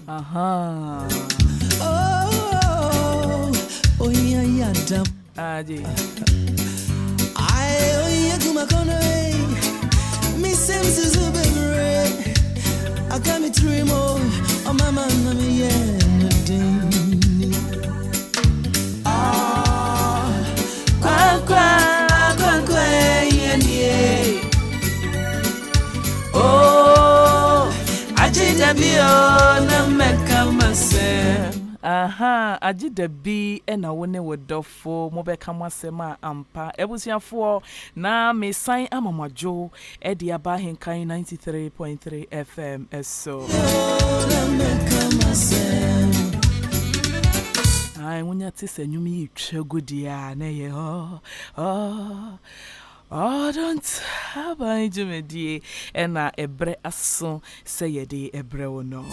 Aha. Oh yeah, yeah, damn. Aji. Oh yeah, to my corner. Miss Sims baby. I got me 3 more. Oh mama, mama, yeah, no day. Yeah. Oh, I did a beyond a mecca. Aha, aji da bi na wone wodofo mo beka mwasema ampa ebusiafo na me sign amamajo e di aba Ahenkan 93.3 FM eso ai munya tise nyumi yitwa godia na ye don't have I jumedie na ebre aso se yede ebre wono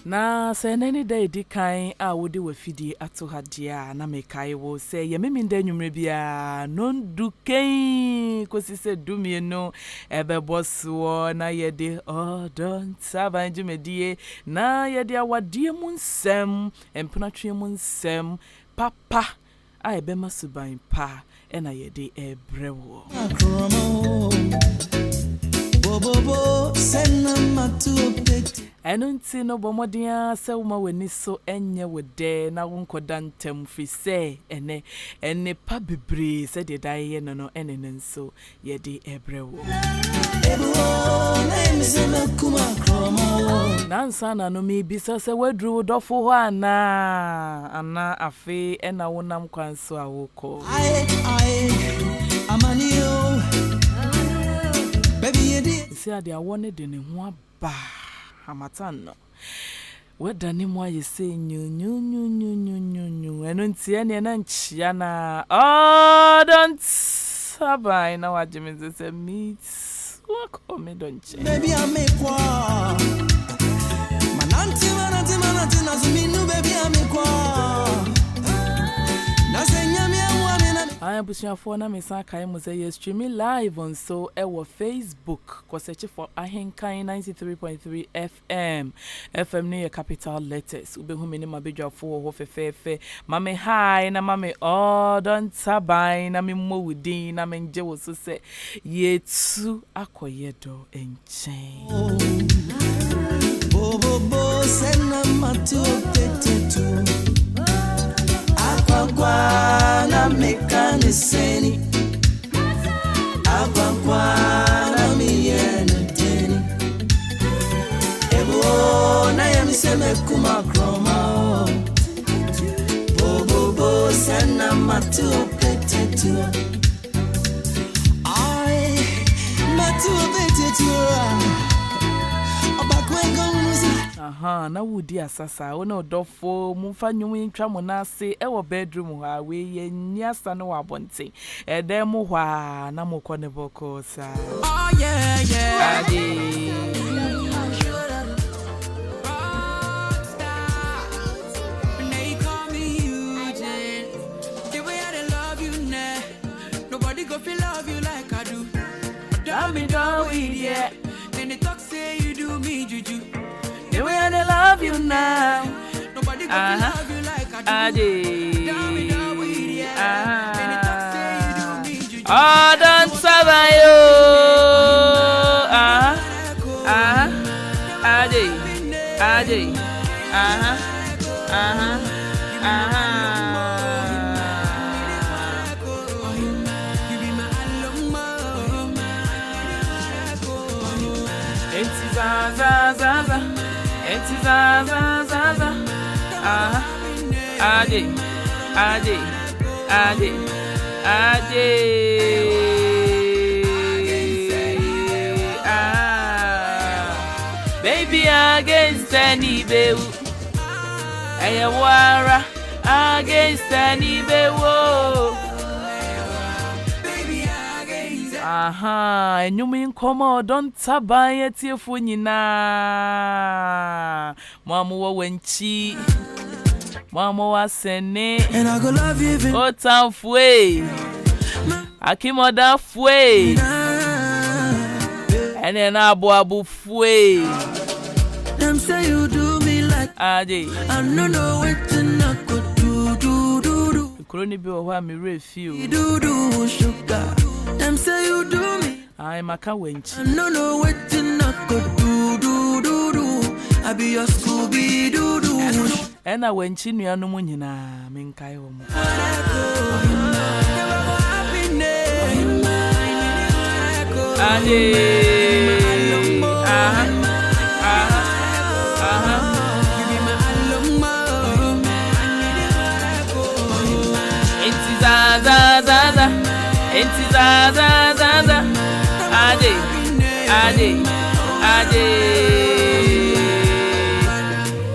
na se nani day di kan a wodi wafidi ato hadia na mekai wo se ye meminda nwumre bia non duken kosi se dumie no ebe bosso na ye de don't sabanju medie na ye de awadie mu nsem empnatwe mu nsem papa a ebe masuban pa na ye de ebrewo Bobo send matu pet Enunti no bomodia se uma weni so enye wode na wonkoda ntem fise ene pa bebre se de dai no ene nso ye de ebrewo nansa na no mi bisa se wadru dofo ho ana afe ena wonam kwanso awoko amanio baby yedi se ade awone de ne ho aba hamatan no weda ni mo aye se nyu eno ntie ne na nchia na don't sabai na wajime se meet wako me donche baby amekwa mananti na zuminu baby amekwa na senyami amwane na I am pushing for na mesa kai mo say streaming live on so ewo Facebook ko search for Ahenkan 93.3 FM ne your capital letters ube hu me ne mabedwa for ho fefefe mame hi na mame don't sabai na me mo wudin na me nje wo so se yetu akoyedo enchen bo sena matu tetetu Agwagwana mekane seni Agwagwana miyene teni Ebo na yamiseme kumakroma Bobo sana matu petetu Ay matu petetu aha na wudi asasa wona odofo mumfa nwum ntwa mo na ase e wo bedroom ha we ye nyasa no wabonte e dem ho a na mokọ ne boko sa oh yeah adi nobody go feel love you like I do don't be done with yeah then they talk say you do me juju the way I love you now nobody go feel love you like I do adi don't be done with yeah then they talk say you do me juju don't sabayo adi baby against any bew ayawara against any bew aha enyumi nkomo don taban etiefu nyina mamu wo wenchi mamu wa sene and I go love you even otanfue Akimoda fue. And then abu fue. Them say you do me like Ade. I don't know what to not go do. Kroni bi owa mi refiu. Do sugar. Them say you do me. Ai maka wenchi. I don't know what to not go do. I be your Scooby Doo. Ena wenchi nuanu mu nyina menkai wo mu. Ade. Entizaza. Ade.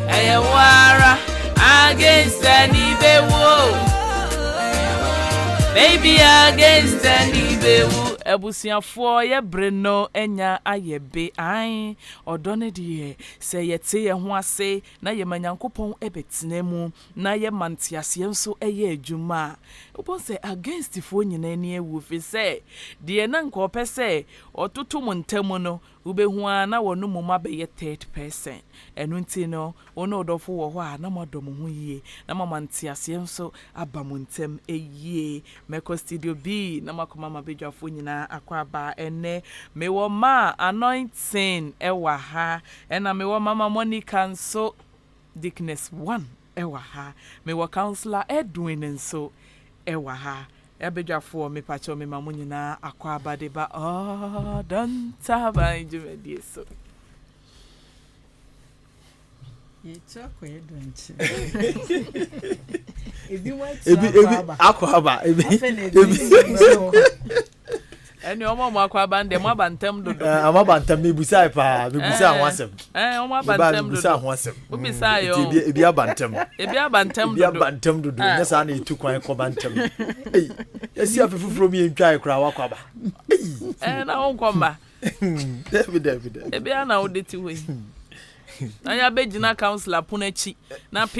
Ayawara against any bewo. Baby against any bewo. Ebusiafo ye breno enya ayebe ai odone die se yete ye ho ase na ye manyankopon ebetenemu na ye mantiase nso eye adwuma ubon se against fo nyina ni ewu fi se die na nko pese ototo mu ntemu no ubehu na wono mu ma be ye third person enu nti no ono odofo wo ho a na modom ho yie na mamantiase nso aba mu ntem eyie meko studio B na makoma mabedwafo nyina akwaba ene mewo ma anointing ewa ha ena mewo mama Monica nso Dickness 1 ewa ha mewo counselor Edwin nso ewa ha ebedwafo me pacho me mamu nyina akwaba deba Odo Ntaban jumedie so Yechako edonche. Ebi akwaba eni omo akwaba ndem abantem dodo amabantam mebusa pa mebusa ahwasem omo abantem dodo mebusa ahwasem ubisa yo ebi abantam dodo nyesa na etu kwan ko bantam esi afefufuro mi entwa ekra wakwaba na onkomba David ebi ana odeti we anya bejina counselor punachi na p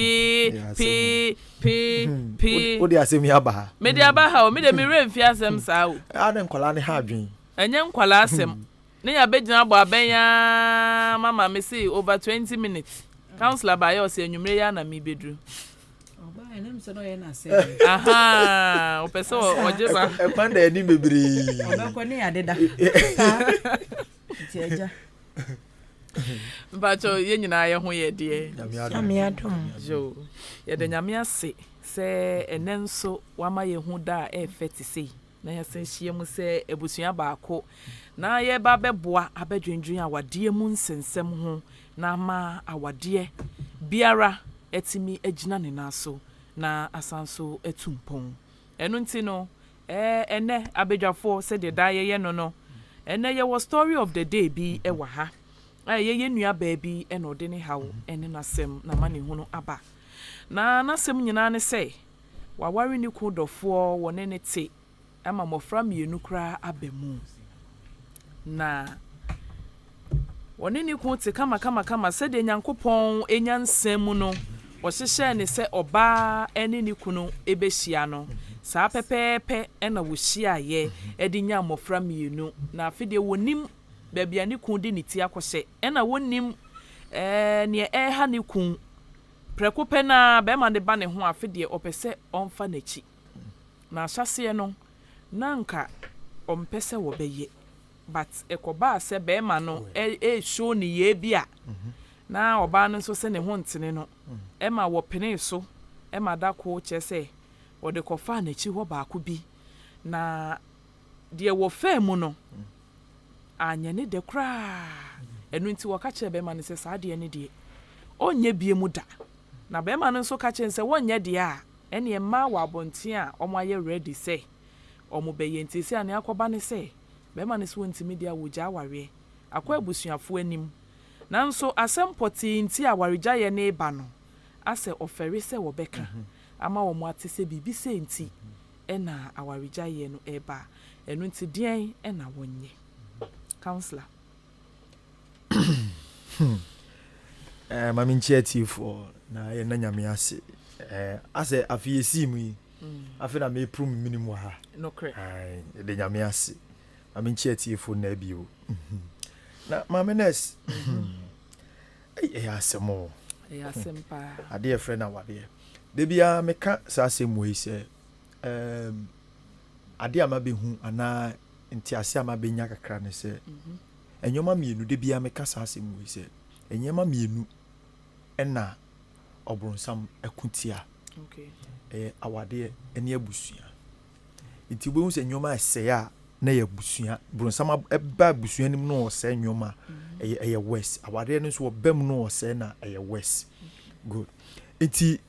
o de asem ya ba ha me de aba ha o me de me remfi asem sa o ana nkwala ne ha adwen enye nkwala asem ne ya bejina gbo abenya mama me say over 20 minutes counselor ba ya o se enwumre ya na me bedru oba enem se no ye na se aha o pese o jeba e kwanda ani bebre oba ko ne adeda tieja Bacho ye nyina ye ho ye de amiadom jo ye de nyame ase se enenso wama ye hu da e feti sei na ye sen hie mu se ebusua baako na ye ba beboa abadwendwen awade mu nsensem ho na ma awade biara etimi agina ne naso na asanso etumpon enu nti no ene abadwafo se de da ye no ene ye was story of the day bi e wa ha ye nua baabi e no de ne hawo ene nasem na mane hunu aba na nasem nyina ne se waware ni ku dofo wone ne te ama mofra mienu kra abemu na wone ni ku te kama se de nyankopon enya nsem no wo hyehye ne se oba ene ni kunu ebehia no saa pepepe ena wo hia ye edi nya mofra mienu na afide wonim bebia ni kun di niti akose ena wonim ne ha ni kun prekope na be ma de ba ne ho afide opese onfa nachi na ahyase no na nka ompese wo beye but ekoba se be ma no show ni ye bia na oba no so se ne ho ntene no ma wo pene so ma da ko chese wo de kofa nachi ho ba ko bi na de wo fa mu no anya ne de kra enu nti waka che be ma ne se saa de ne de onye bie mu da na be ma no so ka che nse wonye de a ene ma wa abonten a omo aye ready say omo be ye nti se ane akoba ne se be ma ne so ntimi de a wogya aware akwa abusuafo anim nanso asempoti nti awaregya ye ne ba no ase ofere se wo beka ama wo mo ate se bibi se nti ena awaregya ye no eba enu nti den ena wonye counselor mami nchiatifo na ye na nyame ase ase afiyesi mu afena me prum minimum ha no cre ai de nyame ase mame nchi atiefo na bio na mame nes asemo simpa ade e frɛ na wade de bia meka sa asemo yi sɛ ade ama behu ana nti ase ama benya kakra ne sɛ enyoma mienu de bia meka sa asemo yi sɛ enyoma mienu ɛna obronsam akutia awade ene abusua nti bo hu sɛ enyoma ɛsɛ a na yɛ abusua bronsam eba abusua nim no ɔsɛ enyoma ɛyɛ west awade no so obam no ɔsɛ na ɛyɛ west good nti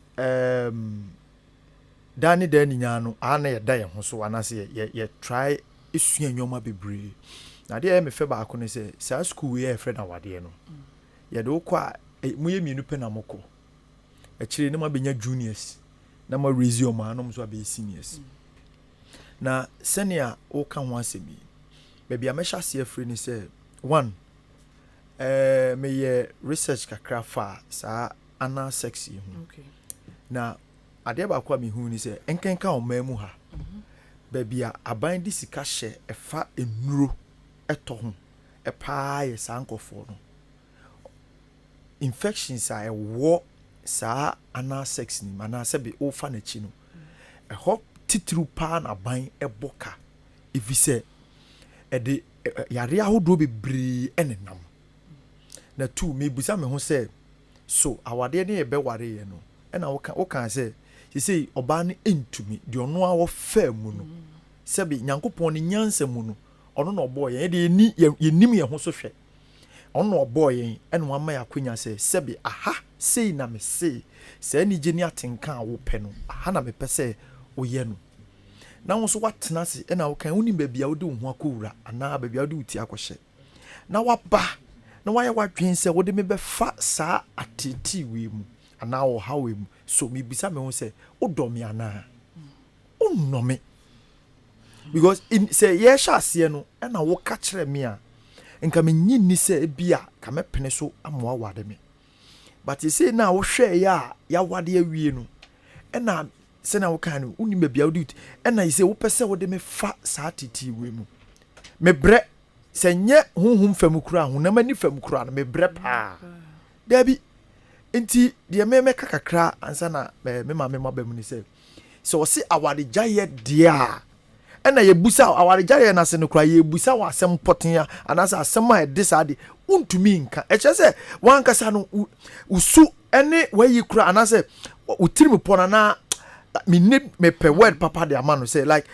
dani dani nya no ana yɛ da yɛ ho so anase yɛ try esua enyoma bebree na de me fe ba ko ne sɛ sa school yɛ frɛ na awade no yɛ de okɔ a mo yɛ mienu pe na mokɔ akire ne ma benya juniors na ma resume anom so abɛ seniors na senior o ka ho asɛmi baby a mehya se afri ni sɛ one me yɛ research kakra fa saa ana sexy hu na ade ba kwa me hu ni sɛ enkenka o mamu ha baby a aban di sika hye ɛfa enuro ɛtɔ ho ɛpaa yɛ saa nkɔfo no infections a ɛwɔ saa ana sex ni mana sɛ be o fa na chi no ɛhɔ titru pa na ban eboka efi sɛ ɛde yare ahodo bebree ɛnenam na tu me busa me ho sɛ so awade ne ebe ware ye no ɛna wo kan sɛ sisi oba ne entumi de ono a wo fa mu no sɛ be nyankopɔn ne nyansa mu no ɔno na ɔbɔ ye de ni yenim ye ho so hwɛ ɔno na ɔbɔ ye ɛna wa ma yakonya sɛ be aha sei na me sei sɛ ni gye ni atenka a wo pɛ no aha na me pɛ sɛ wo ye no na wo so watena se ɛna wo kan woni baabi a wo de wo ho akowura ana baabi a wo de wo ti akɔhye na waba na wayɛ wadwen sɛ wo de me bɛfa saa ateti we mu ana wo ha we mu so me bisa me ho sɛ wo dɔ me ana wo no me because in sɛ ye hya ase no ɛna wo ka kyerɛ me a nka me nyinni sɛ bia ka me pene so amoa wade me but you say na wo hwɛ ya wade awie no ɛna sɛ na wo kan no uni baabi a wo de ɛna yɛ sɛ wo pɛ sɛ wo de me fa saa ateti we mu me brɛ sɛ nyɛ honhom fam kura honam ani fam kura no me brɛ pa dabi enti de me ka kakra ansa na me ma ba mu ni sɛ o se awade gyaye de a ɛna ye busa awade gyaye na se no kura ye busa wa asɛm poten anasa asɛm a de sa de untumi nka ɛkyɛ sɛ wan kasa no usu ɛne wayi kura anasa utirim pona na me pe word papa de amano say like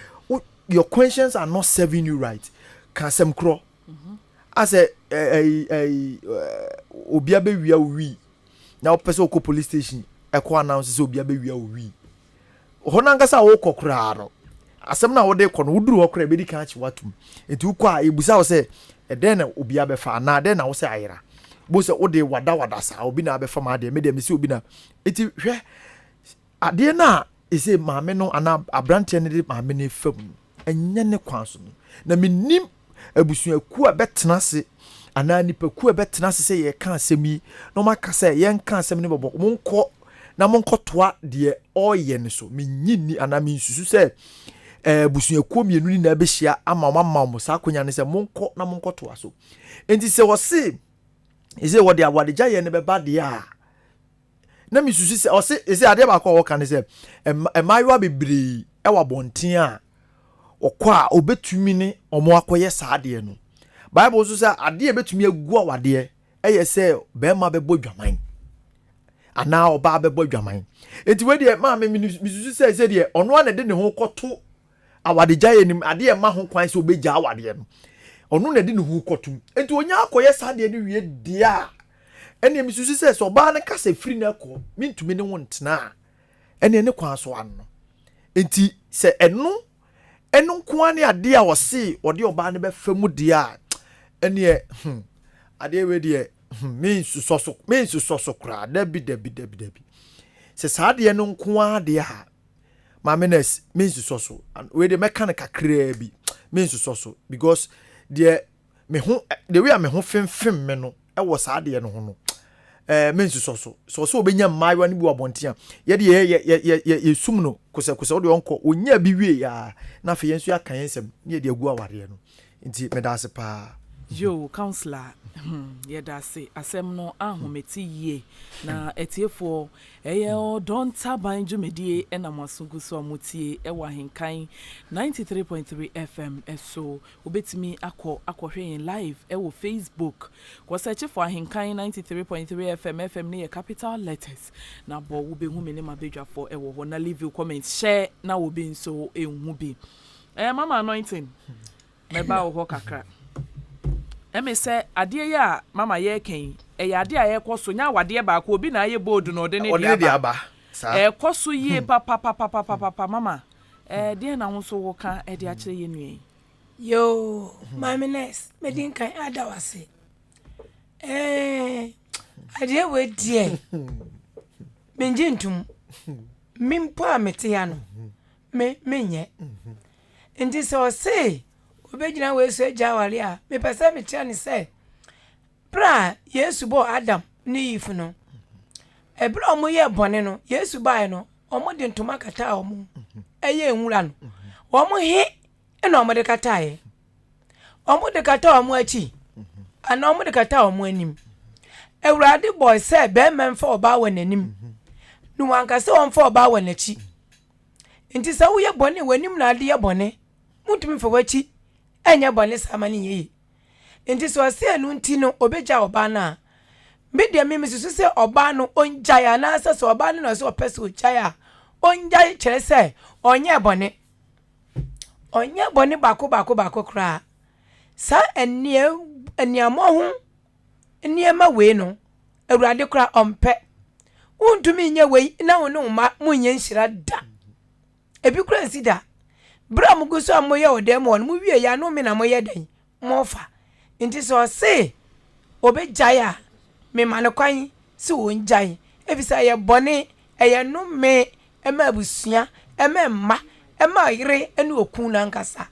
your conscience are not serving you right can sem kro as obia be wia wi na opese okọ police station ekọ announce say obia be wia wi ho na ngasa wo kokora no asem na wo de kọ no wuduru okora be di kan chi watum etu kọ a ebusa wo say den na obia be fa na den na wo say ayira bo say wo de wada sa obi na be fa ma de me de me say obi na eti hwe ade na ese maame no ana abrante ne de maame ne fam enye ne kwanso no na menim abusuaku a betena se ana nipaku a betena se ye ka asem yi no maka se ye nka asem ne bobo monko na monko toa de oye ne so menyini ana mensusu se abusuaku mienu ni na behia ama mo sa akonya ne se monko na monko toa so enti se wo se ese wo de awadegya ye ne beba de a na mi susu se o se ese ade ba ko wo kan se emayiwa bebre e wa bonten a okọ a obetumi ne omo akoye saade no bible so say ade betumi agu awade eye se be ma be bodwaman ana oba be bodwaman enti we de ma me mi susu se de ono na de ne ho koto awade gyaye nim ade ma ho kwan se obegya awade no ono na de ne ho koto enti onya akoye saade no wie de a ene mi susu se so ba ne kasa firi na ko mintumi ne wontena ene ne kwan so anno enti se eno nko ane ade a wose ode oba ne be famu de a ene ade we de me nsuso so kra dabi se saade no nko ade a mamenes me nsuso so we de mechanical kra bi me nsuso so because the me ho the way me ho fem me no e wo saade no ho no mensu so obenya maiwa ni bi wabontia ye de ye sum no kose wo de onko onya bi wie ya na fe yensu aka yensem ne de agu aware no nti medase pa yo counselor yedase asem no ahometi ye na etiefo Odo Ntaban dwumedie na mwasungu so amutie ewa Ahenkan 93.3 FM eso obetimi akohwe in live ewo Facebook kwa search for Ahenkan 93.3 FM ne ye capital letters na bo wo be hu me ne mabedwafo ewo ho na leave comment share na wo be nso enhu bi mama anointing meba wo ho kakra eme se ade ya mama ye ken ade a ye kwaso nya wade ba ko obi na ye bold no de ne dia aba sa kwaso ye papa mama de na ho so wo ka de a kire ye nue yo mamines medin kan adawase ade we die menjintum mimpo amete ya no menye ndi so se obegina we so jawale a me pese me tia ni se bra Yesu bo Adam ni Eve no bra omo ye bone no Yesu bae no omo de ntoma kata omo eye enwura no omo he na omo de kata ye omo de kata omo achi ana omo de kata omo anim Awurade boy se be memfa oba wananim nu wanka se on fa oba wanachi nti sa wo ye bone wanim na ade ye bone mutumi fa wachi enya bone samani ye nti so se anu nti no obeja oba na me de me susu se oba no onjaya na se oba no se opese ojaya onjaya kire se onye bone bako kra sa eniamo ho eniema we no Awurade kra ompe untumi nye we na wono ma munye nshira da ebi kra nsida bra muguso amoye odem won mu wie ya no me na moye den mofa nti so se obejaya me manekwan se wonjai ebisa ye bone eye no me ema abusua ema mma ema yire ene okun na nkasa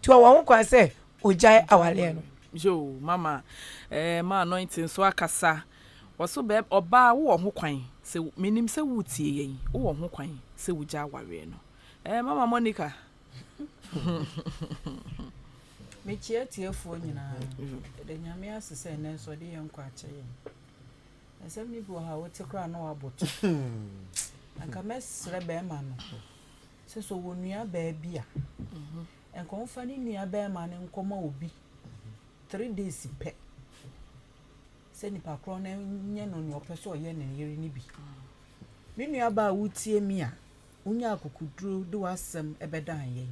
ti wo won kwa se ojai awale no yo mama ma anointing so akasa waso be oba wo ho kwan se minim se wutie yen wo ho kwan se wuja aware no mama Monica me tiefo nyina de nyame asese ne so de yenko akyeye asem ni bo ha wote kra na waboto anka mesre be ma no se so wonua ba bia enko mfa ni nua ba ma ne nkoma obi 3 days pe se ni pakro na nye no ni opeso ye ne yiri ni bi me nua ba wutie mi a unya akukuduru do asem ebedan yen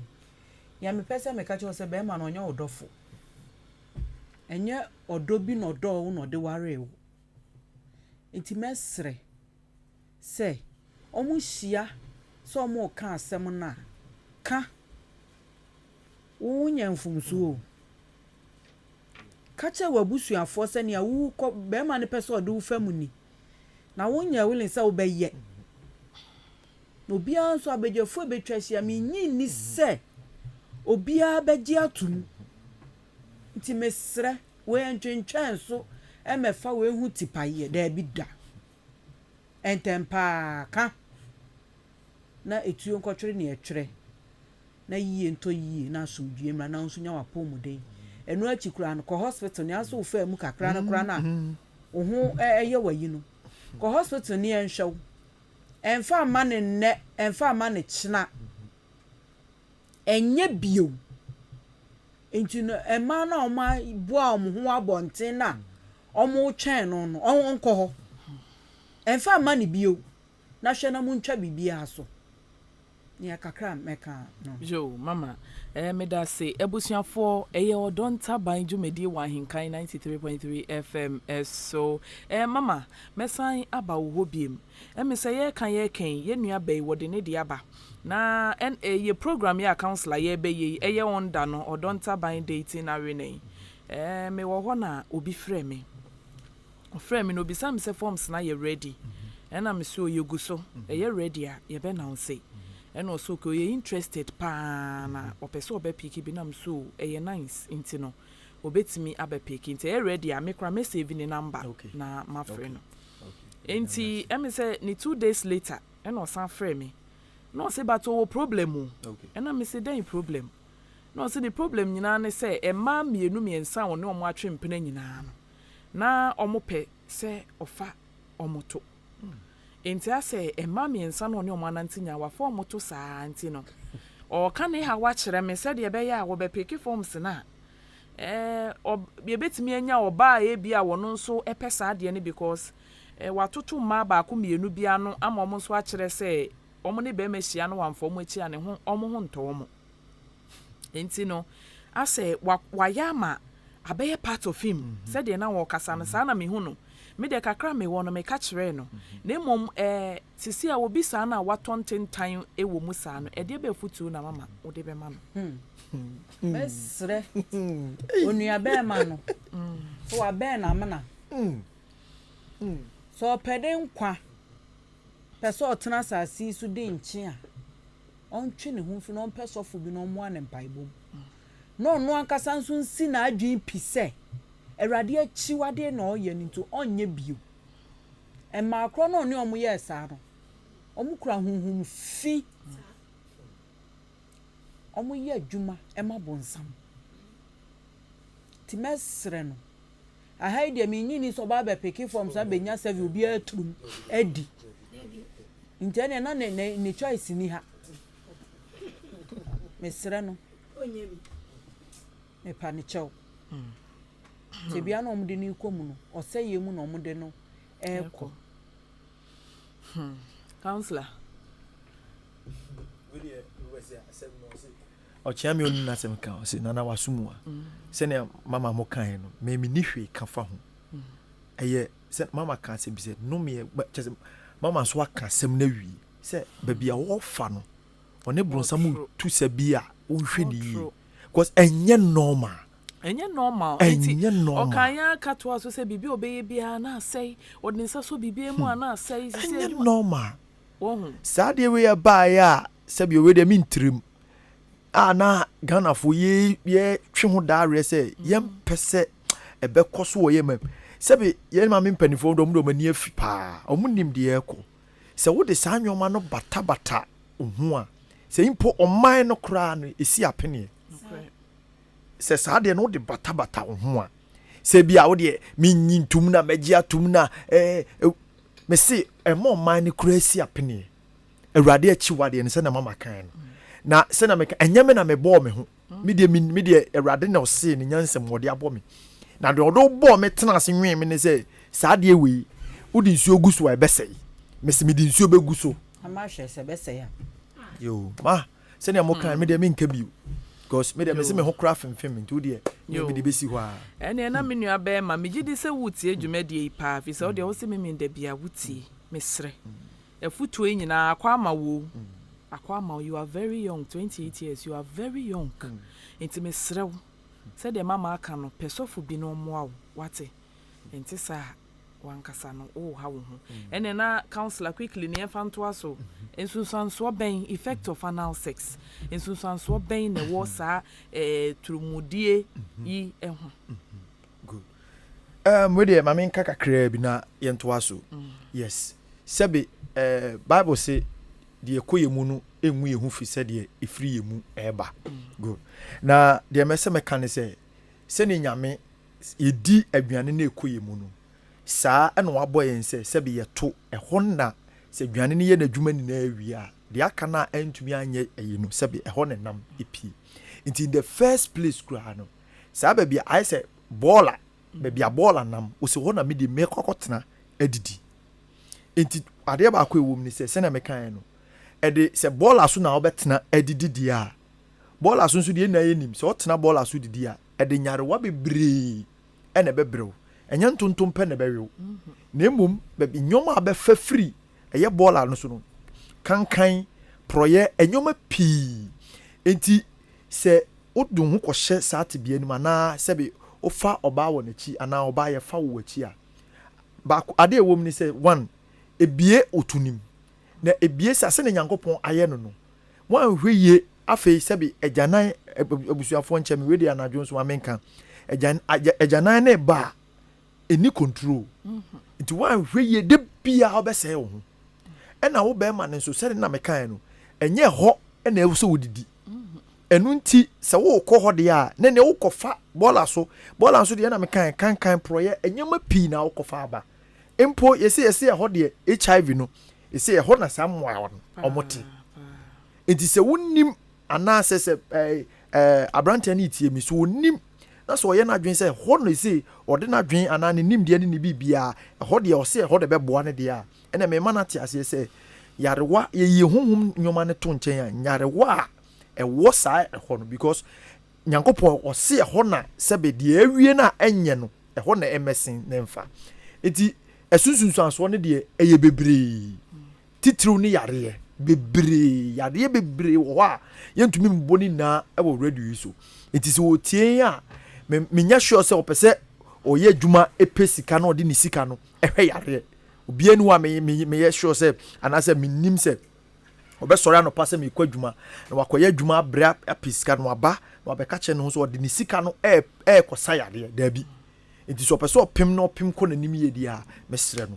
ya me pese me ka cho se be ma no nya odofo enye odobi no do wo no de ware wo enti mesre se omu hia so omu ka asem na ka wo nya mfumsuo kacha wabusuafo se ne awu ko be ma ne pese odo famu ni na wo nya wilin se wo be ye obia so abejefo betwahia me nyi ni se obia beji atum nti mesre we ntwentwen so emefa we hu tipaye da bi da entempa ka na etuo nkotwere ne etwere na yie nto yie na asomdue mra na nso nya wapomu den enu achikura no ko hospital ne aso fa mu kakra na kura na ohu eye wayi no ko hospital ne enhwew emfa ma ne nne emfa ma ne china enye bio enti no ema na oma boa omho abonten na omo twen no no onko ho emfa ma ne bio na hwe na mu ntwa bibia aso ni akakra meka no yo mama medase ebusuafo Odo Ntaban dwumedie wa Ahenkan 93.3 FM so mama mesan aba wo hobiem emese ye kan ye nua bai wode ne dia ba na ye program ya counselor ye be ye onda no Odo Ntaban dating arena me wo ho na obi frɛ me no obi sam se forms na ye ready na me so ye gu so ye ready a ye be now say and also ko ye interested pa na opeso obe pick bi nam so nice into no obetimi abe pick into e ready a me kra me save ni number na ma frɛ no enti emi say ni 2 days later and osan frɛ me no say but o problem Okay. and I say then problem no say the problem nyina ne say e ma mienu miensa wo ne omo atwe mpena nyina no na omo pɛ sɛ ofa omo to enti ase e ma miensa no ne omo ananti nya wa fa omo to saa anti no o ka ne ha wa kyerɛ me sɛ de be ya wo be pick forms na ye betimi anya oba e bia wo no nso epɛ saa de ne because watoto ma ba ko mienu bia no ama omo nso a kyerɛ sɛ omo ne be ma hia no wamfo omo achi ane ho omo ho nto omo enti no ase wa ya ma abeye part of him said de na wo kasa no saa na me hu no me de kakra me wo no me ka kyerɛ no na mom sisi a wo bi saa na watontentan wo mu saa no de be futu na mama wo de be ma no mesre onua be ma no so wa be na mana so pede nkwa pese otena asasi su de nchi a ontwe ne hu fi no pesofo bi no mo ane mpaibom no no ankasa nso nsi na adwen pise awurade achiwade na oye ni to onye bio ma akro no ne omo ye saa no omo kura hunhum fi omo ye adwuma ma bonsam ti mesre no aha ide me nyini so ba be pick form sa be nya serve obi atrum adi intene na ne choice ni ha mesre no onye bi me pa ne chew se bia no omde ni komu no oseye mu no omde no eko counselor Ochiami onu na sem ka o se nana wasumua se ne mama mo kan no me ni hwe ka fa ho eye se mama kan se bi se no me chese mama so aka sem na wi se ba bia wo fa no one bronsam tu se bia wo hwe ni yi because enye normal okanya katwa so se bibi obeye bia na asai odinsa so bibi mu ana asai se normal wo sa de we ba ya se bi we de mintrim na Ghana fo ye twe ho daare se yem pese ebe koso wo yem se bi ye ma mempanifo do mo mani afi pa omunim de eko se wo de sa nwoma no bata ho a se impo oman no kra no esi apene se sa de no de bata ho a se bia wo de minyintum na magia tum na me se mo oman no kra esi apene awurade achi wade ne se na mama kan no na se na me enyame na me bo me ho me de awurade na o se ne nyansem wode abo me na de odo bo me tena ase nwen me ne se sa de we udi nsuo guso e besei me se me di nsuo be guso ama hwe se besei a yo ma se na mo kan me de me nka biu because me de me se me ho kra femfem nti udi me de besi ho a ene na me nua be ma me gidi se wutie adwumade yi pa fi se o de wo se me nda bia wutie me sre afutu enyina akwa ma wo Akwama, you are very young, 28 years, you are very young. Enti me srew. Said the mama aka no pesofu bi no mo wate. Enti sa wankasa no oh ha wo ho. Ene na counselor quickly ne fanto aso. Ensunsanso ben effect of anal sex. Ensunsanso ben ne wo sa turumudie yi ho. Good. We dey mama nka kakra bi na yento aso. Yes. Sebi Bible say de ekoyemu no enwu ehu fi se de efiri yemu eba good na de mese meka ne se ne nyame edi aduane na ekoyemu no saa ena wabɔ yen se be yeto ɛho na se aduane ne ye na adwuma ni na awia de aka na antumi anye ayi no se be ɛho ne nam epi in the first place kura no saa ba bia I say baller ba bia baller nam o se ho na me de me kokotena adidi enti ade ba akɔ ewom ni se na meka no ede se ball aso na obetena edidi dia ball aso nso de na yenim se otena ball aso didi a ede nyarewa bebre ene bebrew enya ntontom pe ne bewew na emom be nyoma abefa free eye ball ano so no kankan proye enyoma pi enti se odun ho kohye saate bia nim ana se be ofa oba wo nachi ana oba ye fa wo achi a ba ade ewom ni se one ebie otunim na ebie sase ne nyankopon aye no no mo anhweye afei sebi ejanan abusuafo nche me wedi anadwo nso amenka ejanan ne ba eni control nti wan hweye de bia obese wo ho na wo be ma ne so sɛ na mekan no enye ho na ewu so wodidi enu nti sɛ wo kɔ hɔ de a ne wo kɔfa bola so de na mekan kan proye enyema pii na wo kɔfa aba empo yesi hɔ de HIV no yesi hɔ na samwa omote enti sɛ wonnim ana sɛ abrante na itie mi so wonnim na so ye na dwen sɛ hɔ no yesi ɔde na dwen ana ne nim de ne bibia hɔ de ɔse hɔ de bɛboa ne de a ena me mana te ase sɛ yarewa ye honhom nyoma ne to nkyɛn a yarewa ɛwɔ saa ɛhɔ no because nyankopɔn ɔse ɛhɔ na sɛbe de awie na ɛnyɛ no ɛhɔ na ɛmɛsen ne mfa enti ɛsunsunsuanso ne de ɛyɛ bebree titiriw ne yareɛ bebree yareɛ bebree wɔ hɔ a yɛntumi mbɔ na ɛwɔ radio yi so enti sɛ wɔtie a menya sure sɛ ɔpɛ sɛ ɔyɛ adwuma ɛpɛ sika na ɔde ne sika no ɛhwɛ yareɛ obiani wa me sure sɛ anasɛ menim sɛ obɛsɔre anopa sɛ mekɔ adwuma na wakɔyɛ adwuma abrɛ apɛ sika no aba na wabɛka kyɛ ne ho so ɔde ne sika no ɛkɔsa yareɛ daabi nti sɛ ɔpɛ sɛ ɔpem na ɔpem kɔ n'anim yɛ deɛ a mɛsrɛ no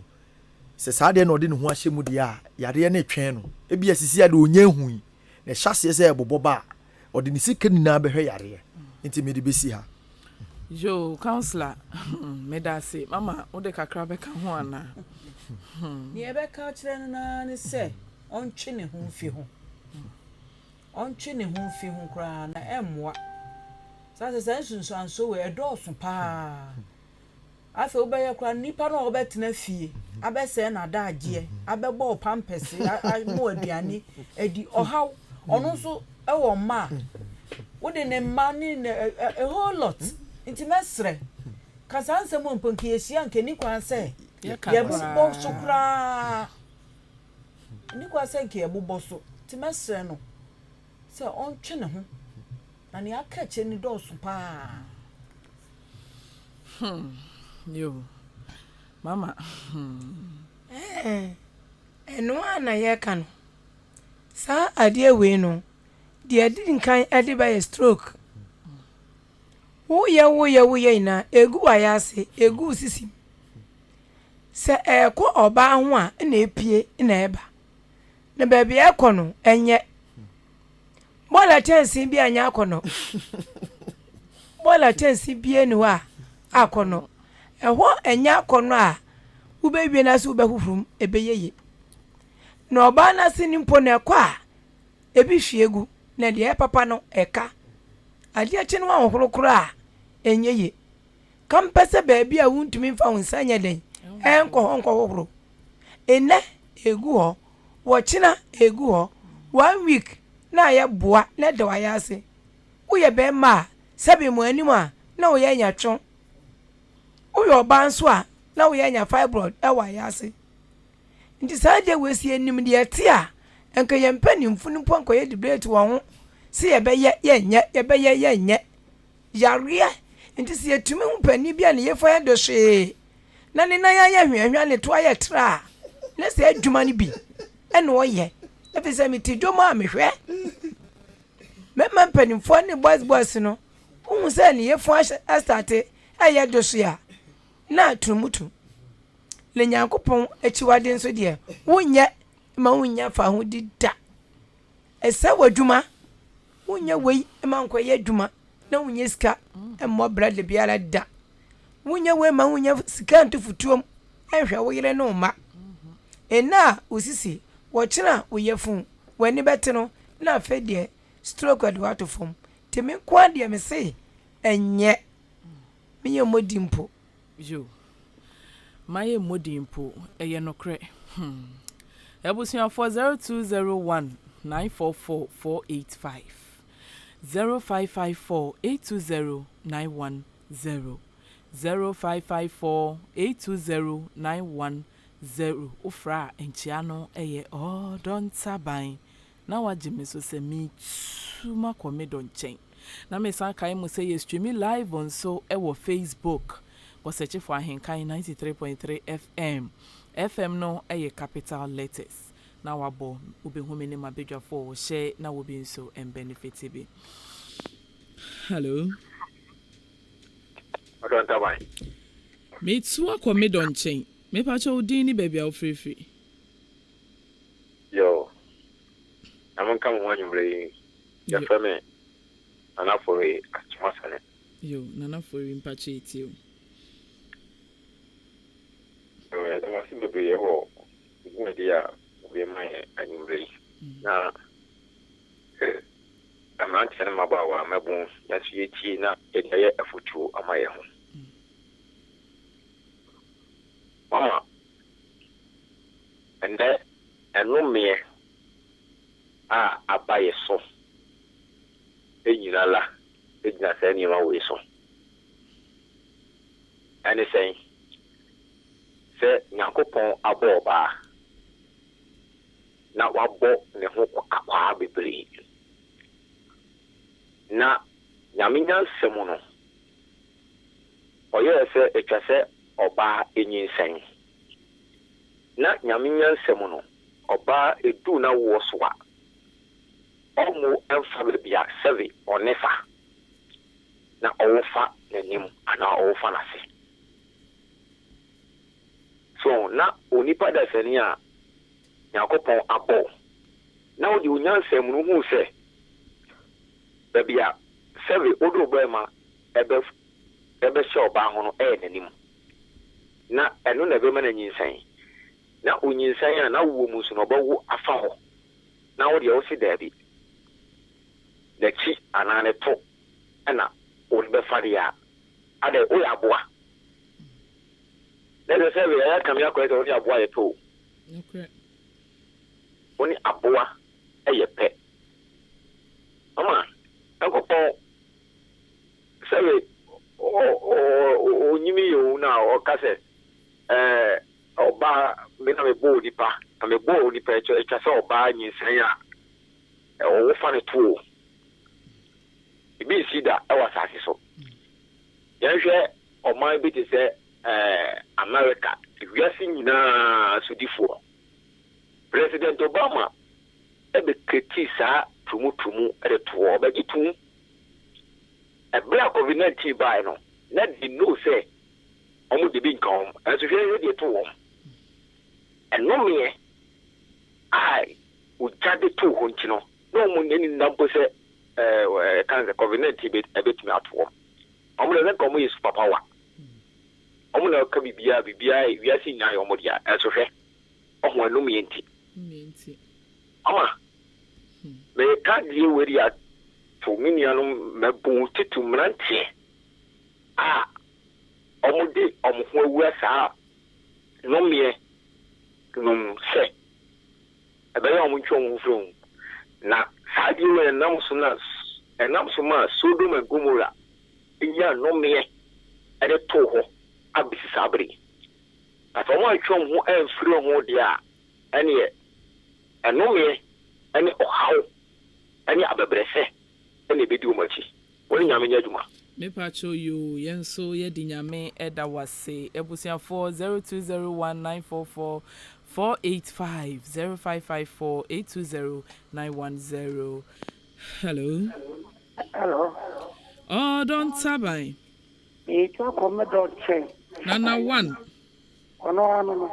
sɛ saa deɛ na ɔde ne ho ahyɛ mu deɛ a yareɛ no twɛn no ebi asisi ade ɔnyɛ hui na ɛhyɛ aseɛ sɛ ɛbobɔ ba a ɔde ne sika nyinaa bɛhwɛ yareɛ nti mede bɛsi ha yo counselor medase mama wode kakra bɛka ho ana ni ebeka kyerɛ no na ne sɛ ɔntwe ne ho mfi ho koraa na ɛmmoa saa sɛ nsunsuanso wɔ ɛdɔɔso paa afɛ wobɛyɛ koraa nipa no ɔbɛtena fie abɛsɛ na adagyeɛ abɛbɔ pampɛse mo aduane adi ɔhaw ɔno nso ɛwɔ ma wode ne mma ne a whole lot nti mɛsrɛ kasa nsɛm mpo nke yɛhyia nke ni kwan sɛ yɛbobɔ so koraa ni kwan sɛ nke yɛbobɔ so nti mɛsrɛ no sɛ ɔntwe ne ho na ne aka kyɛ ne dɔɔso paa yo mama ɛno a na yɛka no saa adeɛ wei no deɛ adi nkan ɛde bɛyɛ stroke woyɛ ina egu ayɛ ase egu sisi sɛ ɛkɔ ɔbaa ho a na epie na ɛba na baabi ɛkɔ no ɛnyɛ bola tensi bi anya akɔ no bola tensi bi eni hɔ a akɔ no ɛhɔ ɛnya akɔ no a wobɛwie na so wobɛhuhurum ebeyeye na ɔbaa na se nimpo na ɛkɔ a ebi hwiegu na deɛ papa no ɛka adeɛ kye no ahohorokoro a enyeye kampɛsɛ baabi a wuntumi mfa wonsa nya den ɛnkɔ hohoro ene egu hɔ wɔkyena egu hɔ 1 week na yɛ boa na de wayɛ ase woyɛ bɛma a sɛbe mu anim a na woyɛ nya twon woyɛ ɔba nso a na woyɛ nya fibroid ɛwɔ ayɛ ase nti saa de wesi anim de ɛte a enka yɛ mpanimfo no po nkɔ yɛ debate wɔ ho se yɛbɛyɛ yɛnyɛ yareɛ nti se yɛtumi ho pani bi a ne yɛfa yɛ do hwee na ne nan ayɛ hwehwɛ ne to ayɛ tra na sɛ adwuma no bi ɛne ɔyɛ efi sɛ meti dwoma a mehwɛ mɛma mpanimfoɔ ne boys no wohu sɛ ne yɛfo astate ɛyɛ do so a na turumutu le nyankopɔn akyiwade nso deɛ wonyɛ ma wonya fa ho di da ɛsɛ w'adwuma wonyɛ wei ma nkɔyɛ adwuma na wonyɛ sika mmɔ brade biara da wonyɛ wei ma wonya sika nto futuom ɛhwɛ wo yere ne wo ma ɛna osisi wɔkyena woyɛfo w'ani bɛte no na afɛ deɛ stroke ade wato fam temi kwa deɛ me se ɛnyɛ meyɛ modi mpo yo maye modi mpo ɛyɛ nokorɛ ebusuafo 0201 944 485 0554 820 910 0554 820 910 ufra enchia no eye Odo Ntaban na wagye so se me tuma komedo nchen na me san kai mo say stream live on so ewo Facebook go search for Ahenkan 93.3 FM no eye capital letters na wabo obehu me ne mabedwa for share na wo bi so en benefit bi. Hello Odo Ntaban me tuma komedo nchen Me pa cho din ni baby a free. Yo. I'm come one you your family. And for a atmosphere. Yo, nana for impache it you. I don't want to be a whole idea be my annually. Now, I'm not telling about my bones. Yes, you tea, a foot to my own. Mama, and that, and no me, I buy a song. Ejinala, ejina se ni ma we so. Ani say, se Nyankopon abo ba. Na wabo ne ho akwa bebre. Na nyaminya nsemu no. Oye se etwa se oba enyinsen. Na nyaminya nsemu no, oba edu na wo so a. Omo emfa bia save onefa na owofa nanim ana owofa nase so na onipa da sani a Yakopon abo na odi onyansem no hu se bia save odo bema ebe sho ba ho no nanim na eno na be ma na nyinsan na onyinsan a na wo mu so no bawo afa ho na odi o si dabi the chi anane to ana on be faria ade o ya boa let us say we are come here ko ya boa to Okay. Oni aboa eye pe ama akoko say o nyimi yo na o kase oba me na me bo nipa na me bo nipa e twa se oba nyinsan ya o fa ne to ibi sida e wasase so yehwe oman bi te se America wiase nyina sudifo President Obama ebe kritisa tumutumu e to obagitu e bla COVID-19 by no na di no say omo de bi nkan aso hwe de to wom eno me ai o jade to ho nchino no mo nyani nampo se cancer COVID-19 bit a bit me at home. I'm going to come with papa. I'm going to come bibia we are seeing now your modia as a fair. Oh, my no meanty. Ama, they can't deal with ya to minianum mabooty to Mranti. Ah, omode omwe sa no me no say. A bear on which one from na Hadi we enamsuma Sodom and Gomorrah. Iya no me ene toho abisi sabri. Ata mo atwom ho amfiri ho dia ene eno me ene ohaw ene abebrese ene bedi umachi. Woni nyame nya adwuma. Me pacho you yenso ye di nyame eda wase ebusia 0201944 485 0554 820 Hello. Hello. Odo Ntaban. It's a commodore chain. Nana one. Ono.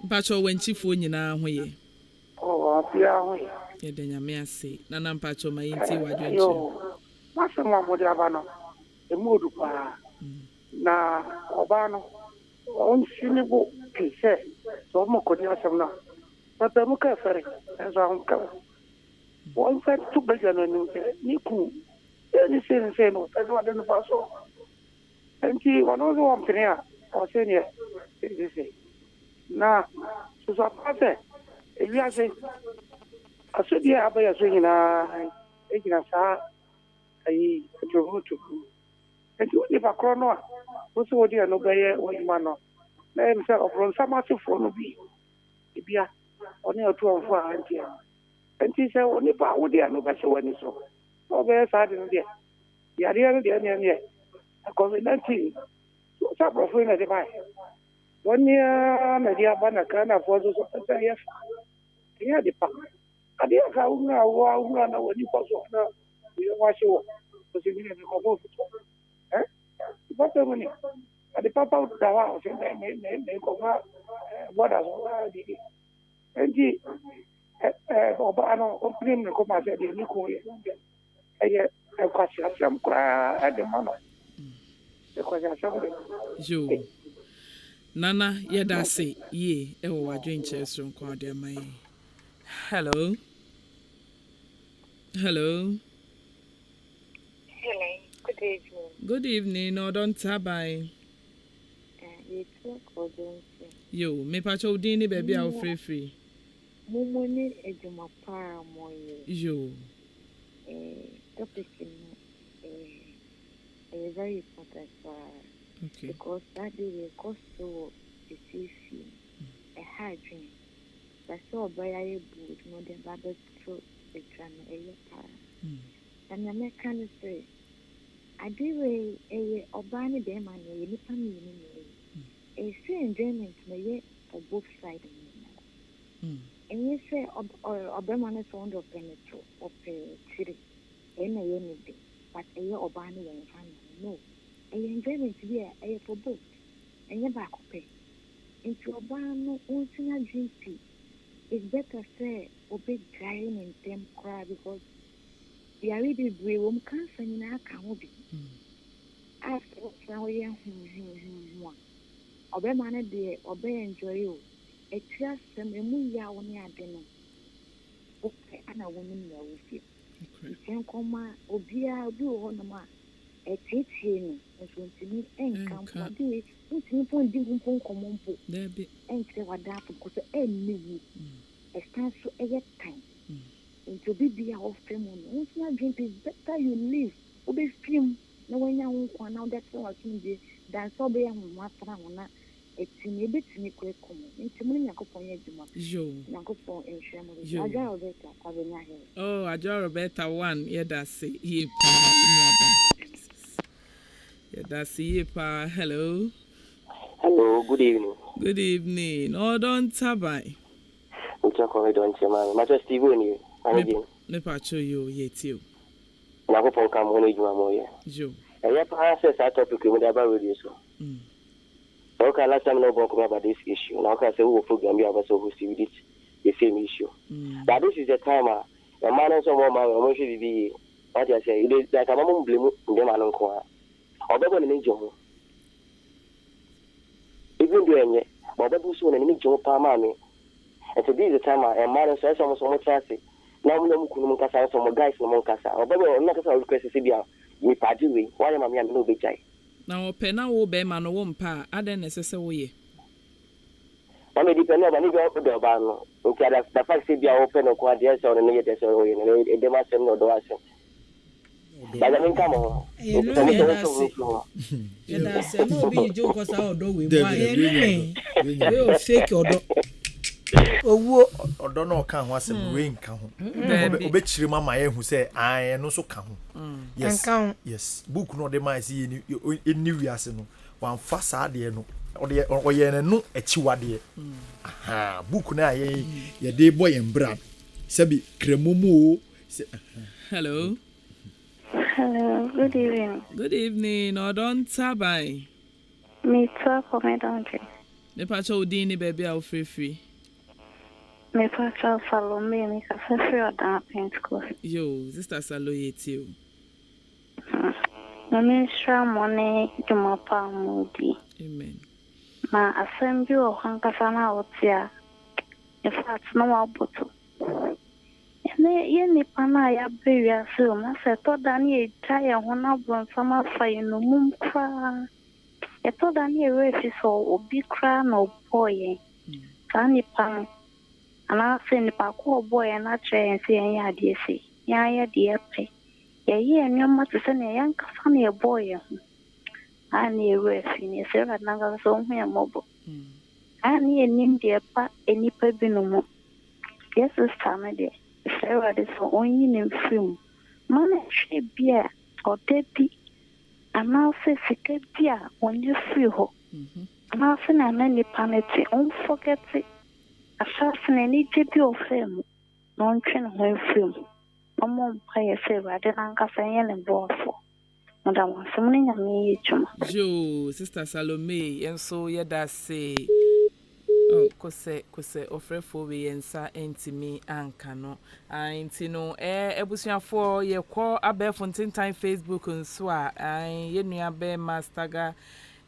Pacho wenchifo nyina ho ye. Oh, apia ho. Ye de nyame ase. Nana pacho mayinti wadwenche. Yo. Masema modi abano. Emudu pa. Na obano. Onshinibu kise. So mo kodi asemna. Papa mu ka fere. Enso anka. One said to begin and Niku. Any sin, no, that's what in the past. And he one of the one here, or senior, they say. Now, so I if you are saying, I said, yeah, by a swinging, I saw a to. And you live a chrono, what's what you are no by one man. Let himself from some massive phone be. If you are only a 2 or 4 auntie. And she said, only power would no better when you saw. Oh, very sad in there. The idea of the onion, a COVID-19. So, some of them at the buy. 1 year, Nadia Banacana for those of the yes. Here the pump. I didn't have one when you was on the wash you because you didn't come over. Eh? What the money? And the papa would go out and they come out. borders were the and Obano opening the commerce at the Nico. A question some cry at the moment. The question something. Yo. Nana, yeda say, ye, ewa drink chairs from Cordia, my. Hello. Hello. Hello. Good evening. Good evening, Odo Ntaban. You talk Odo. Yo, me pacho dini baby out free. Mumoni ejuma para moye. Yo. Topic is very important Okay. because that day we cost so the CC a hard dream. But so by a boot, no the battle through the channel a para. And the mechanic say, I do a Obani dem and a Nipan a free enjoyment may for both sides. And you say Obama is fond of Penetro or City. And a unity, but a year Obani and family. No, a enjoyment here, a for both. And your back pay. Into Obama, once in a GP. It's better say obey dying in them cry because we are really brave. We can't say in our county. After now, we are obey man dear, obey enjoy you. A trust them a muya on your dinner. Okay, and a woman there with you. You can come, obia, do on the man. A teaching is going to be income for the point didn't come There be and say what that because a new a stand so a time. Into be our family. Once you drink is better you live. Obey film. No one you want now that's what you do. That's all be on what one. It's in a bit to me quick common. Into me, I go for you. Yo. I go for insurance. I got better. I will not hear. Oh, I draw a better one. Yeah, that's it. Yeah, that's it. Hello. Hello, good evening. Good evening. Odo Ntaban. Don't you, man? My Steve, you. Me pacho yo yetio. Na go pon kam woni juma moye. Jo. E ya pa say that topic we dey about radio so. Okay, last time no bon come about this issue. Now okay say we program you about so who see with it the same issue. But this is the time a man so more man we should be what you say it like am mum blame dem anu ko a. Obebo ni njo. Even do enye, but obebo so na ni njo pa ma me. And so this is the time a man so so much say now we don't know kasa some guys no kasa obebe na kasa request say bia we party we why am me no be jai na ope na wo be ma no wo mpa aden nesese wo ye na me depend na ni go do ba no okay the fact say bia open no kwa dey say no ye dey say wo ye no e dey ma sem no do asem ba ga nka mo e da se no bi jo ko sa odo we mo aye we o fake odo owo odo no ka ho asem we nka ho obechire mama ye hu say an no so ka ho yes yes book no de ma see ni wiase no wan fa sa de no oye ne no achiwade aha book na ye de boy embra sabi kremomo hello Hello, good evening. Good evening, Odo Ntaban. Me talk for my donkey. Me pacho udini baby out free. Me pacho follow me, me ka free or down paint school. Yo, sister Salo yetio. Me share money to my family. Amen. Ma assembly o hankasa na otia. In fact, no abuto. Ye ni pana ya beya so na se to dani e try ho na bon sama fa no mum kra. E to dani e we fi so obi kra no boy. Ka ni pan. Ana se ni pa ko boy na tre se yan ya de se. Ya ya de pe. Ye enwoma to se na yan ka fa na e boy ho. Ani e we fi ni se ra na ga so hu ya mobo. Ani enim de pa enipa bi no mo. Yes, sister me de. Sarah is for only in film. Man, she be a or debbie. And now say, Sikabia, when you free ho. And I'll send a many panity, forget it. Assassin any debbie of film. Non train home film. No more pay Sarah, then Uncle Sayan and ball for. Madame was summoning a me, Jo, Sister Salome, and so yeah, that say. kose ofrefo we yensa entimi anka no anti no ebusuafo ye kɔ abɛfo ntentan Facebook nso a yenua bɛ masterga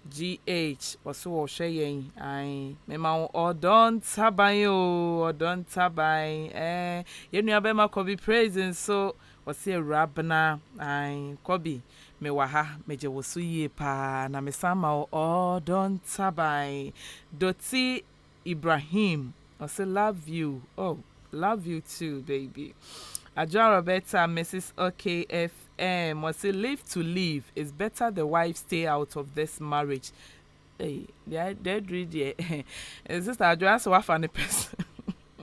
GH also hwɛ yɛn mema Odo Ntaban yenua bɛ ma Kobi praise so wɔse Awurabena Kobi me waha meje wo so yie pa na me sama Odo Ntaban Doti Ibrahim I say love you. Oh, love you too, baby. Awurabena Mrs. OKFM I say live to live. It's better the wife stay out of this marriage. Hey, they read it. Sister Adjoa so funny person.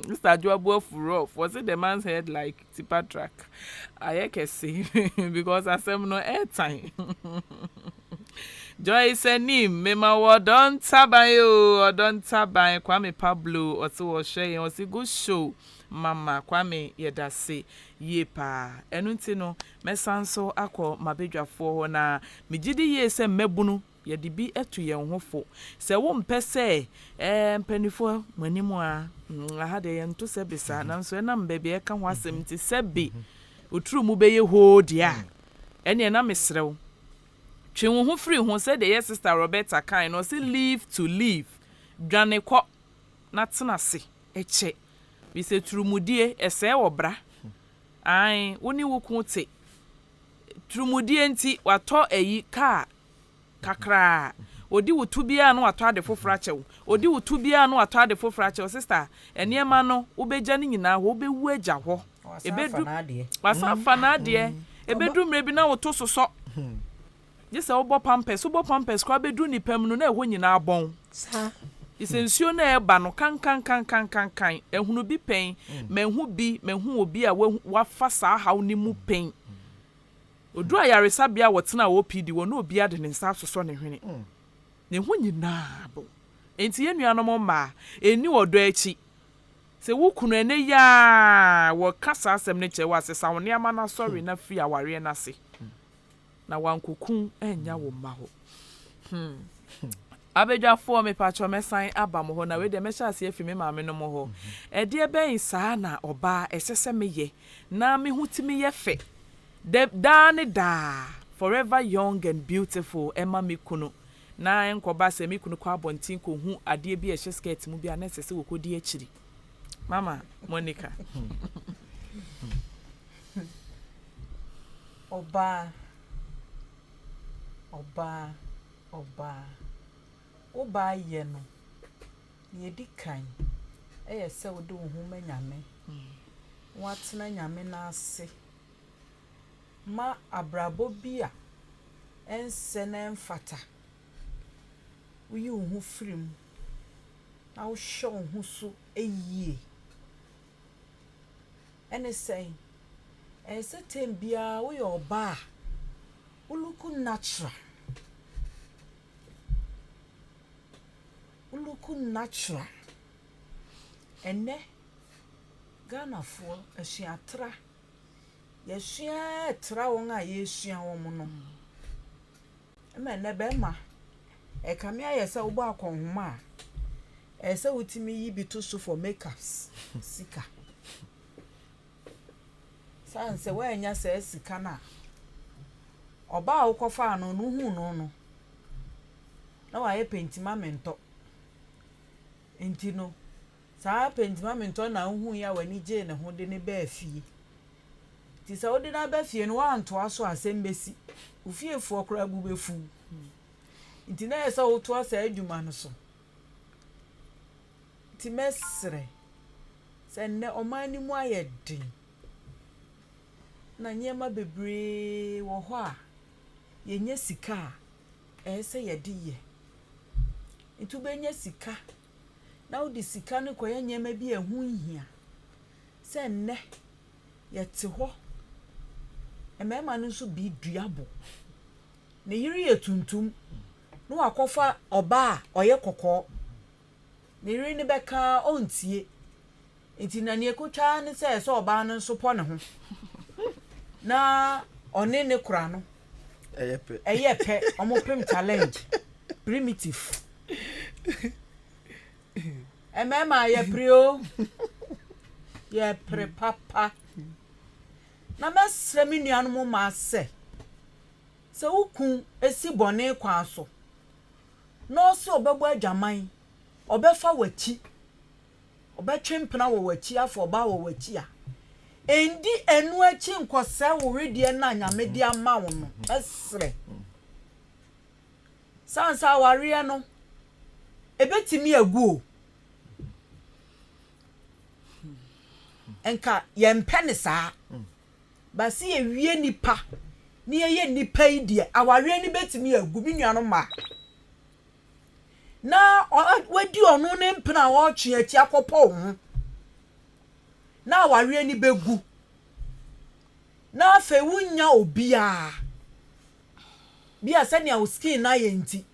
Sister Adjoa both rough. Was it the man's head like tipper track? I can see because I said no airtime. Joyce Enim, Mema Odo Ntaban, Kwame Pablo, also sharing, was a good show. Mama, Kwame, Yedase, Yepa, Enuntino, Messanso, Aqua, Mabedra for na, Mijidi ye se mebunu, Yedibi etu ye hofo. Se won pese, penifo, mwenimwa, I had a to sebisa, and so enam baby, I can was him to sebi, utru mubeye ho dia, and ye na misrew. Twe wo ho free ho said the sister Roberta kan no say live to live dwane kɔ na tena se eche we say trumudie ese wo bra ai woni wo ku te trumudie nti watɔ ayi ka kakra odi wo tubia no watɔ ade fofora kyɛw odi wo tubia no watɔ ade fofora kyɛw sister eniema no wo begya ne nyina wo bewu agya hɔ ebedu wasa fanade ebedu mre bi na wo to soso Yes, obo pampers kwa bedu ni pem no na ehwo nyina abon. Sa. Isensuo na eba no kan. Ehunu bi pen, menhu obi a wafa saa haw ni mu pen. Odu ayaresa bia wotena wo PD wo na obi ade ne nsa soso ne hwene. Ne hu nyina abo. Enti yenuanom ma, eni odo achi. Se wo kunu ene ya wo kasa asem ne che wa sesa wo ne ama na sorry na fi aware na se. Na wankukun enya wo ma ho abedwafo me pacho mesan aba mo ho na we de me sha ase afi me maame no mo ho e de ben saa na oba esese meye na me hutimi ye fe de da forever young and beautiful emma me kunu na enkoba se me kunu kwa abontin ko hu ade bi e skirt mu bi a na sese wo kodi akiri mama Monica Oba ye no ye di kan eye se wo de wo hu manyame watena nyame na ase ma abrabo bia ense na emfata wo yi wo hu firim na wo hye wo hu so eyie ene sei ese tembia wo ye oba wo look natural ene Ghana for asuatra yesua tra won a yesua won no eme ne be ma e kame ayese wo ba akonhoma a ese wutimi yi bi to so for makeups sika sanse we anya se sika na oba wo kofa no no hu no na wa ye pentima mento Entino saa pentima mento na hu ya wani je ne ho de ne ba afie ti sa odi na ba afie no wa nto aso asembesi ufiefu okra bu befu nti na yesa wo to asa adwuma no so ti mesre se ne omani mu ayedin na nyema bebre wo ho a yenye sika ese yediye ntu benye sika na odi sika ne koye nyema bi ehu nhia se ne yete ho emema no so bi duabo ne yiri yetuntum no akofa oba oye kokko ne yiri ne beka ontie enti na ne ekotwa ne se oba no so po ne ho na one ne kura no eyepe omo prim challenge primitive Emema ye prio. Ye pre papa. Na mesre mi nuanom ma se. Se ukun esi bone kwa so. No se obebo adwaman. Obefa wachi. Obetwempena wo wachi afọ ba wo wachi a. Endi enu achi nkose wo redie na nyamedi ama wo no. Esre. Sansa ware no. Ebetimi agu o. Enka yempene saa. Basi ewie nipa. Ni eye nipa idie. Aware ni betimi agu bi nuano ma. Na wadi onu ne mpena wo twe achi akopo ho. Na aware ni begu. Na afa wunya obia. Bia sani a skin na ye nti.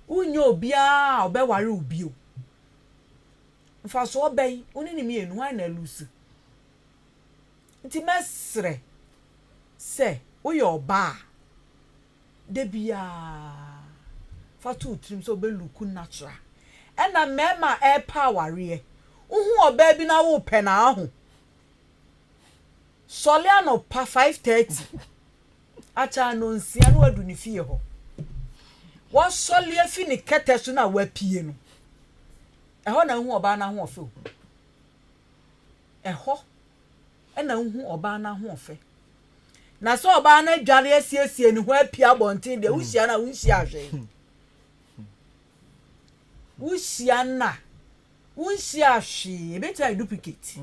Wunya obia obeware obio. Mfa so oben oni ni mienu han na lusu. Nti mesre se uye oba de bia fatu trim so be luku natural. Ena mema e power uhu oba bi na wo pe na ahu. Soliano pa 5:30. Acha no nsia no adu ni fie ho. Wo solie fi ni kete so na wapie no. Eho na hu oba na ho ofe. Eho ena hu oba na ho ofe. Na so oba na dware asiesie ni ho apia bonten de wuhia na wunhia ahwe. Wuhia na wunhia ahwe beta duplicate.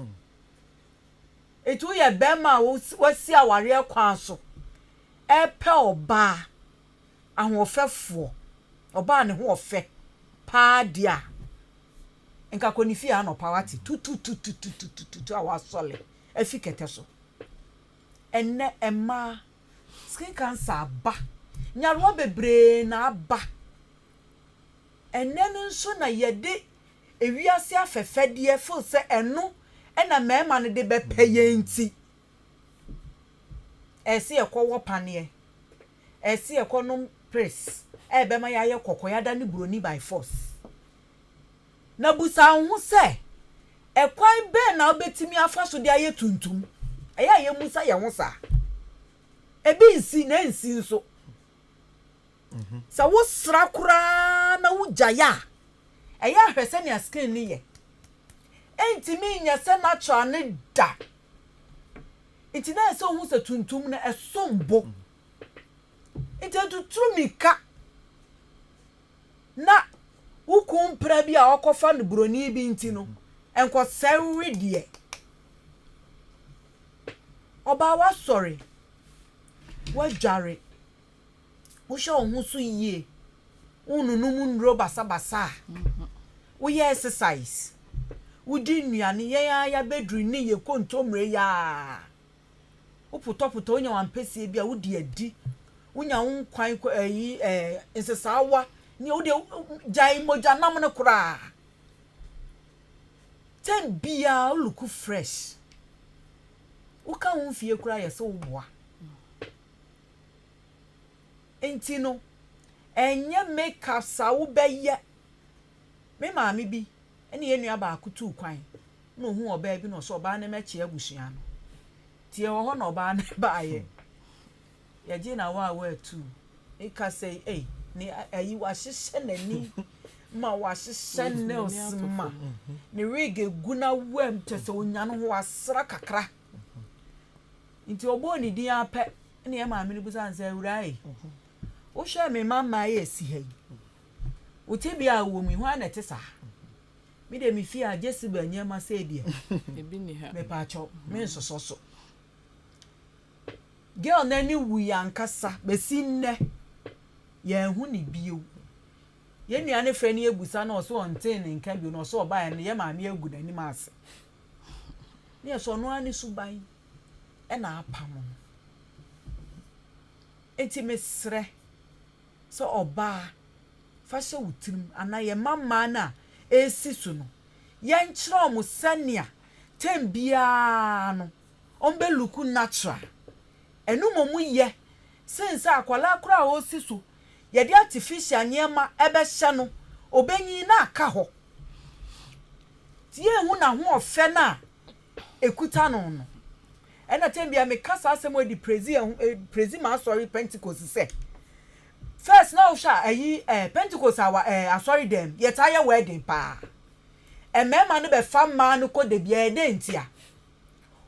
Etu ye bema wasi aware kwa so. Epe oba ahofefo. Oba ne ho ofe pa dia. Enka konifi a no pawati tu awasole efikete so. Enne emma skin cancer aba. Nyaruwa bebre na aba. Enne nso na yede ewiase afefede feel se eno ena mema ne de bepeye nti. Esi ekwo pane. Esi ekwo no press. Ebema ya ye kokoyada ni broni by force. Na busa hu se ekwan be na obetimi afaso de aye tuntum. Eya ye musa ye ho sa. Ebi nsi na nsi nso. Sa wo sra kura na wo jaya. Eya hwese ne skin ni ye. Entimi nya se natural ne da. Iti na so hu se tuntum na esombo. Iti tutrumika. Na ukun prabi a okofa no broni bi nti no enko sewe die oba wa sorry wa jare wo sha ohun so yie ununu nro basa wo ye exercise wo di nuane ye ya bedru ni ye kontomre ya wo putoputo onya wampese bi a wo di adi wonya wonkwan insesawa ni o de jai moja nam ne kura ten bia look fresh o ka won fie kura ye se wo boa enti no enye makeup sa wo beye me maami bi ene ye nua ba akutu kwan no hu oba bi no so oba ne meche abusua no tie wo ho no oba ne ba ye ye ji na wa tu e ka say ni ayi wa hihye nani ma wa hihye nails ma ni wig guna wem tese onya no ho asra kakra nti obo ni din ape ne e ma me buza nza awurai wo hwe me mama ye si hai utebi a wo mi ho anete sa mi de mi fi a jesiba nyama se dia ebi ni ha me pa cho me nsoso girl nani wu yankasa besi nne ye hu ni bio ye nuane frɛ ne ebusa na so onten ne nka bio na so oba ya ne ye maame agu nani maase ne so no ani suban e na apam enti mesrɛ so oba fa hye wutirim ana ye mama na esi so no ye nkyerɛ omo sania tembia no ombe luku natural enu momu ye sense akwala kura o si so ye de artificial nyema ebe hye no obenyi na aka ho tie hu na ho ofe na ekuta no no ena tem bia me kasa asem di prezi ma sorry Pentecost say first now sha ayi Pentecost our sorry them yet aye wedding pa mema no be fam ma no ko de bia de ntia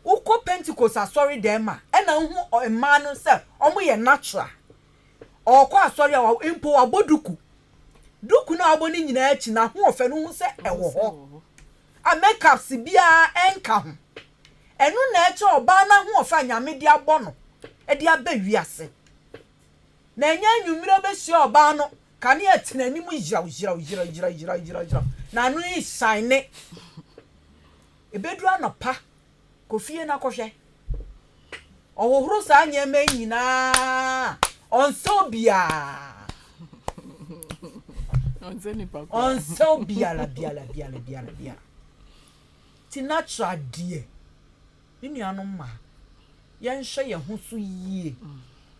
uko Pentecost sorry them ma ena hu ma no say omo ye natural okwa sorry awa impo aboduku duku na aboni nyina achi na ho ofe no hu say ewo ho a makeup si bia enka ho enu na eche oba na ho ofe anyame di abo no e di aba wiase na enya nwumire be hye oba no kane atinani mu jira na no yi shine ebedu anopa kofie na kohwe ohohoro sa anyame nyina onso bia onso bia la ti natural die ni anu ma yen hwe ye ho so yie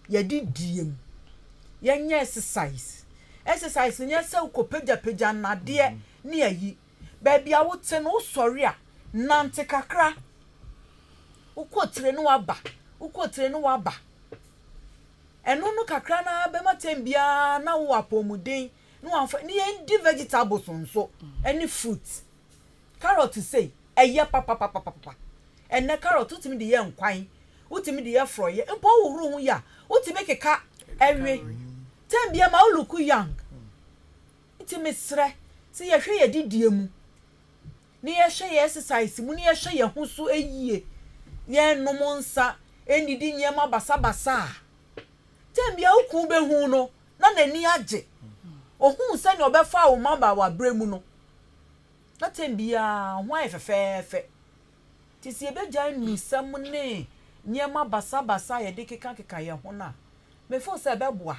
ye didiem yen nye exercise nye se ukopeja na de ni ayi ba bia wote no sori a nante kakra ukotre no waba eno no kakra na be matem bia na wo apomuden no amfa ni endi vegetables nso any fruit carrot say eye papa enne carrot utimi de ye nkwan utimi de ye froye mpo wo hu ya utimi keka ewe tem bia ma uluku young utimi sre se ye hwe ye didie mu ni ye hwe ye exercise mu ni ye hwe ye husu eyie ye nomo nsa enidi nyema basa tem bia ukun be hu no na nani age ohun se ni obefa wo maba wa bremu no na tem bia hwan efefefe ti si ebeja nusam ne nyema basa ye de keka ye ho na me fo se beboa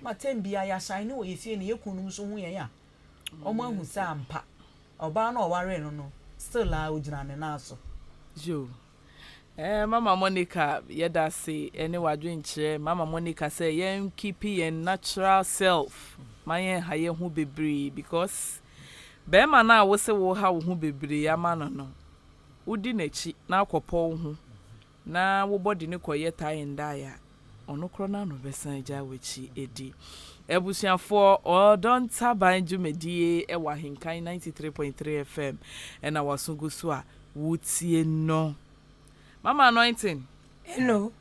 ma tem bia ya shine wo ye fie ne ye kunu so hu ye ya omo ahu se ampa oba na oware no still a ojina ne na so jo Mama Monica yeda say any wadwin kire Mama Monica say yen keep yen natural self mayen haye hu bebre because be ma na wo se wo ha wo hu bebre ama no udi nachi na akopo hu na wo body ne koye tie ndaya ono kro na no besan ja wechi edi ebusuafo Odo Ntaban jumedie e wa Ahenkan 93.3 FM na wasungu so a wutie no Mama anointing hello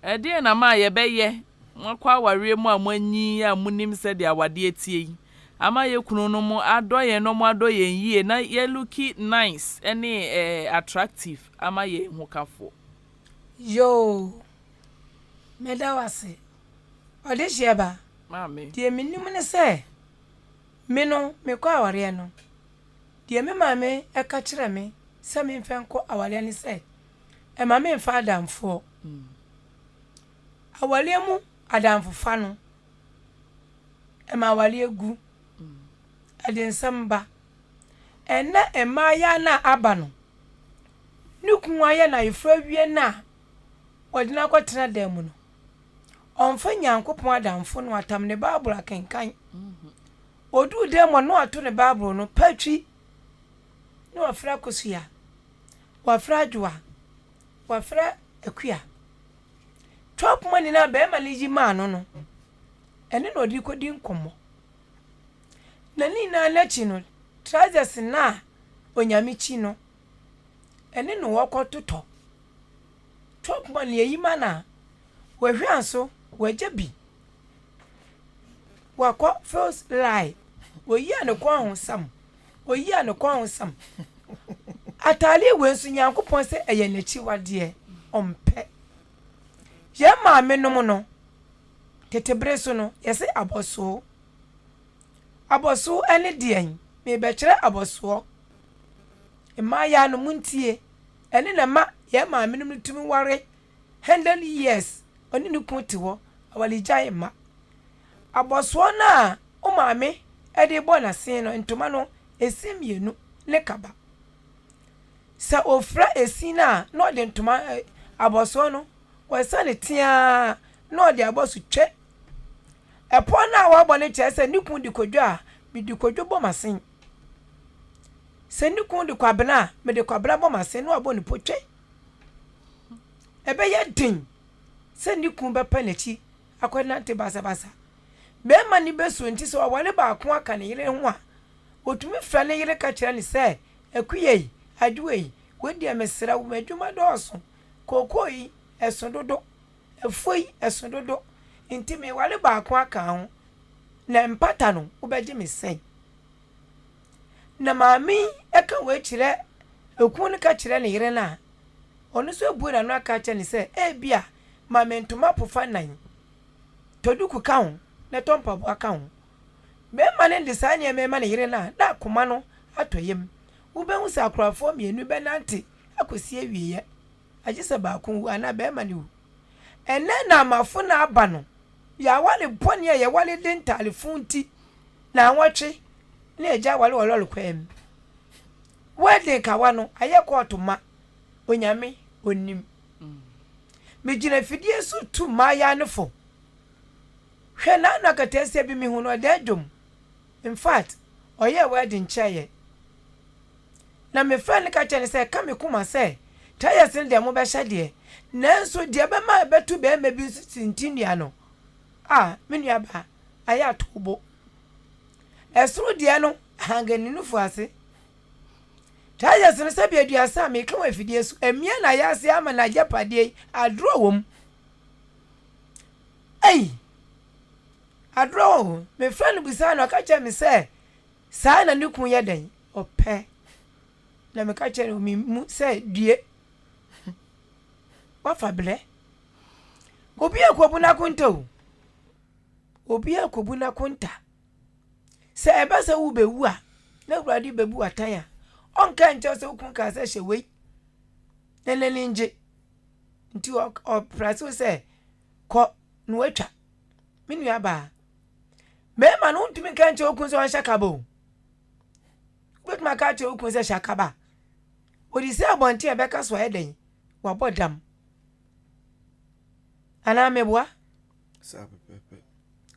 edi na ma ye beye mwakwa ware mu amanyi amunim se de awade etie yi ama ye kunu no mu adoye no mu adoye yie na ye looky nice any attractive ama ye hukafo yo medawase ode sheba mame die minim ne se me no me kwa aware no die me mame e ka kire me se me mfenko aware ne se e mame mfa adamfo awale mu adamfo fa no e ma awale egu adensamba ena emaya na aba no nukunwa ya na ifra wie na odina kwatena dem no onfa nyankopon adamfo no atam ne bible akenkan odu dem no ato ne bible no patwi no afra kosia wafra adwa wafra akua top money na be ma liji ma no ene no di kodi nkomo na ni na lachi no trousers na onyamichi no ene no wakototo top money yi ma na wahwanso wajabi wako first lie oyi an kwa honsam oyi an kwa honsam atali wensu nyankopon se eye nachi wade ompe ye ma me no no tetebre so no yese aboso ene dien me be kire aboso ema ya no muntie ene na ma ye ma me no tumi ware 100 years oni ni kunti wo awalija ma aboso na o ma me e de bo na sin no ntoma no esimienu ne kaba sa ofra esina no de ntoma aboso no wasane tia no de aboso twe epo na wa bo ne chese ni kun di kodwo a bi di kodwo bo masin se ni kun de kwabena me de kwabena bo ma se no abo ni potwe ebe ye din se ni kun be pa nachi akwena te basa be ma ni be so nti so wale ba ko aka ne yire ho a otumi fra ne yire ka kire ni se akuye adwei wedi amesra wo madwuma dooso kokoi esododo efoi esododo nti me wale ba ko aka ho na mpata no ubeje me sen na maami eka we kire ekun ne ka kire ne yire na onu so ebu na no aka kire ne se bia ma mentoma pofa nan toduku ka ho na tompa bo aka ho be ma ne ndisanye me ma ne yire na da koma no atoyem ubehu sa akrafo mienu be nante akosi awiye agise ba kun ana be ma ne wu ene na amafo na aba no ya wale bone ya wale dental funti na anwotwe na eja wale wololo kwem wede kawa no aye koto ma onyame onim me gina fidie so tu ma ya nefo hwe na na katese bi mi hu no de dwom in fact oye wedding chaye na me friend ka chene se ka me kuma se taya sin de mo be hye de nanso de be ma betu be ma bi sintinia no me nua ba aya tobo esuru de no hangani no fu ase taya sin se bi aduasa me kan afidie so emia na ya ase ama na japade adro wom adro me friend bisa no ka che me se sa na ni kun ye den ope na me ka che mi mu se due wa fable obi akobu na kunta obi akobu na kunta se ebe se wo bewu a na urade bebu ataya onka nche se ukun ka se hyewe nenene nje nti o praso se ko no atwa minu aba me ma no ntumi ka nche okun se wan shakabo wet ma ka nche okun se shakaba odi se abonti ebe ka so eden wa bodam ana mebwa sapepepe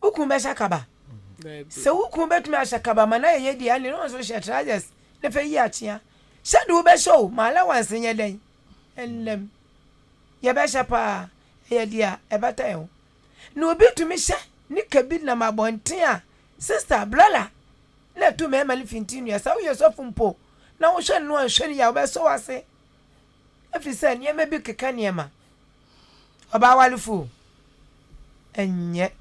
ukun be shakaba se ukun betumi ashakaba mana ye di ani no so she trajes ne fe yi achia shadu be show mala wanse nye den enlem ye be shapa ye dia e bata yo no obi tumi hye ni kabi na mabonten a sister brother na tu me mali fintinu ya sa wo so fumpo na wo hye no anhwe ya wo be so wase afi se ne me bi keka ne ma oba walifu enye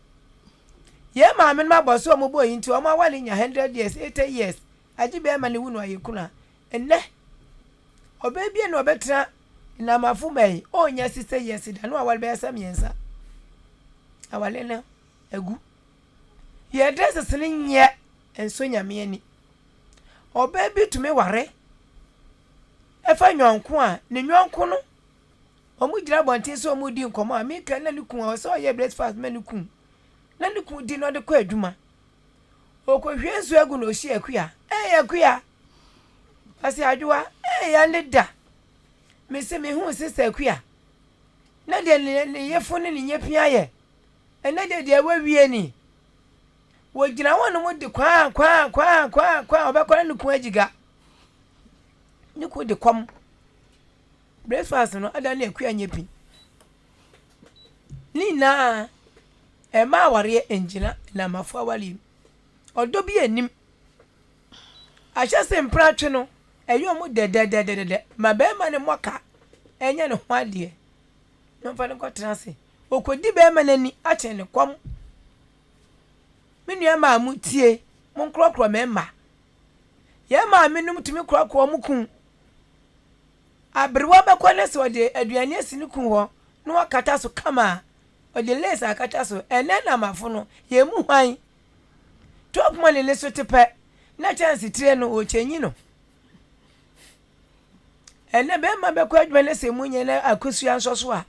ye ma men ma boso mo boyi nti o ma wali nya 100 years 80 years aji be ma ne wunu ayekuna enne obebie no betra na mafu mai o nya 60 years da no awali be asam yensa awale na egu ye dress sene nye enso nyame ani obebi tumi ware efa nyonko a ne nyonko no omu gira bontin so omu di nkomo a mi kan na ni kun o so ye breakfast menu kun na ni kun di no de kwa adwuma okohwe nso egu no hye akua akua asi adwa ya leda me se me hu sister akua na de ne yefo ne nye pia ye ena de awawie ni wo gira wonu mu de kwa obekora ni kun agiga ni kun de kom breakfast no ada na akua nyepi ni na ma ware enjina na mafu awali odo bi enim ahya se mpratwe no eyo mu de ma be ma ne moka enya ne ho ade no fa ne kwatra se okodi be ma nani a che ne kom menu ma mu tie mo nkrokro me ma ye ma menum tumi krokro mu kun abrewa be kwa ne se ode aduane asini kun ho no wakata so kama ode lesa akata so ene na mafo no ye mu hwan top money ne so tepe na chance tire no o chenyi no ene be ma be kwa adwene se munye na akosu ansoso a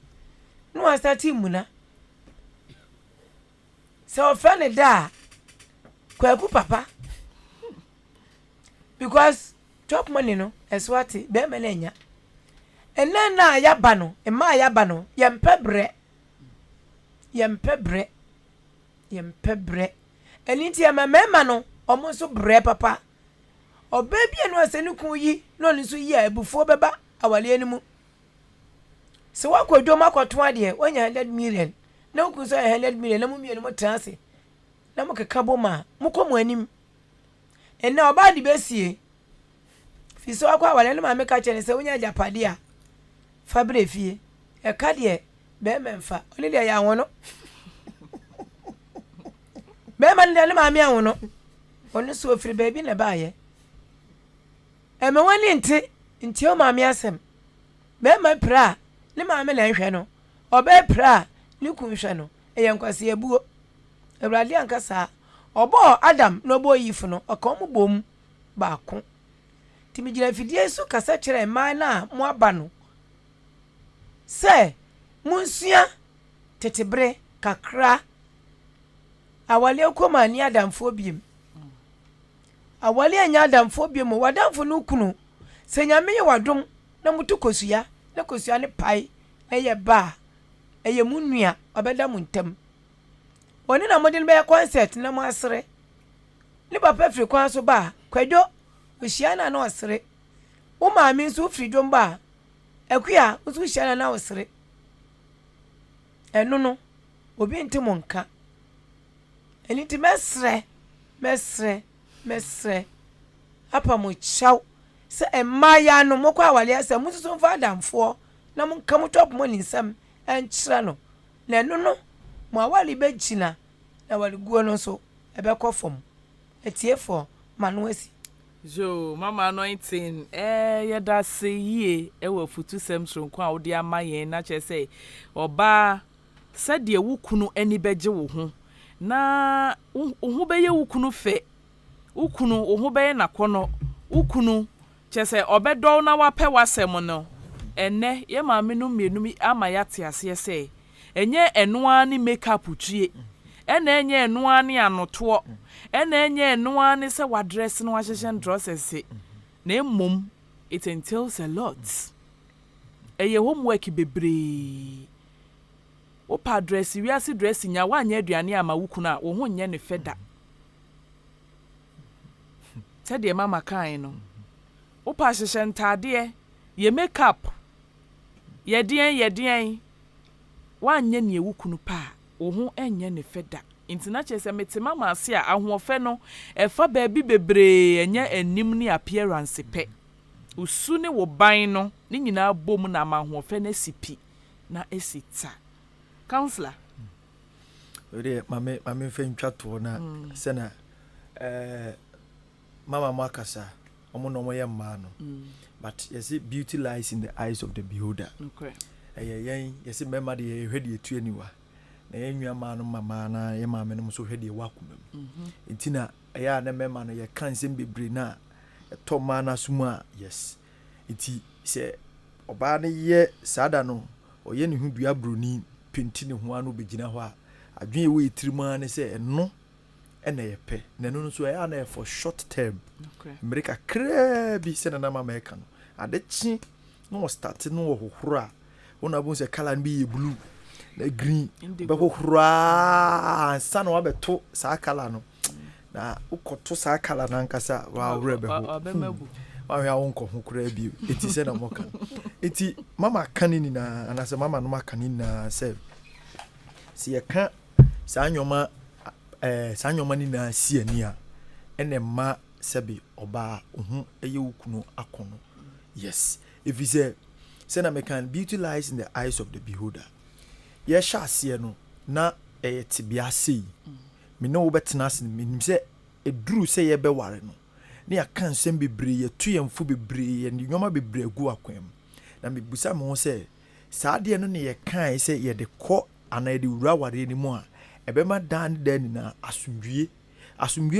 no astati muna se o fa ne da kwa ku papa because top money no eswati be me na nya ene na ya ba no e ma ya ba no ye mpebre eni ti ama mema no omo so bre papa baby and was any cool ye, none so ye before baba, our animal. So what could do my quatwadia when you 100 million? No, because I 100 million, no more transit. No more caboma, Mukomonim. And now about the best ye. Fiso akwa wale ma make catch and say when you japadia. Fabre fie. E kadie be memfa. Only ya wono. Be man de ma me wono. Onu so free baby na baaye. E me wani nti o ma me asem. Be ma pra, ne ma me na nhwe no. Obe pra, ne ku nhwe no. E yankwase ebuo. Ewrade ankasa. Obo Adam no bo yifu no, okom bom baako. Timi gira fidie su kasa kire man na mo aba no. Se munsua tetebre kakra awale okoma ni adamfo biem. Awale anya adamfo biem wadamfo no kunu. Se nyame ye wadom na mutu kosua, na kosua ne pai, na ye ba. Eye munua obeda muntem. Oni na modin be concert na mo asere. Ni papa firi kwan so ba, kwadwo ohia na na osere. Wo maami nso firi dwom ba. Akuya nso ohia na osere. Eno no obi ntimo nka. Eni ti mesre. Apa mo chaw. Se emaya no mokwa awale ase mususu mfa adamfo na mo nka mo top mo ninsam enkyira no. Na eno no mo awale be gina na wale guo no so ebe kofom. Etiefo manuasi. Jo mama anointing yeda se yie ewo futu semtron kwa odi amaye na che say oba sade wukunu ani beje wo ho na wo beye wukunu fe wukunu wo beye nakono wukunu che say obedo na wape wasem no enne ye maame no mienu ama yate ase say enye enoa ni makeup tue ena enye enoa ni anoto ena enye enoa ni se wadress no ahyehyɛ dresses na emom it entails a lot eye homework bebre wo pa dress wi ase dress nya wa anya aduane ama wuku na wo ho nya ne feda sɛde mama kan no wo pa hyehyɛ ntade ye makeup ye dien wa anya ne wuku no pa wo ho anya ne feda intina chese metima maase a ahoɔfɛ no ɛfa baabi bebree anya anim ne appearance pɛ usu ne wo ban no ne nyinaa bom na ahoɔfɛ na sipi na esita counselor ore mame fe ntwa to na sena mama makasa omo no mo ye ma no but yes beauty lies in the eyes of the beholder okay yen yes mema de ye hwede etu aniwa na yenwa ma no mama na ye maame no so hwede wakuma ntina ya na mema no ye kan sem bebre na to ma na suma yes iti se oba ne ye sada no oye ne hu dua broni penti ne ho anu begina ho a adwen we etirima ne se eno ena ye pe na no so ya na for short term okay america krebi se na mama e kan adechi no start no hohoro a bu se color bi blue na green be hohoro ansa na wabeto sa color no na ukoto sa color na nkasa wa wrebe ho wa ya wonko ho krebi eti se na moka eti mama kanini na anase mama no makanini na se ye kan sa anyoma ni na si ani a ene ma sebe oba ohu eye wukunu akono yes if you say na mekan beauty lies in the eyes of the beholder ye sha ase no na tibia sei me no wo betena ase me se eduru se ye be ware no ne ya kan sem bebre ye tuyemfu bebre ye nyoma bebre agu akwam na me busa me ho se saade no ne ye kan se ye de kɔ ana de wura ware ni mu a ebema dan na asumdwie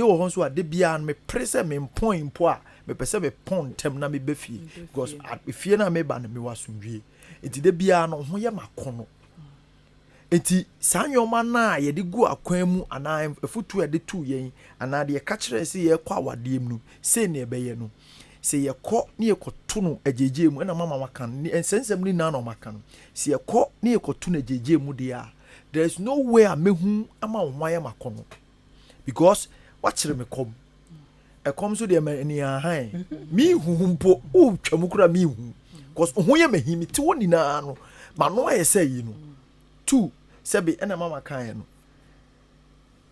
wo ho so ade bia no me prese me point po a me pese me pon tem na me befie because afie na me ba na me wasumdwie enti de bia no ho ye makono enti sanyoma na ye de gu akwan mu ana efutu de tu yen ana de ka kire se ye kwa wade mu se ne ebeye no se ye kɔ ne ye kɔto no ajeje mu na mama makan ni ensensem ni na no makan se ye kɔ ne ye kɔto no ajeje mu dia there is no way a mehu ama wonwa ye makono because what chire me kom come so de me ni ahan me huhumpo o twamukura me hu cause ho ye mahimi ti woni na no ma no aye say yi no 2 sebe ena mama kan no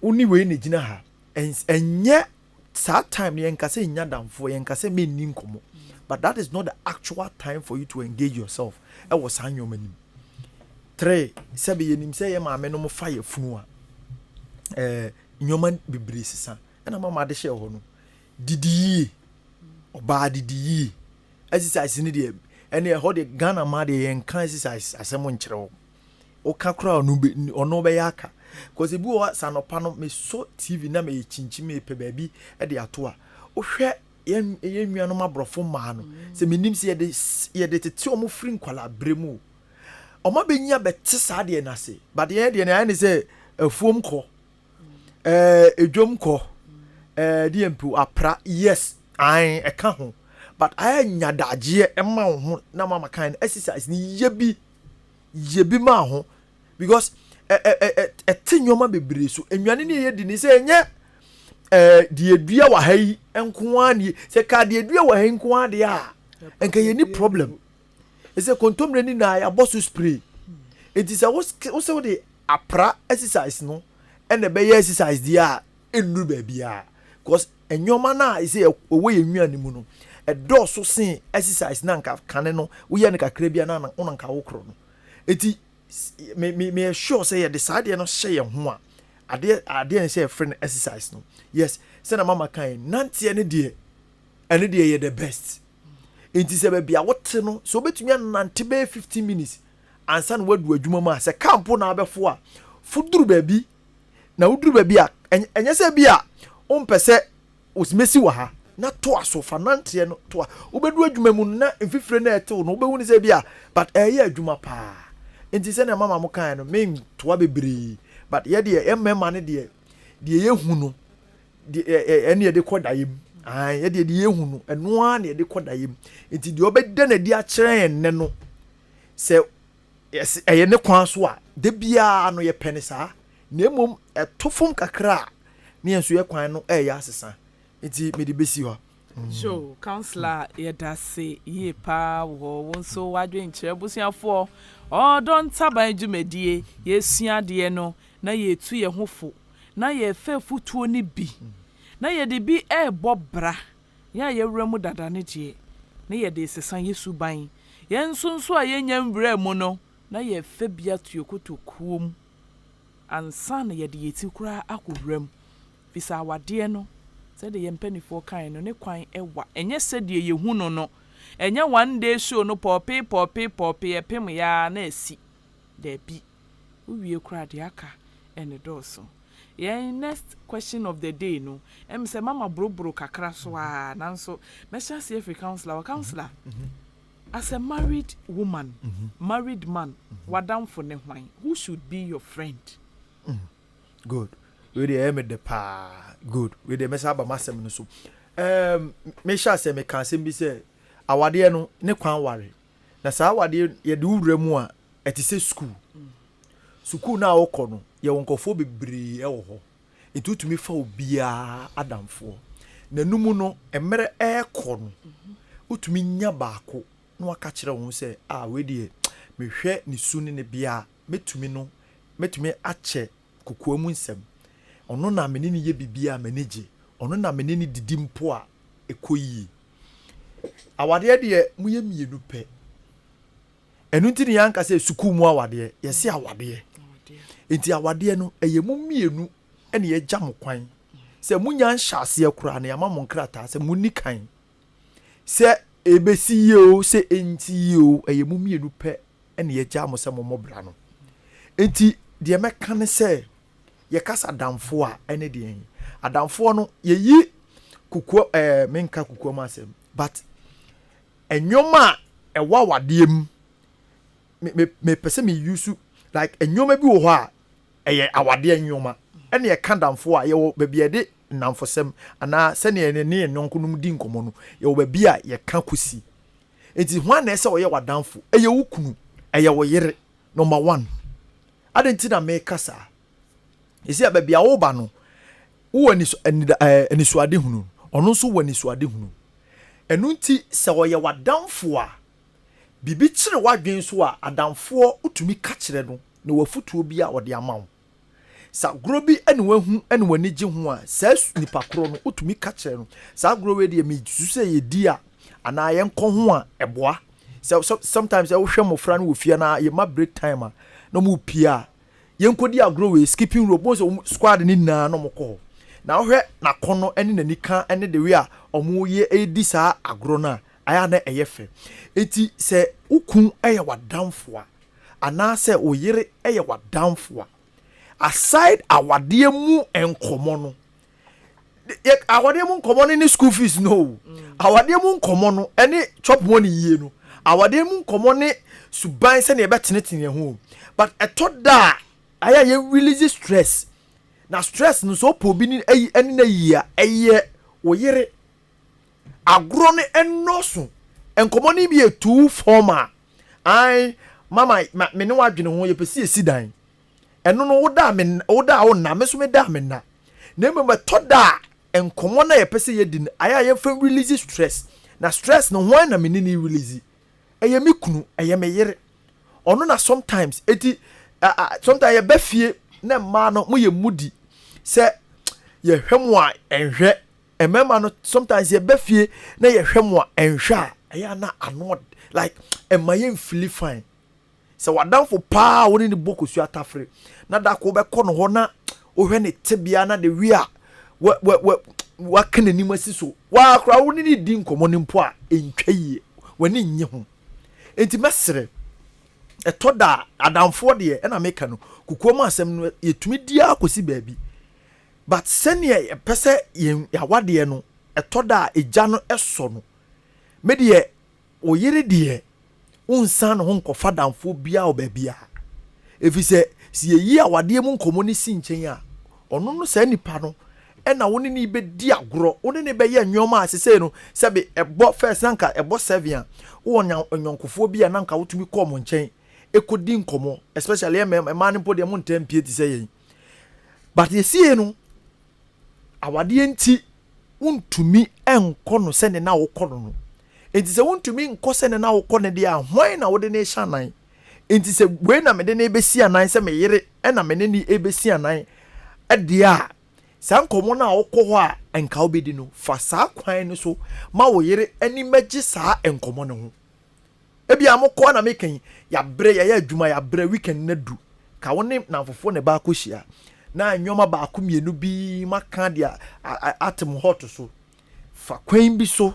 uni we ne gina ha enye that time yen kase nya damfo yen kase me ni nkomo but that is not the actual time for you to engage yourself e was anyoma ni 3 sebe yenim say ye maame no mo fa ye funu a nyoma bebre sisa ena mama de hye ho no didi oba didi exercise ni de ene ho de Ghana ma de yen kan exercise asemo nkyere wo o ka kra ono be yaka cause ebi o sanopa no me so TV na me chinchi me pe baabi e de ato a o hwe ye nnuano mabrofo ma no se menim se ye de tete o mo free nkwala bremu o ma benya bete sa de na se but ye de na se afuom ko edwom ko DMP apra yes I ka ho but I nyadaje e ma ho na mama kan exercise ni yebi ma ho because tinyoma bebre so enwane ne ye di ni se enye de edua wa hayi enko ani se ka de edua wa hayi enko ade a enka ye ni problem e se kontomre ni na ya boss spray it is a wo de apra exercise no and the be exercise dia enu ba bia because enyoma na ise owo ye nwa ni mu no e do so sen exercise na nka kane no wo ye ne kakra bia na na nka wo kro no eti me sure say the side no share ye ho a ade say friend exercise no yes say na mama kan nante ne de ene de ye the best enti se ba bia wote no so betumi nante be 15 minutes ansa no wadu adwuma ma se campo na abefo a fuduru ba bi na uduru ba bi a enye se bi a ompese osimesi wa ha na to asofa nante no to obedu adwuma mu na mfifire na etew no obehu ni se bi a but eye adwuma pa enti se na mama mo kan no me to abebre but ye de emema ne de ye hu no de ene ye de kodayem ye de ye hu no eno a ne ye de kodayem enti de obeda na di a kire enne no se yes eye ne kwan so a de bia no ye pene saa na emom etofom kakra ne enso ye kwan no ya asesa enti me de besi ho so counselor ye da se ye pa wo wonso wadwen kire busuafo Odo Ntaban dwumadie ye sua de no na ye tu ye hofo na ye fa futuo ni bi na ye de bi bobra ya ye wramu dada ne je na ye de sesan yesu ban ye nsonso a ye nya mbra mu no na ye fa bia tuyokoto kuom ansa na ye de yeti kura akowram bisa wade no se de ye mpanifo kan no ne kwan ewa enye se de ye hu no no enye one day show no popi epem ya na esi de bi uwie kura de aka ene doso yeah next question of the day no em se mama brobro kakra so a nanso mesha see every counselor as a married woman married man wadam for ne hwan who should be your friend good we dey me the pa good we dey mesa ba masem no so mesha se me kan sem bi se awade no ne kwan ware na saa awade ye de wura mu a etise school na wokọ no ye wonkofo bebre e wo ho etutumi fa obia adamfo na numu no emere ekọ no utumi nya baako na waka kire wo se we de mehwe ni su ne bia metumi ache kokoa mu nsem ono na menene ye bibia manage ono na menene didi mpo a ekoyi awade de muye mienu pe enu ntini yanka se suku mu awade ye se awade enti awade no eye mu mienu ene ye jam kwan se munya nhase akura na yama mo nkrata se munni kan se ebesi yo se enti yo eye mu mienu pe ene ye jam se mo mobra no enti de meka ne se ye kasa damfo a ene de yen adamfo no ye yi kukuo menka kukuo ma asem but enyoma ewa wadiem me pese me use like enyoma bi wo ho a eye awade enyoma ene ye kandamfo a ye wo bebia de namfosem ana se ne ne nyonkonum di nkomo no ye wo bebia ye ka kusi enti hwan na ese wo ye wadamfo eye wukunu eye wo yere number 1 adenti na me kasa isi abebia wo ba no wo ani suade hunu ɔno nso wɔ nisuade hunu ɛno nti sɛ ɔyɛ wadamfo a bibi kyerɛ wadwen so a adamfoɔ utumi ka kyerɛ no na wafutuo bi a ɔde ama wo sa gro bi ɛne wahu ɛne wani gye ho a saa nipa koro no utumi ka kyerɛ no saa gro we de me su sɛ yɛdi a ana yɛnkɔ ho a ɛboa sometimes I will share my friend with you na ye ma break time no mu pia yenkodi agro we skipping rope most squad ni na no mo call na hwe na kono ene na nika ene de we a omo ye edi saa agro na aya na eyefe eti se ukun eye wadamfo a ana se oyire eye wadamfo a aside awade mu enkomo no awade mu enkomo ni school fees no awade mu enkomo no ene chop money yie no awade mu nkomo ne suban se ne betenetene ho but etoda aya ye release stress na stress no so po bi ni eni na yia eye oyere agro ne enoso enkomo ne bi e two former ai mama me ne wadwene ho ye pesi esidan eno no woda wo na me so me da me na me metoda enkomo na ye pesi ye di aya ye fa release stress na stress no ho na me ni release eye me kunu eye me yere ono na sometimes eti sometimes ye bafie na ma no mo ye mudi se ye hwemo a enhwe emema no sometimes ye bafie na ye hwemo a enhwe a eye na ano like emaye feel fine se wadamfo pa woni ni bokosu atafre na da ko be kɔ no ho na ohwe ne tebia na de wi a wa kanani masi so wa akra woni ni di nkomo ni mpo a entwa yie wani nye ho enti mesere etoda adamfo de na meka no kukuom asem no yetumi dia akosi baabi but sene pese yawade no etoda eja no eso no me de oyire de unsan no nkofa damfo bia obabia efise si yeyi awade mu nkomo ni si nchen a ono no sa nipa no na woni ni be di agro woni ni be ye nwoma asese no sebe ebo first nanka ebo 7 a wo nyonkofo bia nanka wotumi kɔ mo nchen ekodi nkomo especially man mpo de mo ntem pie ti sɛ yen but yesie no awade enti wontumi enkɔ no sɛ ne na wo kɔ no enti sɛ wontumi nkɔ sɛ ne na wo kɔ ne de a hwan na wode ne hyanan enti sɛ we na me de ne besi anan sɛ me yere na me ne ni ebesi anan de a san komo na wokɔ hɔ a enka obedi no fa saa kwan no so ma wo yere ani magye saa enkomo no ho ebi amokɔ na mekan ya bre ya adwuma ya bre weekend na du ka woni na fofo ne ba akɔhia na anwoma ba akomienu bi maka dia atem hot so fa kwan bi so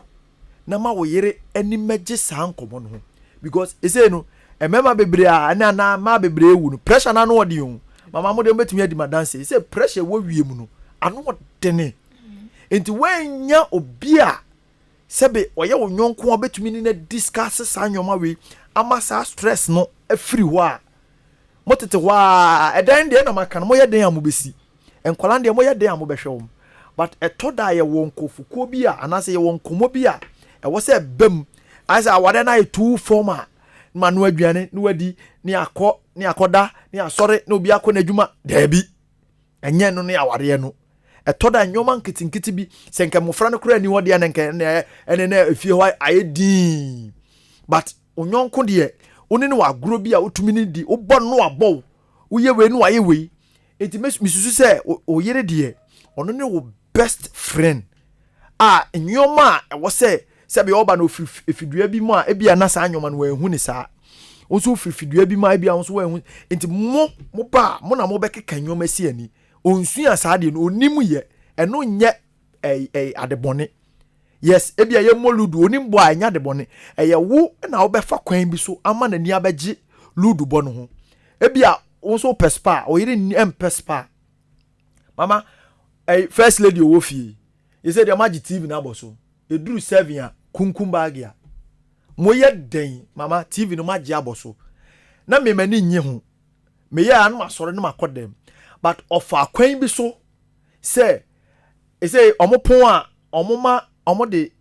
na ma wo yere ani magye saa enkomo no ho because ese no emema bebre a na ma bebre ewu no pressure na no odi yon mama mo de betumi adi madanse ese pressure wo wiem no ano dene enti wanya obi a sebe oye wo nyonko obetumi ni na discuss sa nyoma we ama sa stress no afiri ho a motete ho a edan de na maka no moye den amobesi enkolan de moye den amobehwe wo but etoda ye wonkofuko bi a anase ye wonkomo bi a wo se bam asa awade na ye two former manu aduane no wadi ni akoda ni asore na obi akọ na adwuma dabi enye no ne aware no etoda nyoma nkitinkiti bi senka mofra no kura ni hodi anenka ene na efie ho ayedin but onyonko de oni ne wagro bi a otumi ni di obɔ no abɔ uye we no aye we enti misusu se oyere de ono ne wo best friend a nyoma wo se be oba no efidua bi mu a ebia na sa nyoma no ehu ni sa onso fidua bi ma ebia onso ehu enti mo ba mo na mo bekeka nyoma si ani onsuya saade no onimu ye eno nye adebone yes ebia ye moludu onimbo anya adebone eye wo na wo befa kwan bi so ama na ni abegye ludu bo no ho ebia onso pespa oyire ni empespa mama first lady owo fie you say the magic TV na boso eduru 7 a kunkum bag ya moye den mama TV no magi aboso na me mani nye ho me ya anu masore no makodem but of akwan bi so say omopon a omo de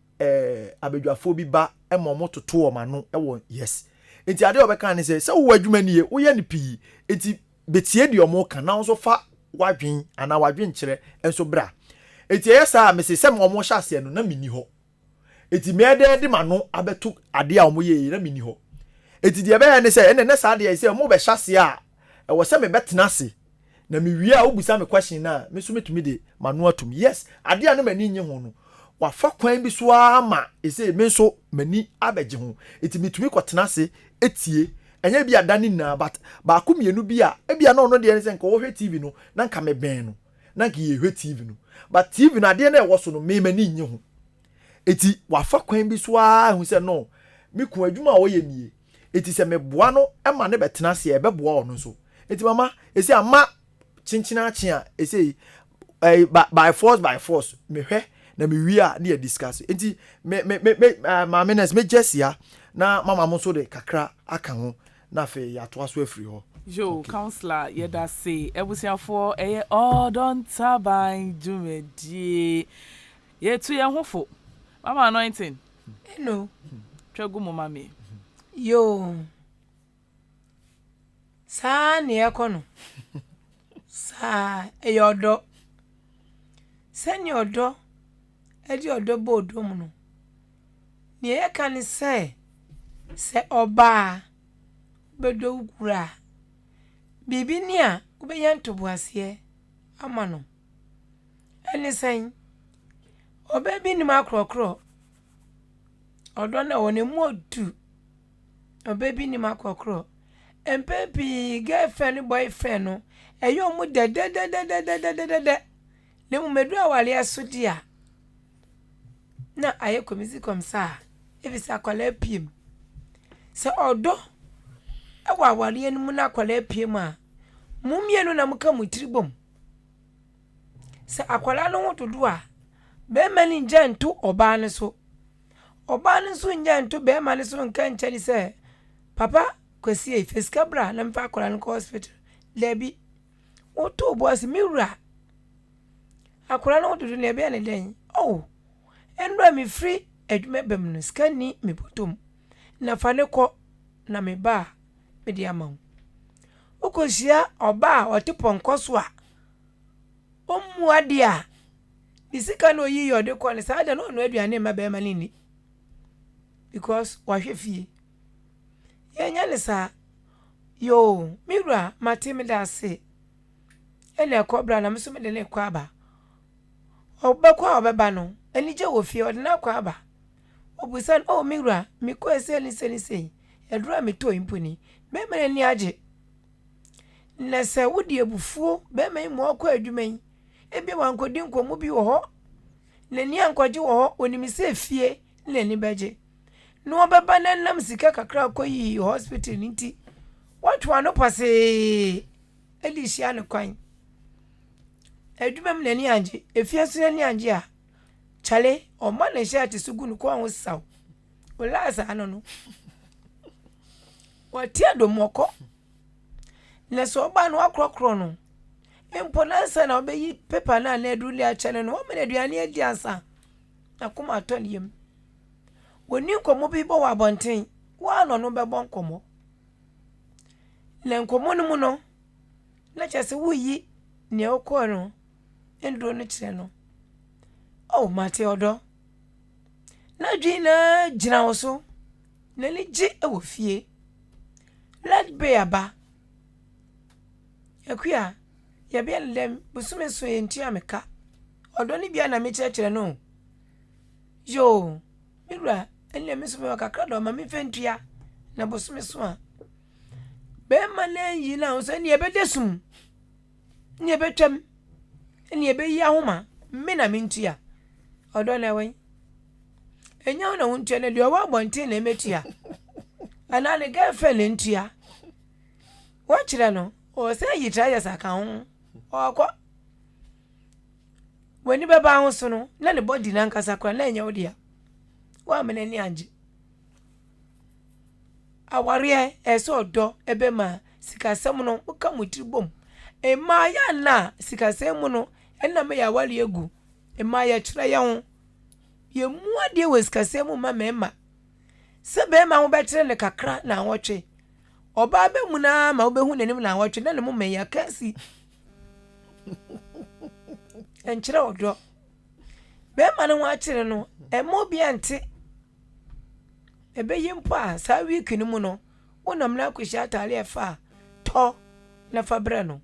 abedwafo bi ba omo toto omano ewo yes enti ade obeka ne say wo adwuma ni ye wo ye ne pii enti betie de omo ka na so fa wadwen ana wadwen kire enso bra eti yesa me se sem omo hya ase no na mini ho eti me de ma no abeto ade a omo ye na mini ho eti de be ne se ene ne sa de se omo be hya ase a e wo se me betena ase na me wi a obusa me question na me so metumi de manu atum yes ade a no mani nye ho no wa fa kwan bi so ama ese me so mani abeje ho eti metumi kwatena ase etie enye bi adani na but ba ko mienu bi a e bia na ono de ne se nka wo hwe TV no na nka me ben no na nka ye hwe TV no but TV na de na e wo so no me mani nye ho eti wa fa kwan bi so a hu se no me ku adwuma a wo ye nie eti se me boa no e ma ne betena ase e be boa ono so eti mama ese ama chinchina chia ese by force me hwe na me wi a na discuss enti ma menes me jesia na mama mo so de kakra aka ho na fe ya to aso afiri ho yo counselor yeda say ebusiafo Odo Ntaban jumedi yetu ye hofo mama anointing no twegu mo mama yo sa ne ekono sa eyodo seni odo edi odo bodo mu no ne ye kan se oba bedo ukura bibi ni a ubeya ntobo ase ama no eni sen oba bi ni makrokro odo na woni mu odu oba bi ni makrokro empepi girlfriend boyfriend no eyo mu de ne mu medu awale asodia na aye komisi komsa ebisa kwala piem se odo ewa awale enu na kwala piem a mumienu na muka mutribom se akwala no hotodo a be mani njantu oba ne so njantu be mani so nka nchani se papa kwesi e fiska bra na mfa akwala no hospital lebi oto boss miwura akwala no hotodo ne be ne den oh enra mi free adwuma bem no skani me potom na fa ne ko na me ba me di amaw okosia oba otipon koso a omuade a disika no yi yode ko ne sa da no aduane ma be ma ni because wa hwefie yenya ne sa yo miwura matimi da se ene kobra na mso me de ne kwa ba obekwa obeba no enije wo fie odina kwa aba obusan o miwura mi ko ese ni se edura mi to impuni me mere ni age na se wodi ebufuo be me mo akwa adwuman ebi wankodi nkomu bi wo ho na ni ankoje wo ho onimi se fie na ni beje no obeba na nam sika kakra koyi hospital nti watu ano pase edishia ne kwan adwumam na ni age efie so ni age a chale o ma na hia te sugu no ko an saw wala sa ano no wati adomoko na so ba no akrokro no imponansa na obeyi paper na na eduli a chale no o me aduane adi ansa akoma aton yem woni nkomo bi bo wa bonten wa no no be bon komo na nkomo no mu no na chese wuyi ne okọ no endro no kire no oh mate odo na dwina gina wo so na ni gi ewo fie let be aba yakua ya bia lem busume so enti ameka odo ni bia na me kire no yo mirua enne me so me kakra do ma me fentua na busume so a be ma na yi na so ni ebedesum ni ebetwam ni ebeyi ahoma me na mentua odo na wen enya na wontua na de owa bonten na emetua ana ne girlfriend ntua wa kire no o se yi try saka ho okọ wani baba ho so no na ne body na nkasa kwa na enya odia wa me na ni anje aware eso odo ebe ma sikasem no uka mutribom e ma ya na sikasem no enna me ya wale egu e ma ya kire ya ho ye muade we sikasem ma mema se be ma ho be kire ne kakra na nwotwe oba be mu na ma obehu nanim na nwotwe na ne mu me ya kasi enkire odo be ma no wa kire no e mo bi ante e be yimpo a sa week ni mu no wonam na kwashi atare e fa to na fa bre no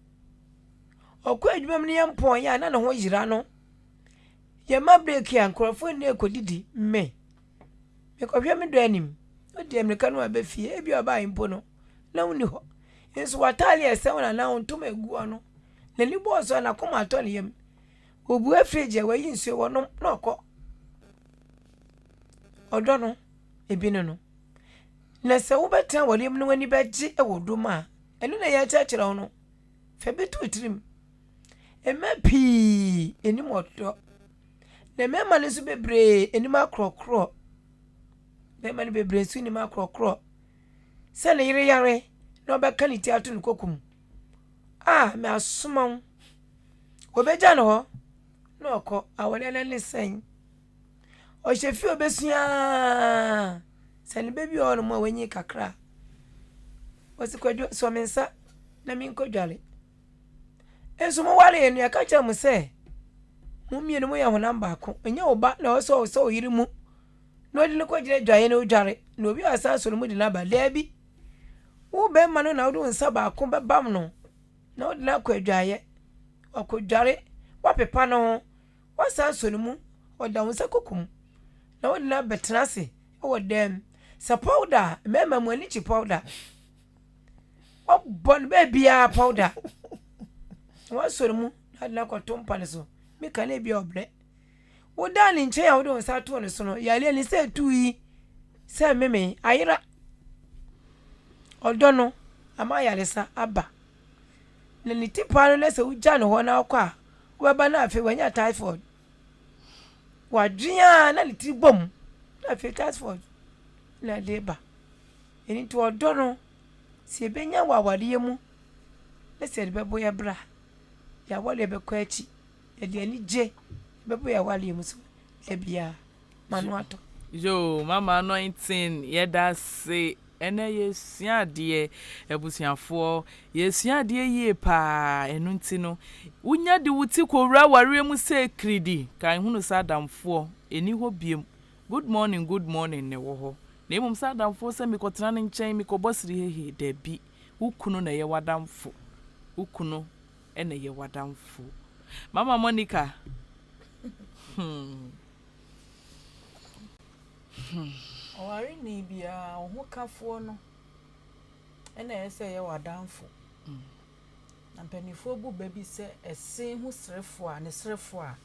okwa adwuma ne yempo ya na ne ho yira no ye ma break ya nkrofo ne ekodidi me hwe me do anim o de America no abefie e bi oba impo no na woni ho enso watale ese wona na ontum egu no na ni bo so na koma to ne yem obu afrige wa yi nsuo wono na okọ odo no ebi no na se wo betan wole mu no wani beji e wodum a eno na ya chachira ho no fe betu trim emapi eni moto na mema ne so bebre eni makrokro mema ne bebre so eni makrokro se ne yire yare na obeka ni ti atu nkokum me asomon obeja no ho na okọ awole ne sen o shefi obesua se ne bebi o no mo wanyi kakra wasikwadwo so mensa na minkodwale enso mo wale enu ya kacha mu se mu mienu mo ya honam baako enya oba na o so yiri mu no di ne ko gire dwaye na odware na obi asa so mu di na ba lebi wo be ma no na wo nsa baako be bam no na wo di na ko dwaye okodware wa pepa no wa sa so mu o da wo nsa kokum na wo di na betrase wo dem sa powder mema mu ani chi powder o bon be bia powder wa so mu na ko tompa ne so mi ka na bia obre wo da ni nche ya wo do sa to ne so no ya le ni se tuyi se meme ayira odo no ama ya lesa aba na ni tipa no na se uja no ho na akwa wo ba na afi wanya typhoid wa dwia na ni ti bom na afi typhoid na leba eni to odo no se benya wa wariye mu na se be boya bra ya wale be kwachi e de ani je be boya wale mu so e bia manuato yo mama anointing yeda se ene yesua de ebusuafo yesua de yie pa enu nti no unya de wuti kowura ware mu se kridi kan hunu sadamfo eni ho biem good morning ne wo ho na emum sadamfo se mikotena ne nchen mikobosiri hehe da bi ukunu na ye wadamfo ukunu ene ye wadamfo mama Monica Owari ni bia ohu kafo no ena ese ye wadamfo na mpanifo bu baby se ese hu srefo a ne srefo a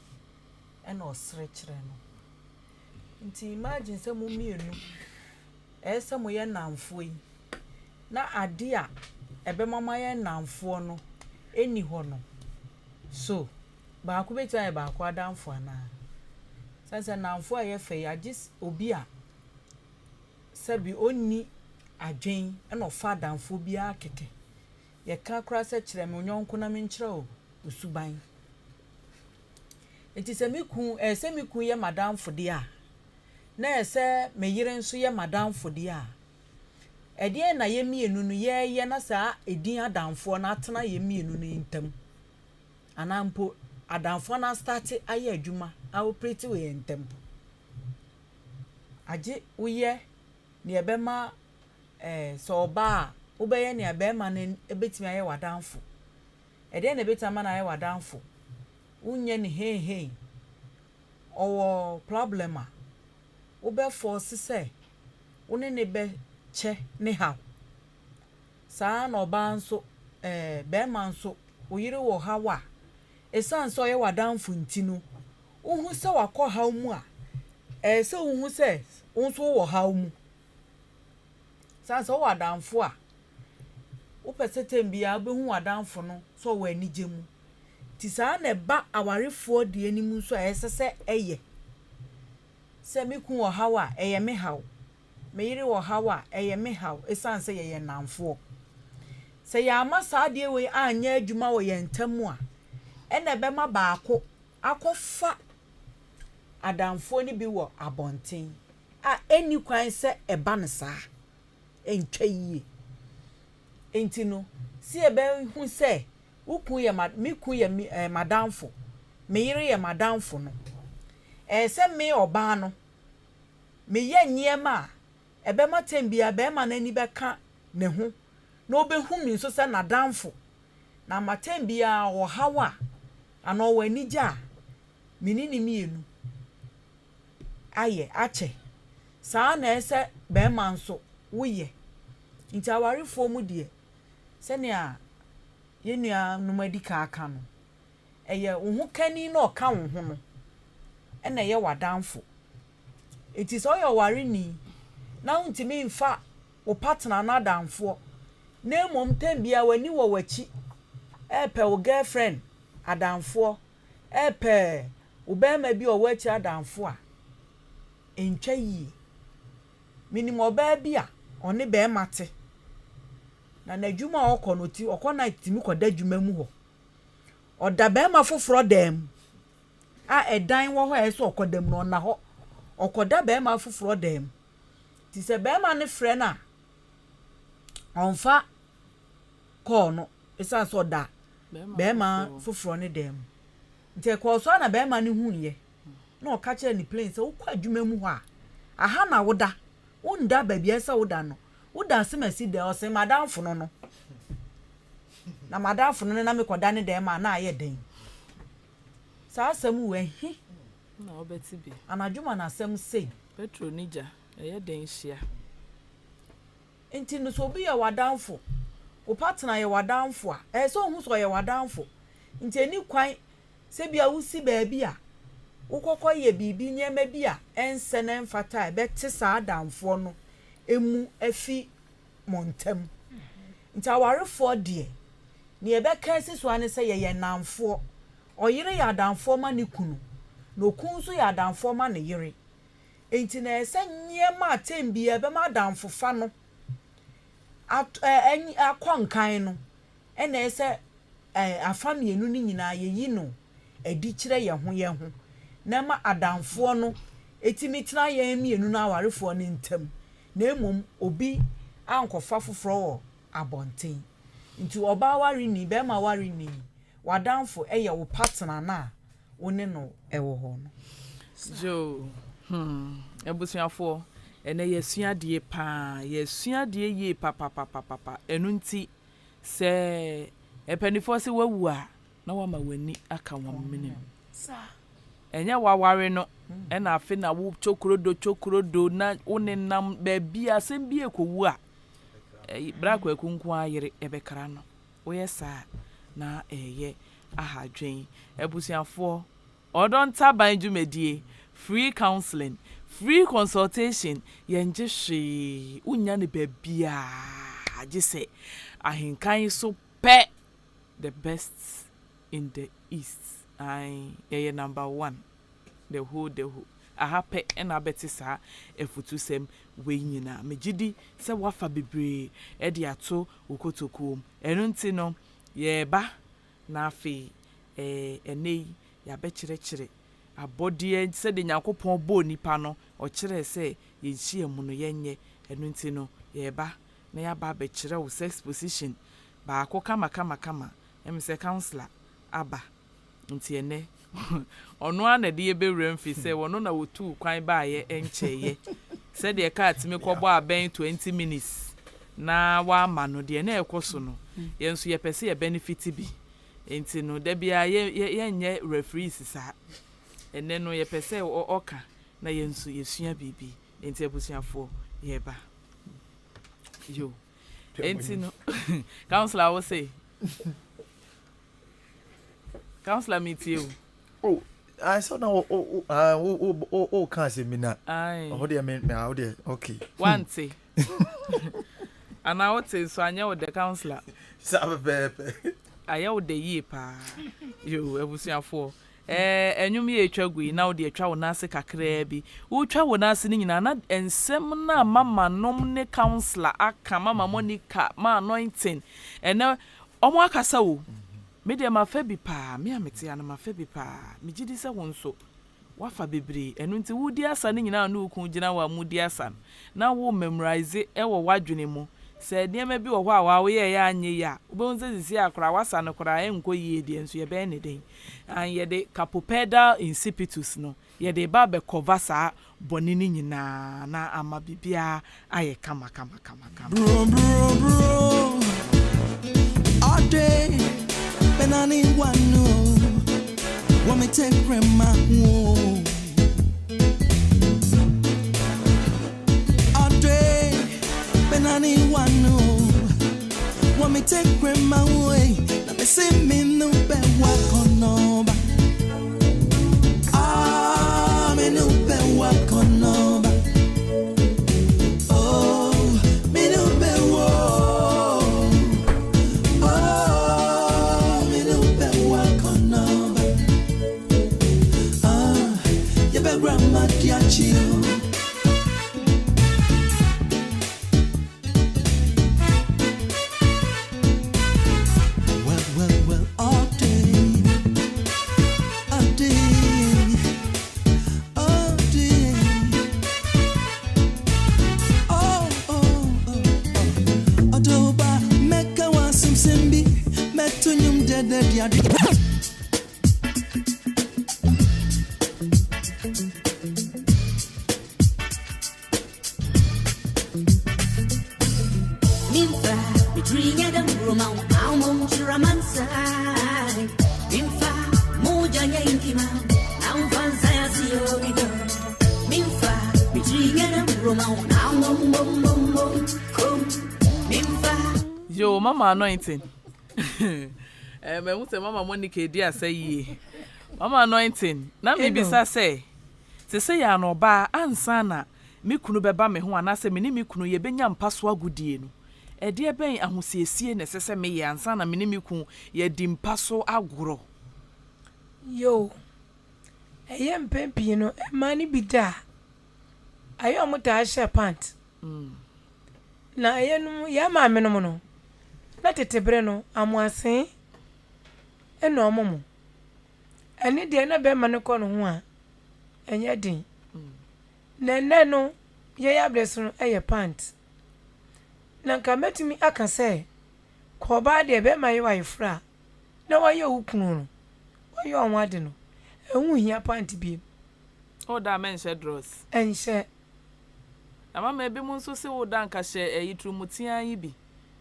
ena osre kire no nti imagine se mu mienu ese mo ye namfo yi na ade a ebe mama ye namfo no eni ho no so ba ku beti aye ba ku adamfo ana sanse namfo aye fe ya jis obi a sabi onni adwen ena ofa adamfo bia keke ye ka kra se kire me onyonko na me nkire o osuban enti se miku ye madamfo de a na ese meyire nso ye madamfo de a ede na ye mienu no ye na sa edin adamfo na atena ye mienu no ntam anampo adamfo na start aye adwuma a operate we ntam age uye ne ebema so oba obeye ne ebema ne ebetimi aye wadamfo ede na ebetama na aye wadamfo unye ne he owo problema obe force se one ne be che ne ha saa na oba nso be ma nso oyire wo hawa esan so ye wadamfo ntino uhu se wakọ ha mu a se uhu se unso wo ha mu san so wadamfo a upesetem bia behu wadamfo no so wo anije mu ti saa na ba awarefo de animu so esese eye se miku wo hawa eye me haw meyire wo hawa eye me haw esan se ye namfo se ya ama saa de we anya adwuma wo ye ntamu a ena be ma baako akofa adamfo ni bi wo abonten a eni kwan se eba ne saa entwa yie entino si ebe hu se ukun ye miku ye madamfo meyire ye madamfo no se me oba no me ye nyema ebe ma tembia be ma na ni be ka ne ho na obehu mi nso se na danfo na matembia wo hawa ana wo anija minini mienu aye ache saa na ese be ma nso wo ye nti awarefo mu de se ne a yenua numadi ka aka no eye wo ho kani na oka wo ho no ena ye wadanfo iti so yo ware ni na untimi mfa wo partner na danfo na mom tambia wani wo wachi epe wo girlfriend adanfo epe wo be ma bi wo wachi adanfo a entwa yi minimo ba bi a one be mate na nadwuma okonoti okona timi koda dwuma mu ho oda be ma foforo dem a edan wo ho eso okodam no na ho okoda be ma foforo dem ti se be ma ne frɛ na onfa call no isa so da be ma foforo ne dem nti ko so na be ma ne huye na o ka kire ni plane se wo kwa adwuma mu ho a aha na woda wonda ba bia se woda no woda semasi de o se madam fo no na madam fo no na me koda ne dem ma na aye den sa asem we hi na obeti bi anadwuma na asem sei petro nija eye den hia enti no so bi ya wadanfo wo partner ya wadanfo a so hu so ya wadanfo enti eni kwan se bia wusi ba bia wo kokko ye bibi nyema bia ense na mfata be te sa adanfo no emu afi montam nti awarefo de ni ebe ka siso ane se ye namfo oyire ya adanfo ma ne kunu no kun so ya adanfo ma ne yire enti na ese nyema atembi ebe ma adanfo fa no akwankan no ena ese afamienu ni nyina yeyi no edi kire ye ho na ma adanfo no etimi tena ye mienu na awarefo ne ntam na emom obi ankofa foforo wo abonten nti oba wari ni be ma wari ni wadanfo eye wo partner na woni no ewo ho no jo ebusuafo ene yesua die pa yesua die ye papa enu nti se epenifo se wawu a na wama wani aka wammenem sa enya waware no ena afi na wo chokrodo na wonenam ba bia asem bi ekowu a brakwa ekunku ayere ebekara no woyesa na eye ahadwen ebusuafo Odo Ntaban dwumadie free counseling free consultation yenje hwe unya ne ba bia agese ahenkan so pe the best in the east I number 1 the whole aha pe na beti sa efutusem we nyina megidi se wafa bebre e de ato okotokom enu nti no ye ba na afi enei ya be kire abodie se de Nyankopon bo nipa no o kire se ye hie mu no yenye enu nti no ye ba na ya ba be kire wo sex position ba akọ kama em se counselor aba nti ene ono ana de ebewura mfi se wono na wotu kwan ba ye encheye se de ka atimi kọbọ aben 20 minutes na wa ma no de na ekoso no ye nso ye pese ye benefit bi enti no de bia ye nye referees sa ene no ye pese oka na ye nso ye sua bibi enti abusuafo ye ba yo enti no counselor will say counselor meet you. Oh, I saw now. Can't say me now. Oh, dear, man. Now, dear. Okay. One say. And I would say so. I know the counselor. I know the year pa. You, I will say for. And you me a chagui now. The travel nasi kakrebi. Who travel nasi ni na na ensemna mama nomne counselor aka mama Monica ma anointing. And now omo akasa wo. Me de ma fa bi pa me amete ya na ma fa bi pa me gidi se wonso wafa bebre enu nti wudi asa ne nyina na okun gina wa mudi asa na wo memorize e wo wadwene mu se de ma bi wo hwa wa wo ye ya anye ya obonze sisi akora wasa no kora enko yie de enso ye be ne den an ye de capopedal insipidus no ye de ba be cover sa boni ni nyina na ama bibia aye kama Bro, bro, bro. All day, when I need one, no. Want me take grandma home. All day, when I need one, no. Want me take grandma away. Let me see me no bed walk on over. Ah, me no bed walk on over. Well, all day, Adoba, Mecca was some simbi, Metunium dead. Yo, Mama Anointing. Me say Mama Monica dia say Mama Anointing. Na me bisa say. Se ya no ba ansa na me kunu beba me ho anase me ni me kunu ye benya mpaso agudie no. E de ben ahosiesie na sese me ye ansa na me ni me kunu ye di mpaso agoro. Yo. Eye mpempi no e mani bida. Ayo muta ashe pant. Na eye no ya ma me no no. Na tetebre no amuasen eno omomo. Eni de na be ma ne ko no ho a enye din. Na no ye ya bleso no eye pant. Na nka metumi aka se ko ba de be ma ye wa ifra. Na wa ye ukunu no. Wa ye onwa de no. Ehu hia pant bi. O da men she dross. Enhye. Ama me be mun so se wo da nka she yitrumutia yi bi.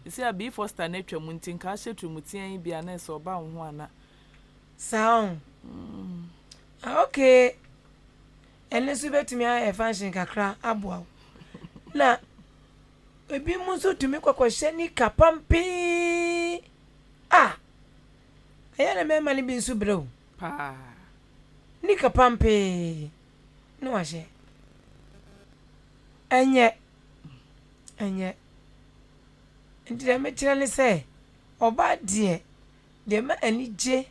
Isi abi foster na twa muntin ka she trumutia yi bi ana so ba ho ana. Sound. Okay. Ene so betumi a function kakra aboa. Na ebi mun so tumi kwakwa ni kapampi. Ah. Aya na me mani bi nsu brew. Pa. Ni kapampi. No washe. Enye. Ndi me kire ne se oba de ma anije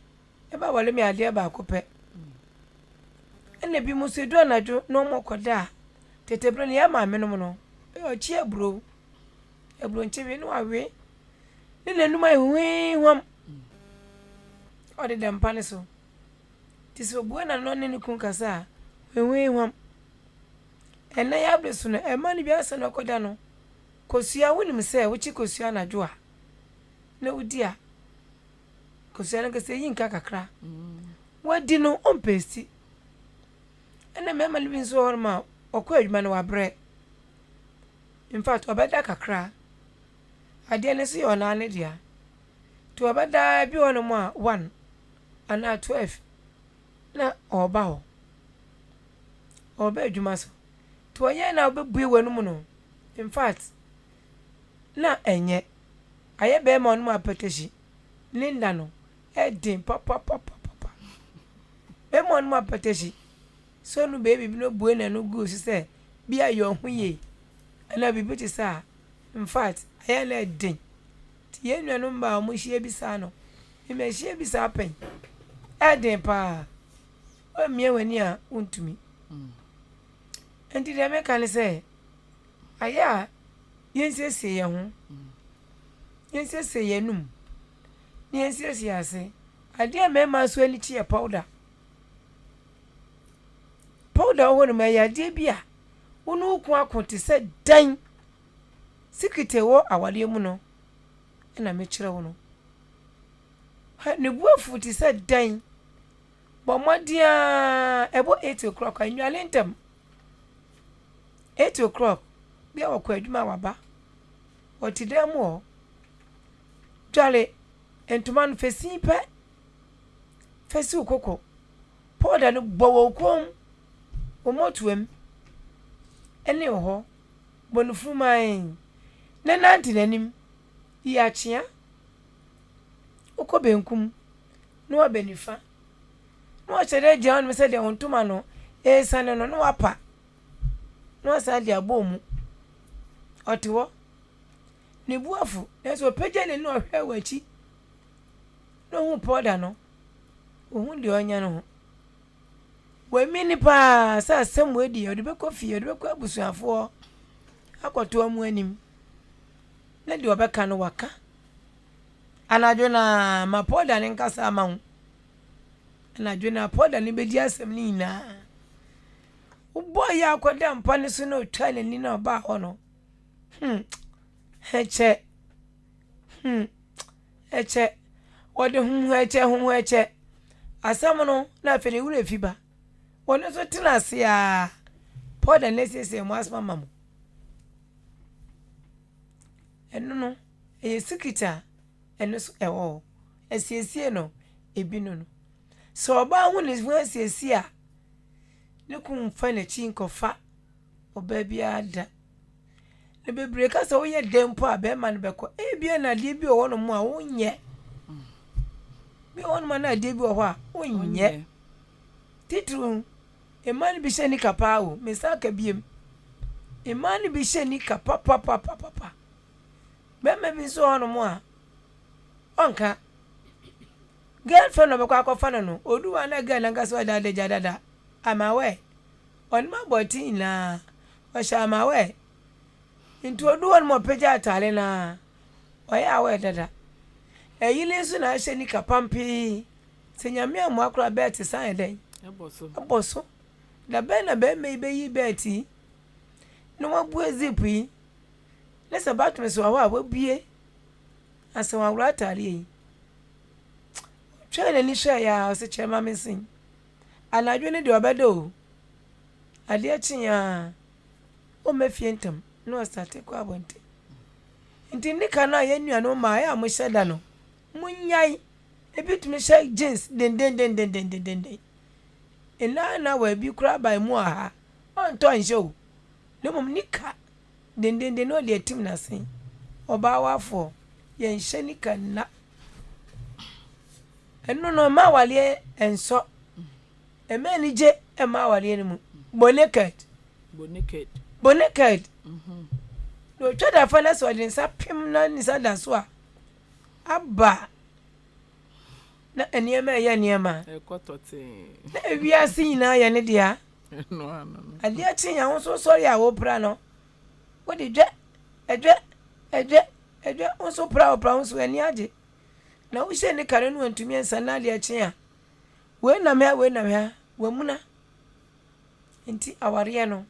e ba wale me ade ba akopɛ ene bi mu se do anadwo no mokoda tetebro ne ya ma me no no e o chi ebro nchewe no awe ne nanuma ehwe hwam o de dem pane so ti so bu na no ne kun kasa ehwe hwam ene ya bleso no e ma ne bi asa no koda no kosua wonim se wo chi kosua anadwo a na udia kosua na kase yinka kakra wadi no ompesti ene mema libi nso horma okwa adwuma na wabre in fact obeda kakra ade ne se yona ne dia to obeda bi wono mu a 1 ana 12 na oba ho oba adwuma so to oye na obebue wanu mu no in fact na enye aye be ma onu mu apeteshi linda no edin papa be ma onu mu apeteshi so no baby bi no bue na no go se bi ayo ho ye ana bibi ti sa in fact aye na edin ti ye nua no mba mo hie bi sa no me hie bi sa pen edin pa o mie wani a untumi enti de me kan se aya yensese ye ho yensese ye num yensese ase ade me ma so ani chi powder wo no ma ya de bia wonu ku akonte se dan sikite wo awale mu no na me kire wo no ha ne buafu ti se dan Bomodia ebo 8 o'clock anwale ntem 8 o'clock bia wakwa adwuma waba otide mo jale entuman fesi pe fesi ukoko poda no bowo kom omotuem ene ho bonufu man na nanti nanim ya chia ukobenkum no abenifa no chere John me say de ontuma no sane no no wapa no sa dia bomu otiwo ne buafu eso peje ne no hwe wachi no hu poda no ohun de onya no we mini pa sa sem we di odi be kofi odi be ko abusuafo akoto amu anim na di obeka no waka anadwo na mapoda ne nkasa amahu anadwo na poda ne bedi asem ni na ubo ya akoda mpa ne so na otwa ne ni na oba ho no eche odi hu eche asam no na fene wure fiba wono so tinase ya poda ne sese mu asma mamu eno no sikita eno so ewo esiesie no ebinu no so oba hu ne hu esiesie a ne kun fa na chi nkofa oba bia da ne bebre ka so ye dempo a be ma ne beko bia na de bi wo no mu a wonye bi won ma na de bi wo a wonye titru emani bi sheni kapa o mesaka biem emani bi sheni kapa papa meme bi so hono mo a onka girlfriend no be kwa fana no oduwa na ga na ngaso da jadada amawe on ma boti na o sha amawe into oduwa mo peja atale na oya awe dada eyile su na sheni kapa mpi senyame amu akura bet san den eboso da be na be me be yi beti no wabu ezipu yi lesa batme so wa wabie asa wa wura tare yi twele ni hwe ya o se chema mesin anadwo ne de obedo ade achinya o mefie ntam no start ko abonte nti nika na ye nuano ma ya mo sheda no munyai ebitumi hye jeans den ena na wa bi kura by mu aha on ton show no mum nika den no le tim na sen oba wafo ye nhye nika na eno no ma wale enso emani je e ma wale ni mu boneket no twada fa na so den sa pim na ni sa da so a aba na eniema ya niema ekotote na ewiase nyina ya ne dia no ade achi ya ho so sorry a wo pra no wo de dwe edwe wo so pra wo so ani age na wo hye ne kare no antumi ansa na ade achi ya we na me wa muna nti aware no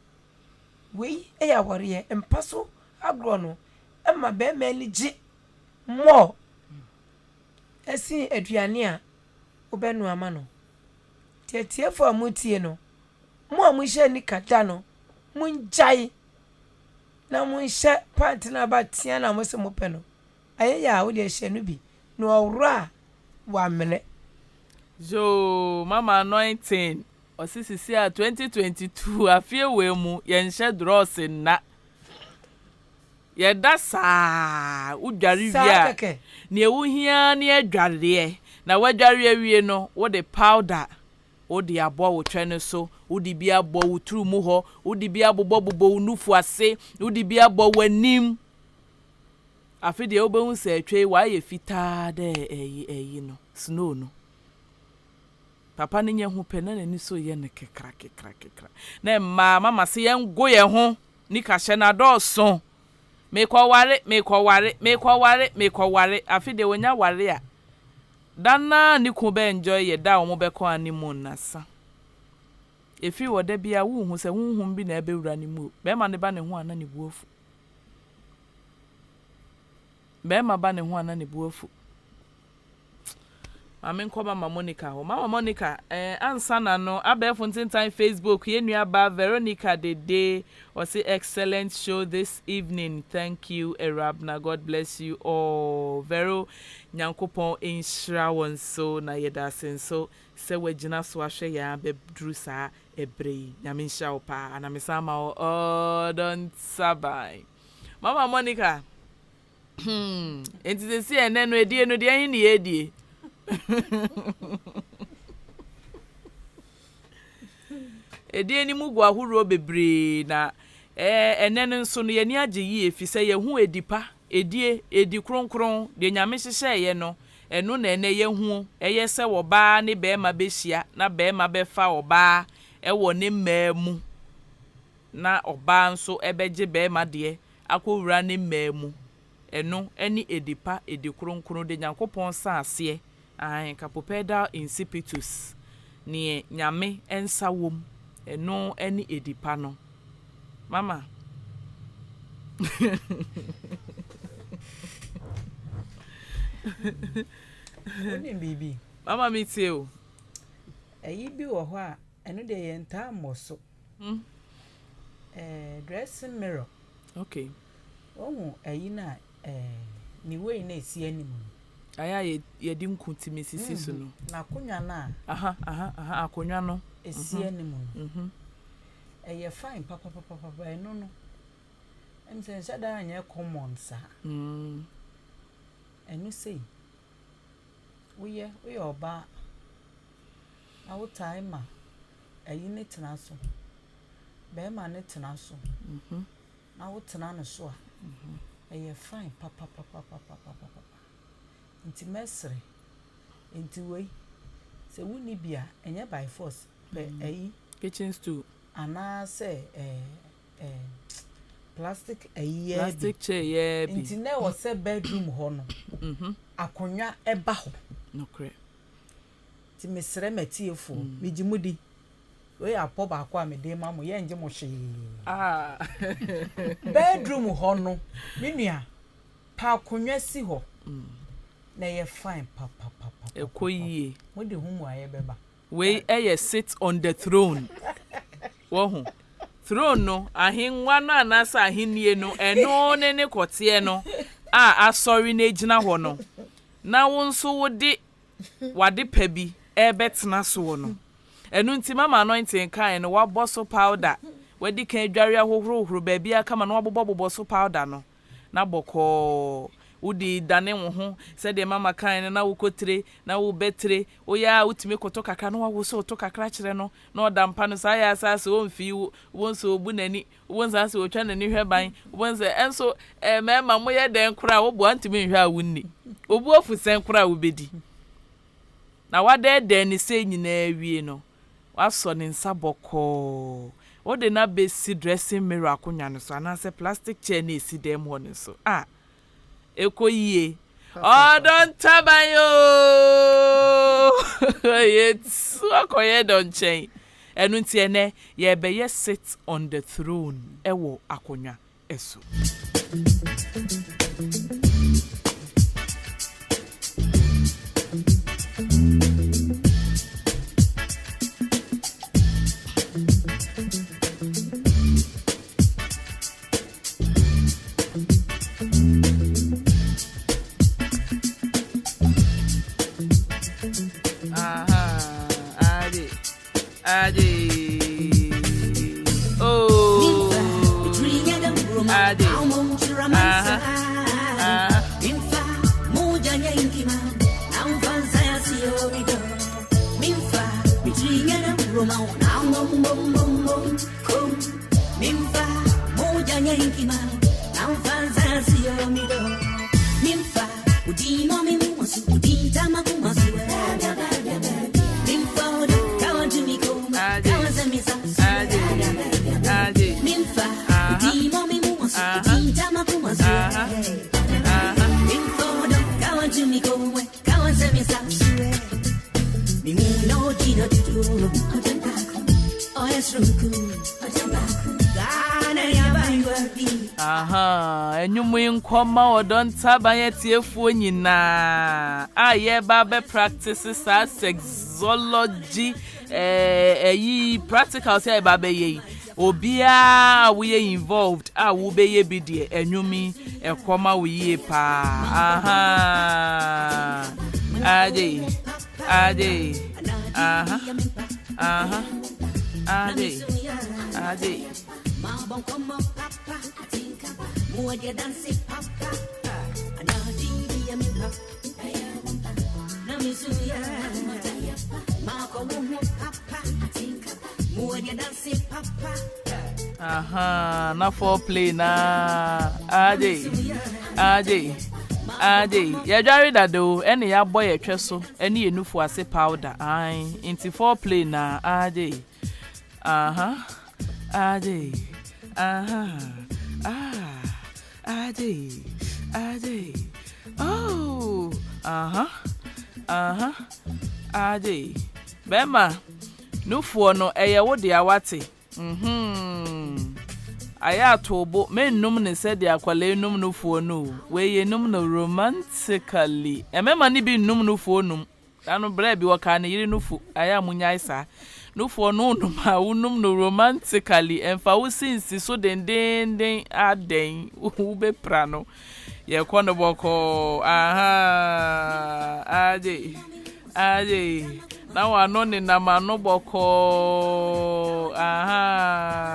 we ya aware empaso agro no emma be me ni ji mo esi aduane a obenu ama no tietie fo amutie no mo amuhye ni kada no munjai na munhye pant na batia na mo se mo pe no ayaya wo de hye no bi no owra wa mene jo mama anointing osisisi a 2022 afie we mu ye nhye dross na ye da saa udware wia ne ewuhia ne adware na wadware wie no wo de powder wo de abo wo twene so wo de bi abo wo turu mu ho wo de bi abobo nufu ase wo de bi abo wanim afi de obehu se atwe wa ye fita de eyi no snow no papa ne nye hu pena na ni so ye ne kekra na mama se ye ngo ye ho ni ka hye na dɔɔso mekɔware afide wonya ware a dana ni ku be enjoy ye da wo be ko animu nasa efi woda bia wo hu se hunhum bi na ebe wura ni mu be ma ne ba ne ho ana ne buofu be ma ba ne ho ana ne buofu Mama Mama Monica ho. Mama Monica, answer na no abefo time Facebook ye nuaba Veronica Dede or say excellent show this evening. Thank you, Awurabena. God bless you all. Vero Nyankopon inshra won so na yeda sen so se wagina so ahwe ya bebdru saa ebrei. Nyame nshra opa anamesama Odo Ntaban. Mama Monica. Enti se ene no edie no de ahin ne edie. Edi ni mugu ahuro bebre na enen nso no ye ni age yi efise ye hu edipa edi kronkron de nyame hyehye ye no eno na ene ye hu eye se wo ba ne be ma behia na be ma be fa oba wo ne mamu na oba nso ebeje be ma de akowura ne mamu eno eni edipa edi kronkron de Nyankopon sa ase Capopeda insipitus ni nyame ensa wom eno eni edipa no mama Oni bibi mama mitio eyi bi wo ho a eno de ye nta moso dressing mirror okay ohu eyi na ni we na esi anim aya ye di nkuntimi sisi so no na akonwa na akonwa no esi anim eye fine papa eno no em se nshada anya common sa eno sei we oba awo time eyi ne tena so be ma ne tena so na wo tena no so a eye fine papa nti mesre nti we se wuni bia enye by force be eyi kitchen stool ana se plastic eyi plastic chair yeah bi nti na wo se bedroom ho no akonwa eba ho no correct ti mesre matiefo mejimudi we apo ba kwa me de mamu ye nje mo hwe bedroom ho no menua pa akonwa si ho na ye fine papa ekoyie mo de humu aye beba we sit on the throne wo throne no ahenwa no anasa ahenie no eno ne kote no asori na ejina ho no na wo nso wade pa bi ebetena so no enu nti mama anointing kan no waboso powder wadi kan adware ahohoro ba bia kama no wabobo so powder no na boko udi dane wo ho se de mama kan na wo kotre na wo betre oya utime koto kakra no wo so to kakra kire no na odampa no sa ya asase wo mfi wo so obu nani wo nsa se otwa nani hwe ban wo nsa enso mema mo ye den kura wo bo antime hwe awunni obu ofu sen kura wo bedi na wade de ni se nyina awie no waso ne nsa boko o de na besi dressing mirror akonya no so anase plastic chair na esi dem ho ne so ekoyie Odo Ntaban yo yetsu akoye don chen enu nti ene ye be ye sit on the throne ewo akonya eso Oh Aha, enyumu inkoma Odo Ntaban yetiefuo nyina. Aye ba practice sa sexology practical say ba be ye. Obia we involved wo be ye bi de enyumi ekoma we ye pa. Aha. Ade. Aha. Ade. Aha, na foreplay na. Ade. Ya jari da do ene ya boy etwe so ene enufu ase powder. Ai, inti foreplay na. Ade. Aha. Ade. Oh. Ade. Bema. Nufu no eye wo de awate. Aya tobo men num ne said ya kwale num no fo no we ye num no romantically emema ni bi num no fo num anu bra bi waka na yiri nufu aya munya isa nufu no num a unum no romantically emfa wo sinsi so den aden wo be pra no ye kono boko aha ade na wa no ni na ma no boko aha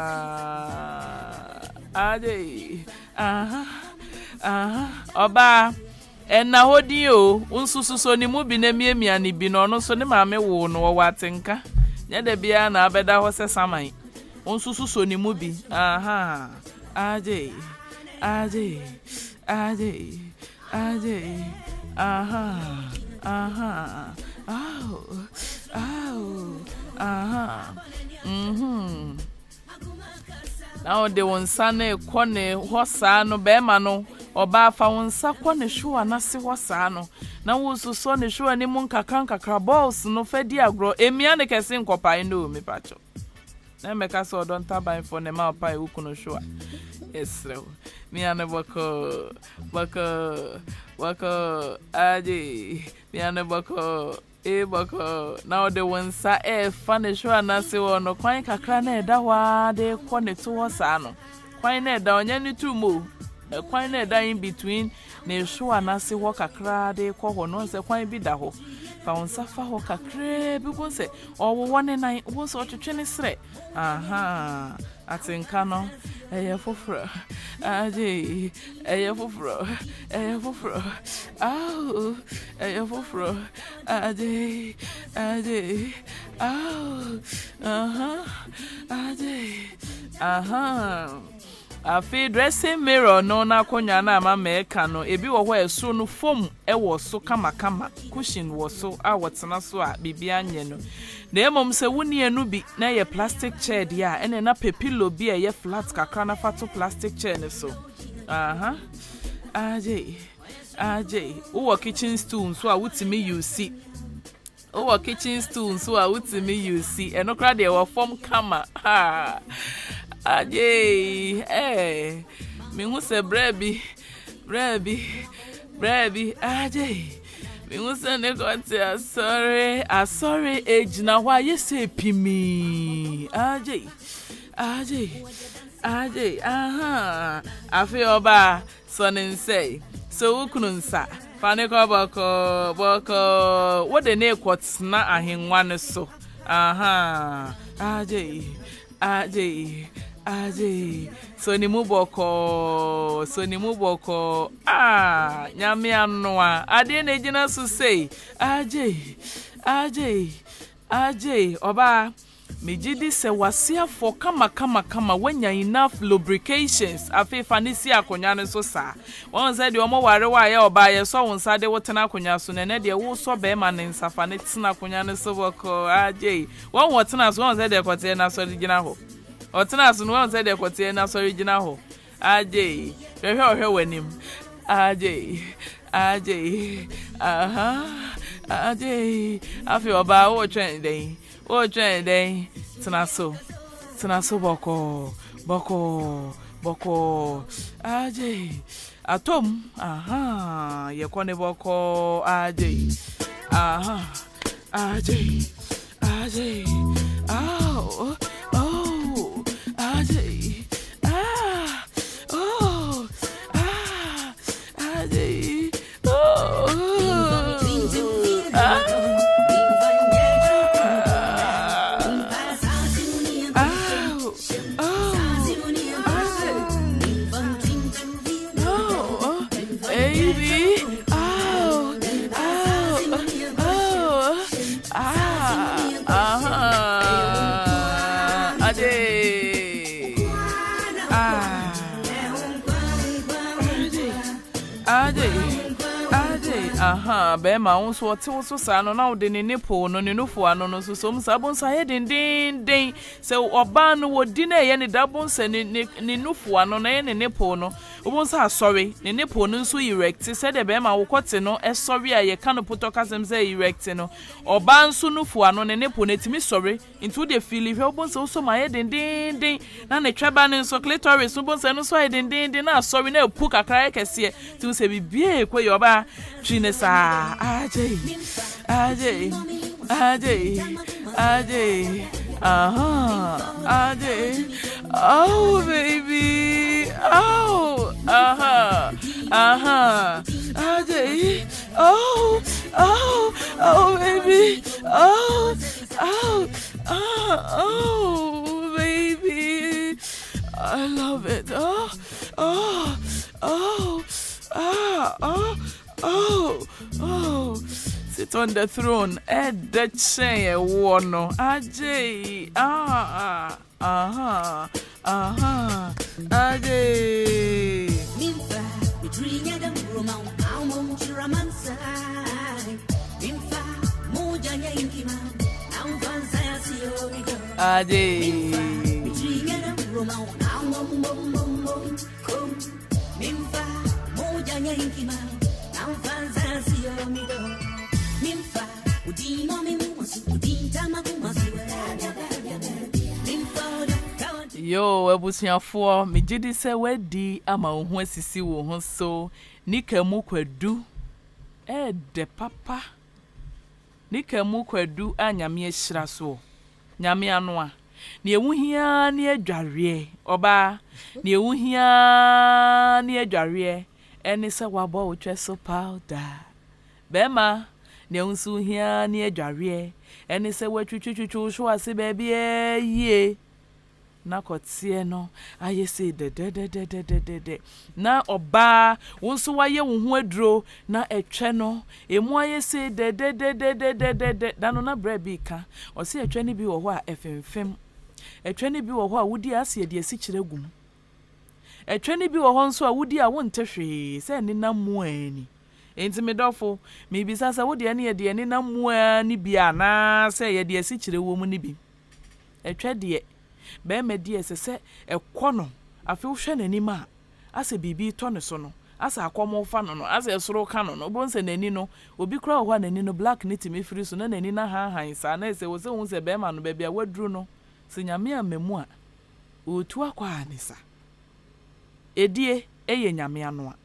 ade oba enna hodi o unsusu so ni mu bi na miamia ni bi no no so ni maame wo no wo watenka nya da bia na abeda ho se saman unsusu so ni mu bi aha ade Now de wonsa na ekone hosa no be ma no oba fa wonsa kone shuwa na se hosa no na wosuso ne shuwa ni mun kakra balls no fedi agro emia ne kese nkopa ndo me pacho na meka so Odo Ntaban for ne ma pa ukuno shuwa esrew mi ane boko ade mi ane boko now the one sa funny sure na se wono kwan kakra na eda wa de connect to wasa no kwan na eda onya ni tumo kwan na eda in between na sure na se wo kakra de ko ho no se kwan bi da ho fa on safa ho kakra bi ko se owo wone nan wo so twetwe ne sre aha atenka no eye foforo ade eye foforo au eye foforo ade au aha afi dressing mirror no na konya na ama meka no ebi wo ho eso no foam e wo so kama cushion wo so a wotena so a bibia anye no na emom se wuni enu bi na ye plastic chair dia ene na pepilo bi ye flat kakra na fato plastic chair ne so aha aje wo kitchen stool so a wutimi you see wo kitchen stool so a wutimi you see eno kra de wo form kama ha aje mi hu se brebi aje mi hu se ne got sorry age na why you say pimi aje aha afi oba so nen say so ukunu nsa fane ko boko what the ne kwot na ahenwa ne so aha aje so ni mu boko nyame anoa ade na gina so say aje oba mejidi se wasia for kama wanya enough lubrications afefa ni si akonya ne so sa won say de omo ware wa ye oba ye so won sa de wotena akonya so ne de wo so be ma ne nsafa ne tena akonya ne so boko aje won wotena so won say de kote na so gina ho otena so no won say de kote na so gina ho aje hwe wanim aje aha aje afi oba wo twen den tena so Sana so boko aje atom aha ye kone boko aje aha aje oh aje aje Bema unso wati so sano na ode ne nepo no ne nufu ano no so som sabon sa he den se oba no wodi na ye ne dabon se ne nufu ano na ye ne nepo no obon sa sorry ne nepo no nso erect se de bema wo kote no e sorry a ye ka no poto kasem se erect no oba nso nufu ano ne nepo na timi sorry into the feel hwe obon se so ma ye den na ne tweba ne nso clitoris obon se no so ye den na sorry na epu kakra kese ti se bibie kwe yo ba Trinesa Aje, Aje, Aje, oh baby, oh, Aje, oh baby, oh baby, I love it, sit on the throne, the chair, wono, Aje, Aje. Yo, ebusiafo, me gidi se wedi ama ohun asisi wo ho so nikamu kwadu de papa nikamu kwadu anyame ahira so nyame ano a na ewuhia na adware oba na ewuhia na adware eni se wabo wotwe so powder bema na unsu hia na adware eni se watwitwitwu so ase ba bia ye na kotie no aye say de na oba wonso waye wo ho aduro na etwe no emu aye say de da no na bra bi ka o se etwe ni bi wo ho a efemfem etwe ni bi wo ho a wudi ase de asi kire gum etwe ni bi wo ho nso a wudi a wonte hwe se ni na mu ani enti medofo me bi sasa wudi ani ye de ni na mu ani bi ana se ye de asi kire wo mu ni bi etwe de be me die sese ekono afi wo hwe nanim a ase bibi to ne so no ase akomo fa no no ase esoro ka no no bonse nani no obi kra ho nani no black niti me free so na nani na han sa na ese wo se hu se be ma no be bia waduru no se nyame amemu a otu akwa anisa edie eye nyame ano a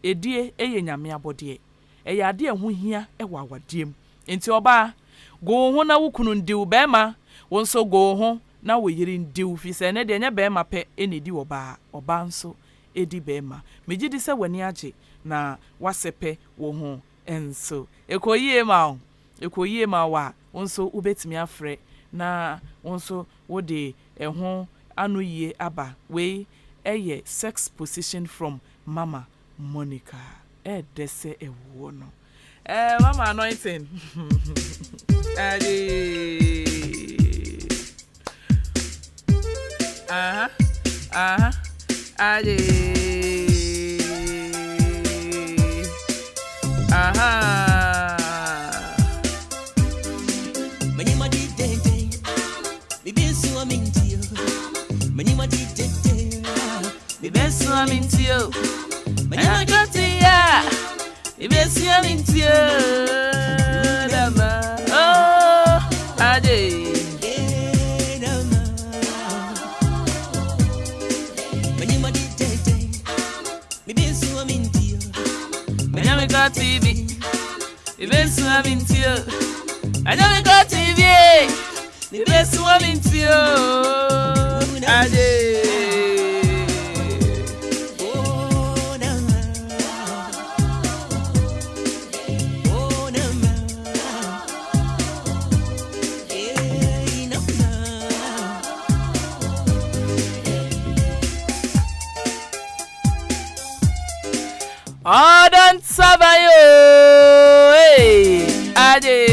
edie eye nyame abode eye ade ho hia e wa awadiem enti oba go ho na wukunu ndiw be ma wonso go ho na wo yiri ndiw fi se ne de nya be ma pe enedi oba nso edi be ma megidi se wani age na wasepe wo ho enso ekoyie ma wa wonso ubetimi afre na wonso wo de ho anu yie aba we eye sex position from Mama Monica dese ewo no Mama anointing got TV. Even swimming too. I know we got TV. Even swimming too. Odo Ntaban yo, ade,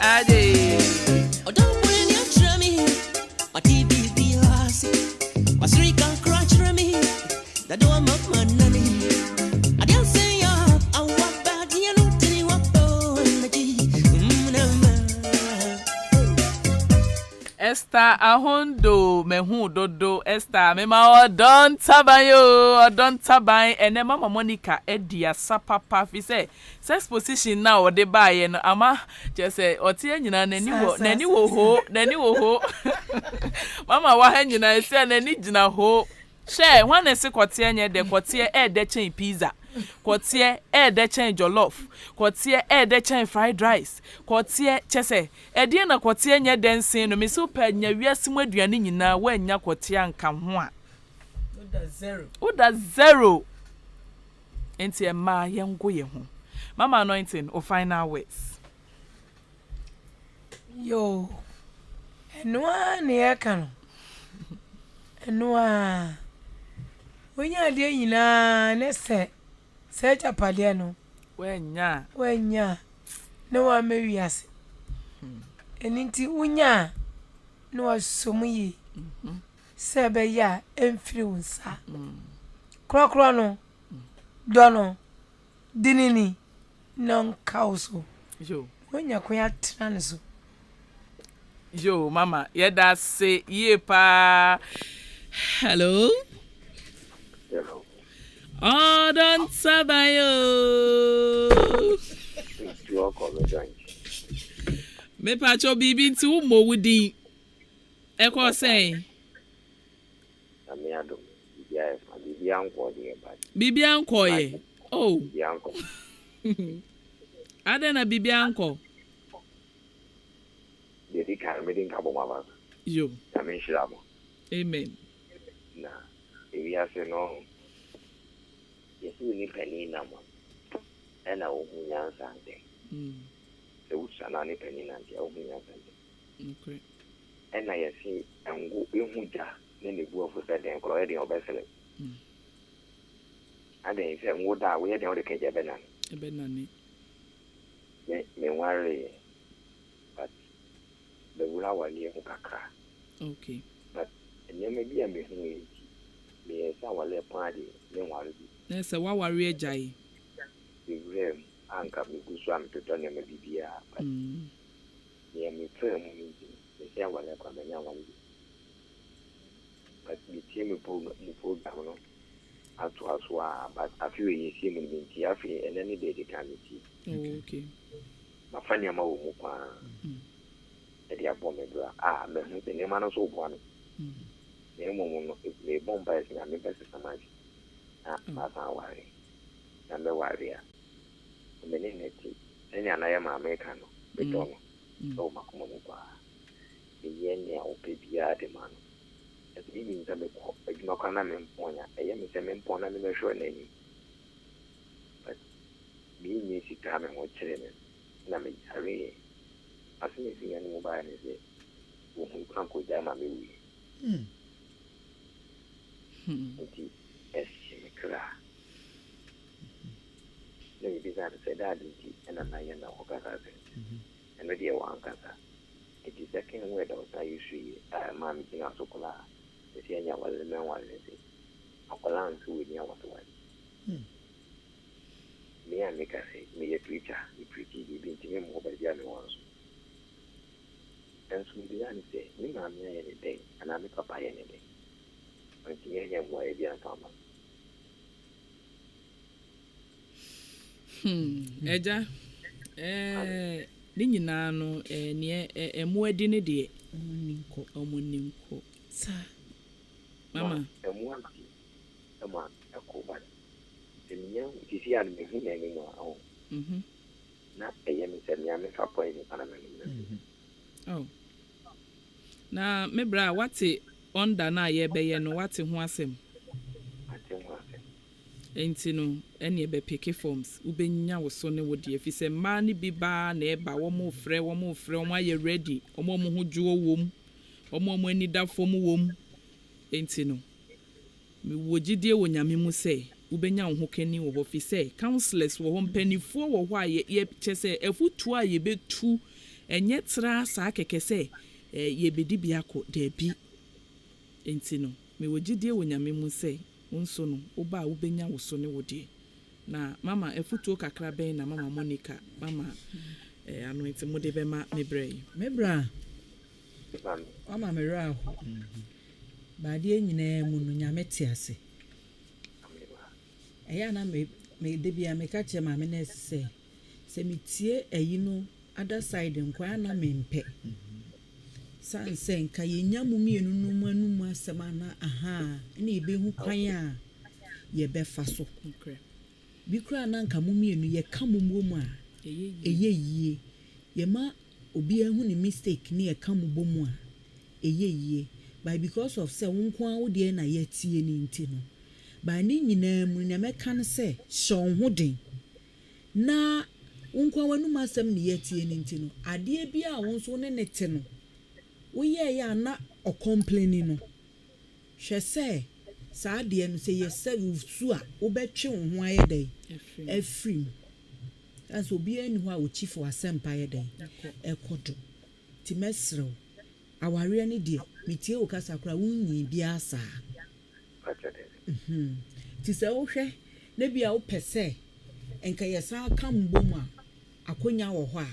ade. Odo pulling your drummy, my TV be lost. My street can crunch for me. That do I'm up my nanny. I don't say I walk back, you know, till you walk Esther ahondo mehu dodo Esther mema Odo Ntaban yo Odo Ntaban ene mama Monica edia sapapa fi say sex position na ode baaye no ama je say otie nyina nani wo ho mama wa ha nyina se nani gina ho she wan se kotie nye de kotie de chen pizza kotie de chen jollof kotie de chen fried rice kotie chese edie na kotie nye densin no me super nya wiase mu aduane nyina wa nya kotie anka ho a oda zero enti e ma yengo ye ho mama anointing o final words yo enwa ne yakan enwa wonya de nyina ne se chapade no wenya no wa mewiase eninti wonya no asomuyi se be ya emfiri unsa krokro no dono dinini non kauso yo wonya ko ya transo yo mama yeda say ye pa hello Odo Ntaban yo. Me pacho bibi nti wo mo wudi. E ko sen. Ami adom. Bibi anko de ba. Bibi anko ye. Oh. Bibi anko. Ade na bibi anko. De di kan me din ka bo mama. Yo. Ami shiramo. Amen. Na. Ewi ase no. Yesu ni pani na mo. Ena wo hunya sante. Se usana ni pani na ntia wo hunya sante. Okay. Ena yesi engu ehuja ne ne bu ofu se den kro e den obesele. Ade se engu da wo ye den o de keje benan. Ebenani. Me worry. But the wula wali e kakra. Okay. But nyame bia me hu yi. Me sa wale padi me wari. Nese wa wari ejai. Bibrem anka me gusu am to don me bibia. Ne me fam me se wale kwa me nya wali. But me tie me program no. Atwa but afi we yesi me nti afi enani de kan ti. Okay. Ma fanya ma wo mu kwa. E dia bom me bra. Me hu te ne ma no so bo ano. Ne mo no e bomba esi na me pese samaji. Masa wari. Nambe wari ya. Umeni neti. Eni anaye maameka no. Betono. So makumo mkwa. Iyeni ya upebi ya ade mano. Ezi hini nzame kwa. Ejima kwa na memponya. Eye mise mempona nimeshwe neni. But. Mii nyesi kame mwochirene. Na mejari. Asini singa ni mubaya neze. Uhukanko jama miwi. Nti. Kra. No, you desire to say that and I'm not yet now. And maybe a one cancer. It is the second word of I usually, mammy thing of Socola. The senior was the man was it. Ocolan to with me was one. Me and make a say, me a preacher, you pretty, you been to him over the other ones. And so the answer say, me mammy any day, and I make up by any day. Until you have more Avian farmer. Eja ni nyina no ne emu adi ne de omuninko sa Mama. Ama akoma. Eminya tisi an me hin anymore. Na eyemi se me ame fa point ni pana me. Oh. Na mebra wate onda na ye beye no wate ho asem. Enti no ene be pick forms ubenya wo so ne wo de afi se ma ne bi ba na eba wo mo frɛ wo aye ready omo mo ho juo wom omo mo ani da fom wom enti no me wo gidie wo nyame mu se ubenya wo ho kani wo fi se counselors wo ho mpanifo wo ho aye ye che se afutu aye betu enye tra sa keke se ye bedi bia ko da bi enti no me wo gidie wo nyame mu se unso no oba ubenya wo so ne wo de na mama efutuo kakra ben na mama Monica mama ano enti mo de be ma mebra mama mera ho ba de nyina mu no nyame te ase eya na me de bia me ka che mama na se metie ayi no other side nkwa na me mpe sansen ka yenya mu mienu no mu anum asema na aha na ebehu kwan a ye befa so bi kura na nka mu mienu ye ka mu mu a eye yie ye ma obi ehu ni mistake ni ye ka mu bomu a eye yie by because of say wonko a wo de na ye tie ni nti no ba ni nyina mu na meka ne se hye ho den na wonko wanum asem ni ye tie ni nti no ade bi a won so ne te no woye ya na o complaining no hwe se saa de no se yesa usu a wo betwe wo ho aye den efrim as obi ani ho a wo chief asempa aye den ekodo ti mesrew aware ani de metie wo kasa kra wunyi bia sa ti se wo hwe na bia wo pese enka yesa ka mbom a akonya wo ho a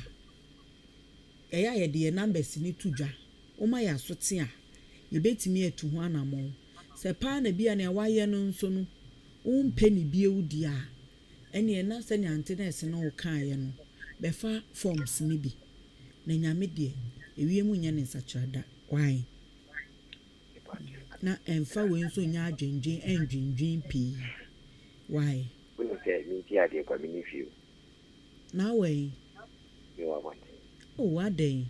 eya ye de numbers ni tudwa oma ya sote a ye betimi etu ho anamo se pa na bia na waye no nso no umpe ni bia udi a ene na se ni antenese no wo kan ye no befa forms ni bi na nyame de ewie mu nya ne nsachada why na emfa we nso nya adwendwen endwendwen pi why Bunu se mi ti ade kwa mi ni fiu. na we Yo wa wante. oh adey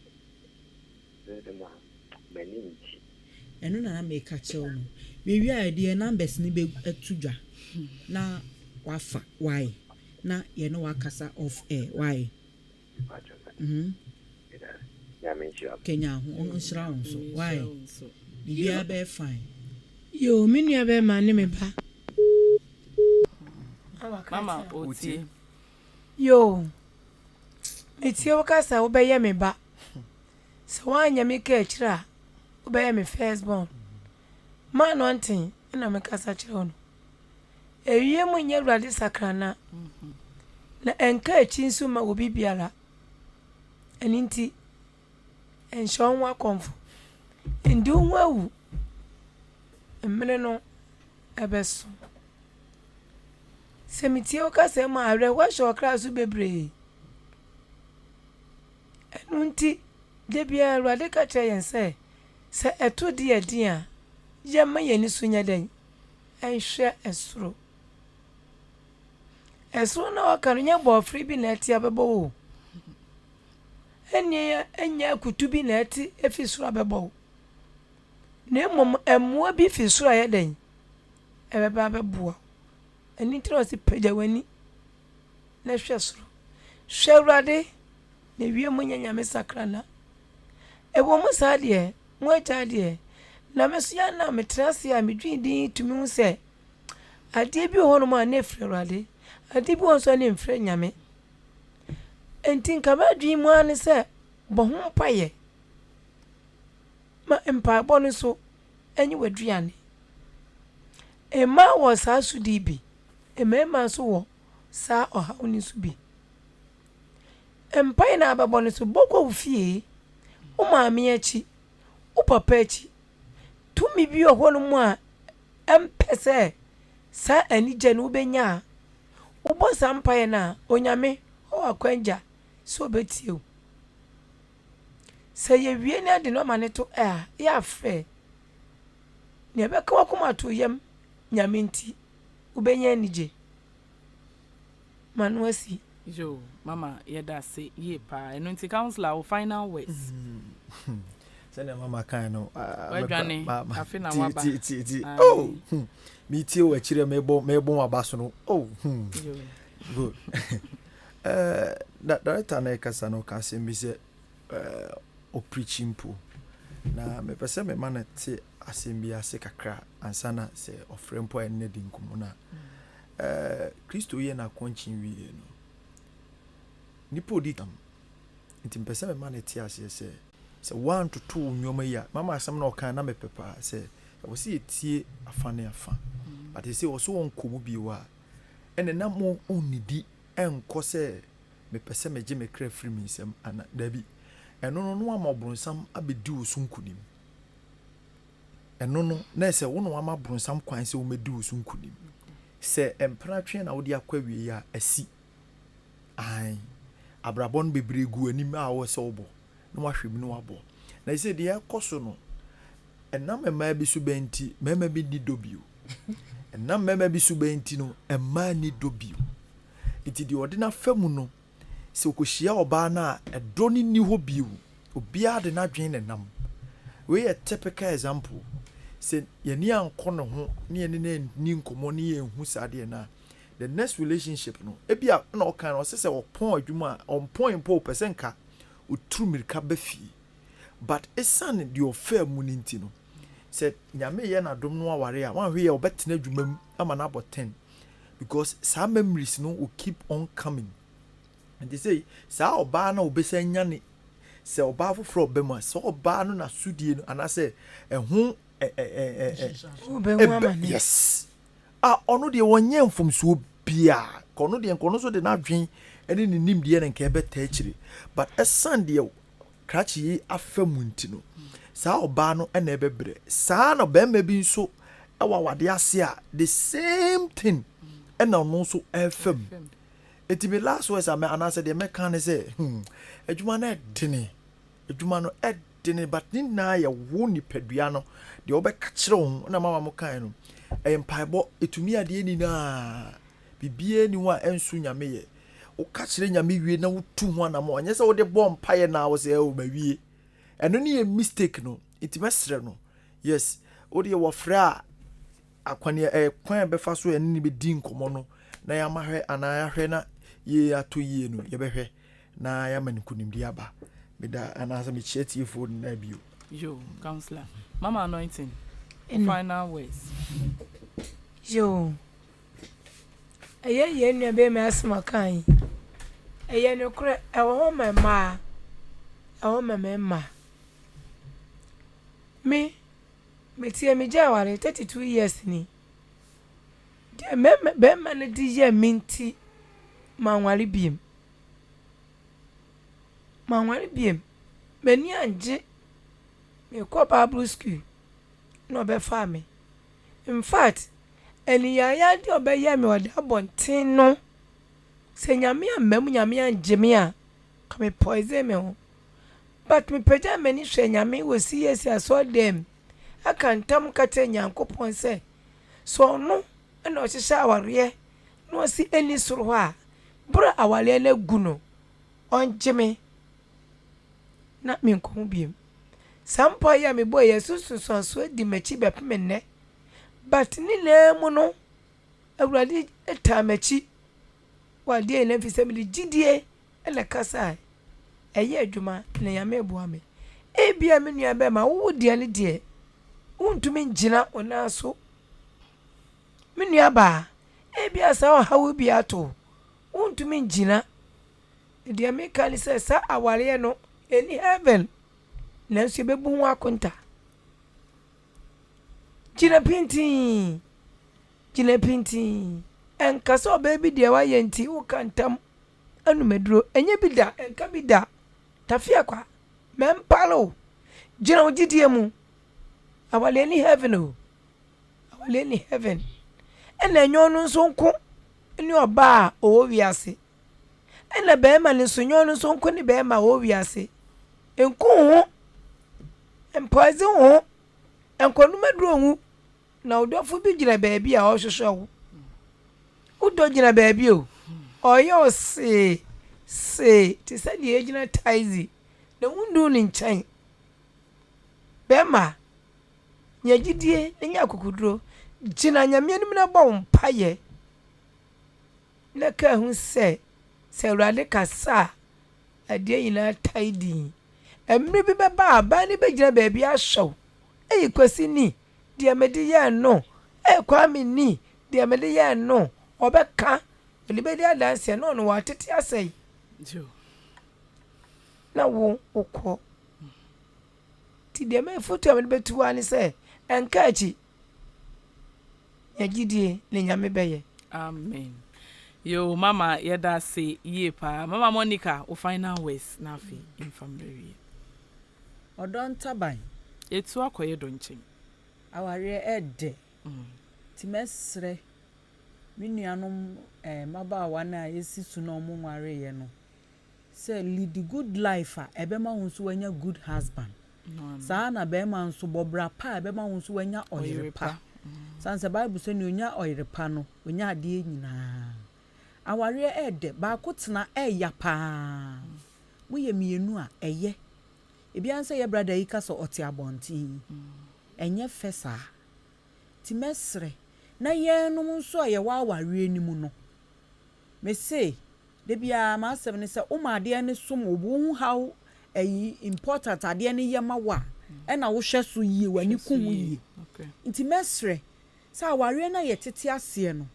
Zema maninchi. eno na make a chew no we wi de numbers ni be atudwa na wafa why na ye no wakasa off air why Ya mention. Kenya ho on shira on so why bibia be fine yo menu be ma ne me ba mama oti yo metie wakasa wo be ye me ba so wanya me ka akira wo be ye me first born man wanting na me kasa akira no ewie mu nya Awurade sakrana na enka achi nso ma obi biara eninti enshon wa konfo ndi ho awu emre no ebeso semitie wakasa ma awre wa sho kra so bebre enunti de bia Awurade ka kire yen se eto de edi a ye ma yeni sunya den enhwe esoro na wakano nya bo free bi na eti abebo enya kutu bi na eti efisoro abebo na mom emua bi fisoro ye den ebeba abebo eni tiro si peja wani na hwe soro hwe Awurade na wie mu nya nyame sakrana ewo mu saade mu ajaade na meso ya na metrase a medwin din tumi hu se ade bi ho no ma na efre Awurade ade bi won so na mfre nyame enti nka madwin mu an se bo ho paye ma empa bonu so enyi waduane ema wo sa su di bi ema so wo sa ohawni su bi empa na ababonu so bokwo fie o maame achi o papa achi tumi bi ohonu mu a empese sa anije no benya wo bo sampaye na onyame o akwanja so betio se ye wie na de no mane to ya fe ne be ka kuma to yam nyame nti ubenya nije manwasi yo mama yeda say ye pa eno nti counselor o final words send mama kan no wadwane afi na waba ti oh mi ti o akire mebo abaso no oh good that director na kasa no ka se mi se o preaching po na me pese me man te asembi ase kakra ansana se ofrempo enne di nkomo na Kristo ye na konchin wiye no nipo di tam nti pese me man te ase se 1 to 2 nyoma ya mama asem na okan na me pepa se wo se etie afane afa but se wo so won komu bi wa ene na mo onidi enko se me pese me je me kra free mi sem ana dabi eno no amabrunsam abedi osunkunim eno no na se wo no amabrunsam kwan se wo medi osunkunim se empra twen na wo di akwawie ya asi ai abrabon bebregu anim a wo se obo na wahwem no wabo na se de ekoso no enam mema bi so benti mema bi di dobio enam mema bi so benti no ema ni dobio iti di odina famu no se okohia oba na edo ni ho biu obia de na dwen ne nam we a typical example se yeni anko no ho ne yeni ni nkomo ne ye hu sade na the next relationship no ebia na okan no se opon adwuma on point po person ka utrumilka befi but esan di ofa mu ninti no se nyame ye na dom no aware a wan hwe ye obetena adwuma ama na about 10 because some memories no will keep on coming and they say sa oba na obesa nyane se oba foforo obema se oba no na sudie no anase ehu yes ono de wonye mfomso bia kono de nkono so de na dwen ene ni nimde ne nke beta akire but esan de krachi afamu ntino sa oba no ene ebebre sa na be ma bi nso ewa wade ase a the same thing ena no so afam etibi last words am anase de meka ne say adwuma na edene adwuma no edene but ni na ye wo ni padua no de obeka kire ho na mama mo kan no empaibo etumi ade ni na bibie ni wa ensu nyame ye o ka kire nyame wie na wotu ho na mo anye se wo de bom paye na wo se o ma wie eno ni ye mistake no itimesre no yes o de wo fra akwane kwan be fa so ene ni be din komo no na ya mahwe ana ya hwe na ye ato ye no ye behwe na ya manikunimdi aba bida ana sa me chieti fo na bio yo counselor mama anointing final words yo ye nua be me asma kan no kure ewo mama me tie me jaware 32 years ni de be man di ye minti manware biem meni anje me ko Bible school no be fa me in fact eni ya di obeya me wode abonten no se nyame amam nyame angeme a ka me poison me ho but me peja mani hwe nyame wo CS aso dem akantam kate nyankopon se so no na o hihya aware no si eni soro ho a bra awale na gu no onjeme na me nko biem sampo ya me boy yesusu so di machi be pemene but ni na mu no awurade etamachi wade na fi semili gidie ele kasa eye adwuma na yame boa me ebia me nua be ma wo die ne die untumi ngina onaso me nua ba ebia sa o hawo bia to untumi ngina die me kan se sa aware no eni heaven na nso bebu ho akonta gina pinti enkaso obaby de wa yenti wo kantam anumeduro enye bida enka bida tafia kwa mempalo gina ogidie mu awale ni heaven ena enyo no nso nko ni oba o wiase ena be ma ni so nyo no nso nko ni be ma o wiase enko ho empoise ho enko numeduro hu na odofo bi gina baabi a ohwehwe wo udo gina baabi o oyo se ti se de gina taizi na wundu ni nkyɛn bema nyagidie nya kokuduro gina nyame nim na bɔ mpaye na ka hu se Awurade kasa ade nyina taidi emre bi beba aba ni begina baabi ahwew eyi kwasi ni de amede ye no kwame ni de amede ye no obeka olibedi adanse no no watete asai na wo okọ ti de me foto amede betu ani se enkachi yagidie le nyame beye amen. Yo mama yeda say ye pa mama Monica o final words na fi infirmary Odo Ntaban etu akoye donchin aware ede ti mesre minuanom mabaawa na yesisu no mo nware ye no say lead the good life ebema hunso wanya good husband saa na bema nso bobra pa ebema hunso wanya oyerepa sanse bible say ni onya oyerepa no onya ade nyina aware ede ba kotena eya pa mu ye mienu a eye ebianse ye brother yi ka so oti abontin enye fesa ti mesre na ye no nso a ye wa aware animu no me say de bia ma asem ne se o ma ade ne som obo hu how important ade ne ye ma wa e na wo hwe so yie wani ku hu yie nti mesre sa aware na ye tete ase no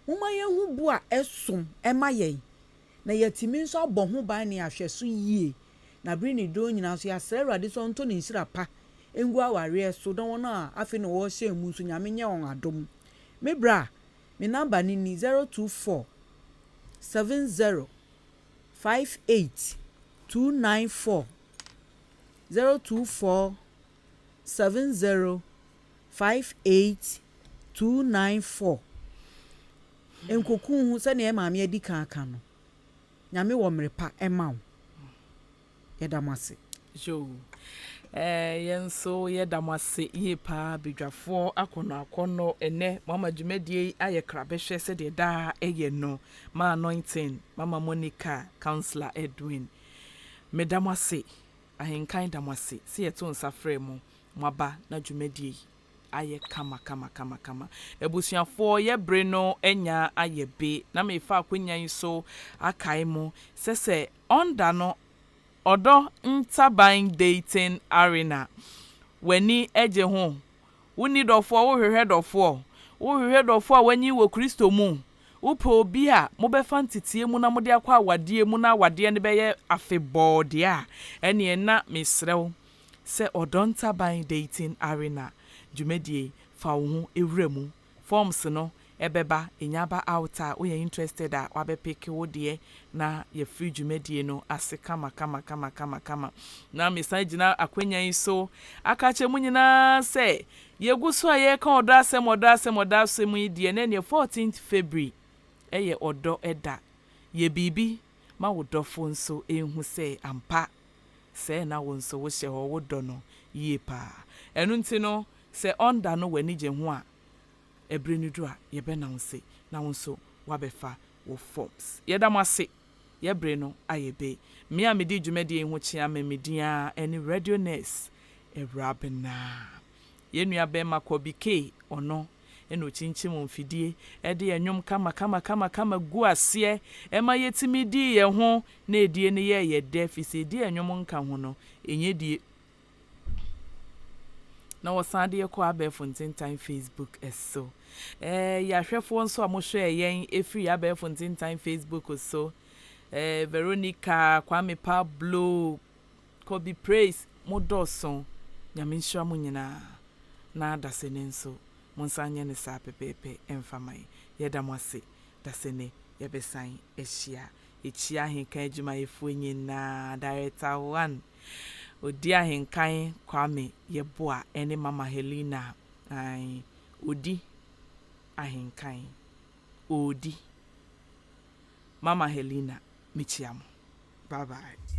muma ye hu bu a esom ema ye na yatimi nso abɔ ho ban ne ahwɛ so yie na bri ni do nyina so ya sere Awurade so nto ne nsira pa engu aware so don na afi ne wo hye mu so nyame nye on adom me bra me number ni 024 70 58 294 024 70 58 294 enkoku hu se ne maame adi kan aka no nyame wo mrepa ema wo yedamase jo yenso yedamase ye pa bedwafo akono ene mama dwumadie aye krabehwe se de da eye no ma anointing mama Monica counselor Edwin medamase ahenkan damase se yeto nsafre mu maba na dwumadie aye kama ebusuafo ye bre no enya aye be na me fa akwanyan so akai mu sese onda no Odo Ntaban dating arena weni eje ho woni dofo wo hwehwe dofo wani wo Kristo mu upo obi a mo be fantitie mu na mo de akwa awade mu na awade ne be ye afebode a ene na mesrew se Odo Ntaban dating arena dwumadie fa wo ho ewremu forms no ebeba enyaba outa we are interested a wabe pick wo de na ye free dwumadie no ase kama na message na akwanyan so akache mu nyina se yeguso a ye kan odo asem de na ne 14th February eye odo eda ye bibi ma wodofo nso enhu se ampa se na wo nso wo hye ho wodo no ye pa enu nti no se onda no wani je ho a ebre ni do a ye be na wonse na wonso wabefa wo forms yedamase ye bre no ayebe me a medi dwumade ho chia media any radio nurse Awurabena ye nua be makobike ono eno chinchim mfidie e de enwom kama gu ase e ma yetimi di ye ho na edie ne ye de fisi di enwom nka ho no enye die na wasade ye ko abefontin time Facebook eso ya hwefo nso amohwe yen efiri abefontin time Facebook so Veronica Kwame Pablo Kobe Praise modoson nyame nhwa mo nyina na dasene nso monsanye ne sa pepepe emfamai yedamase dasene yebesan ehia echia Ahenkan adwumayefo nyina director 1 odi Ahenkan Kwame yeboa ene mama Helena ai odi Ahenkan odi mama Helena michiam bye bye.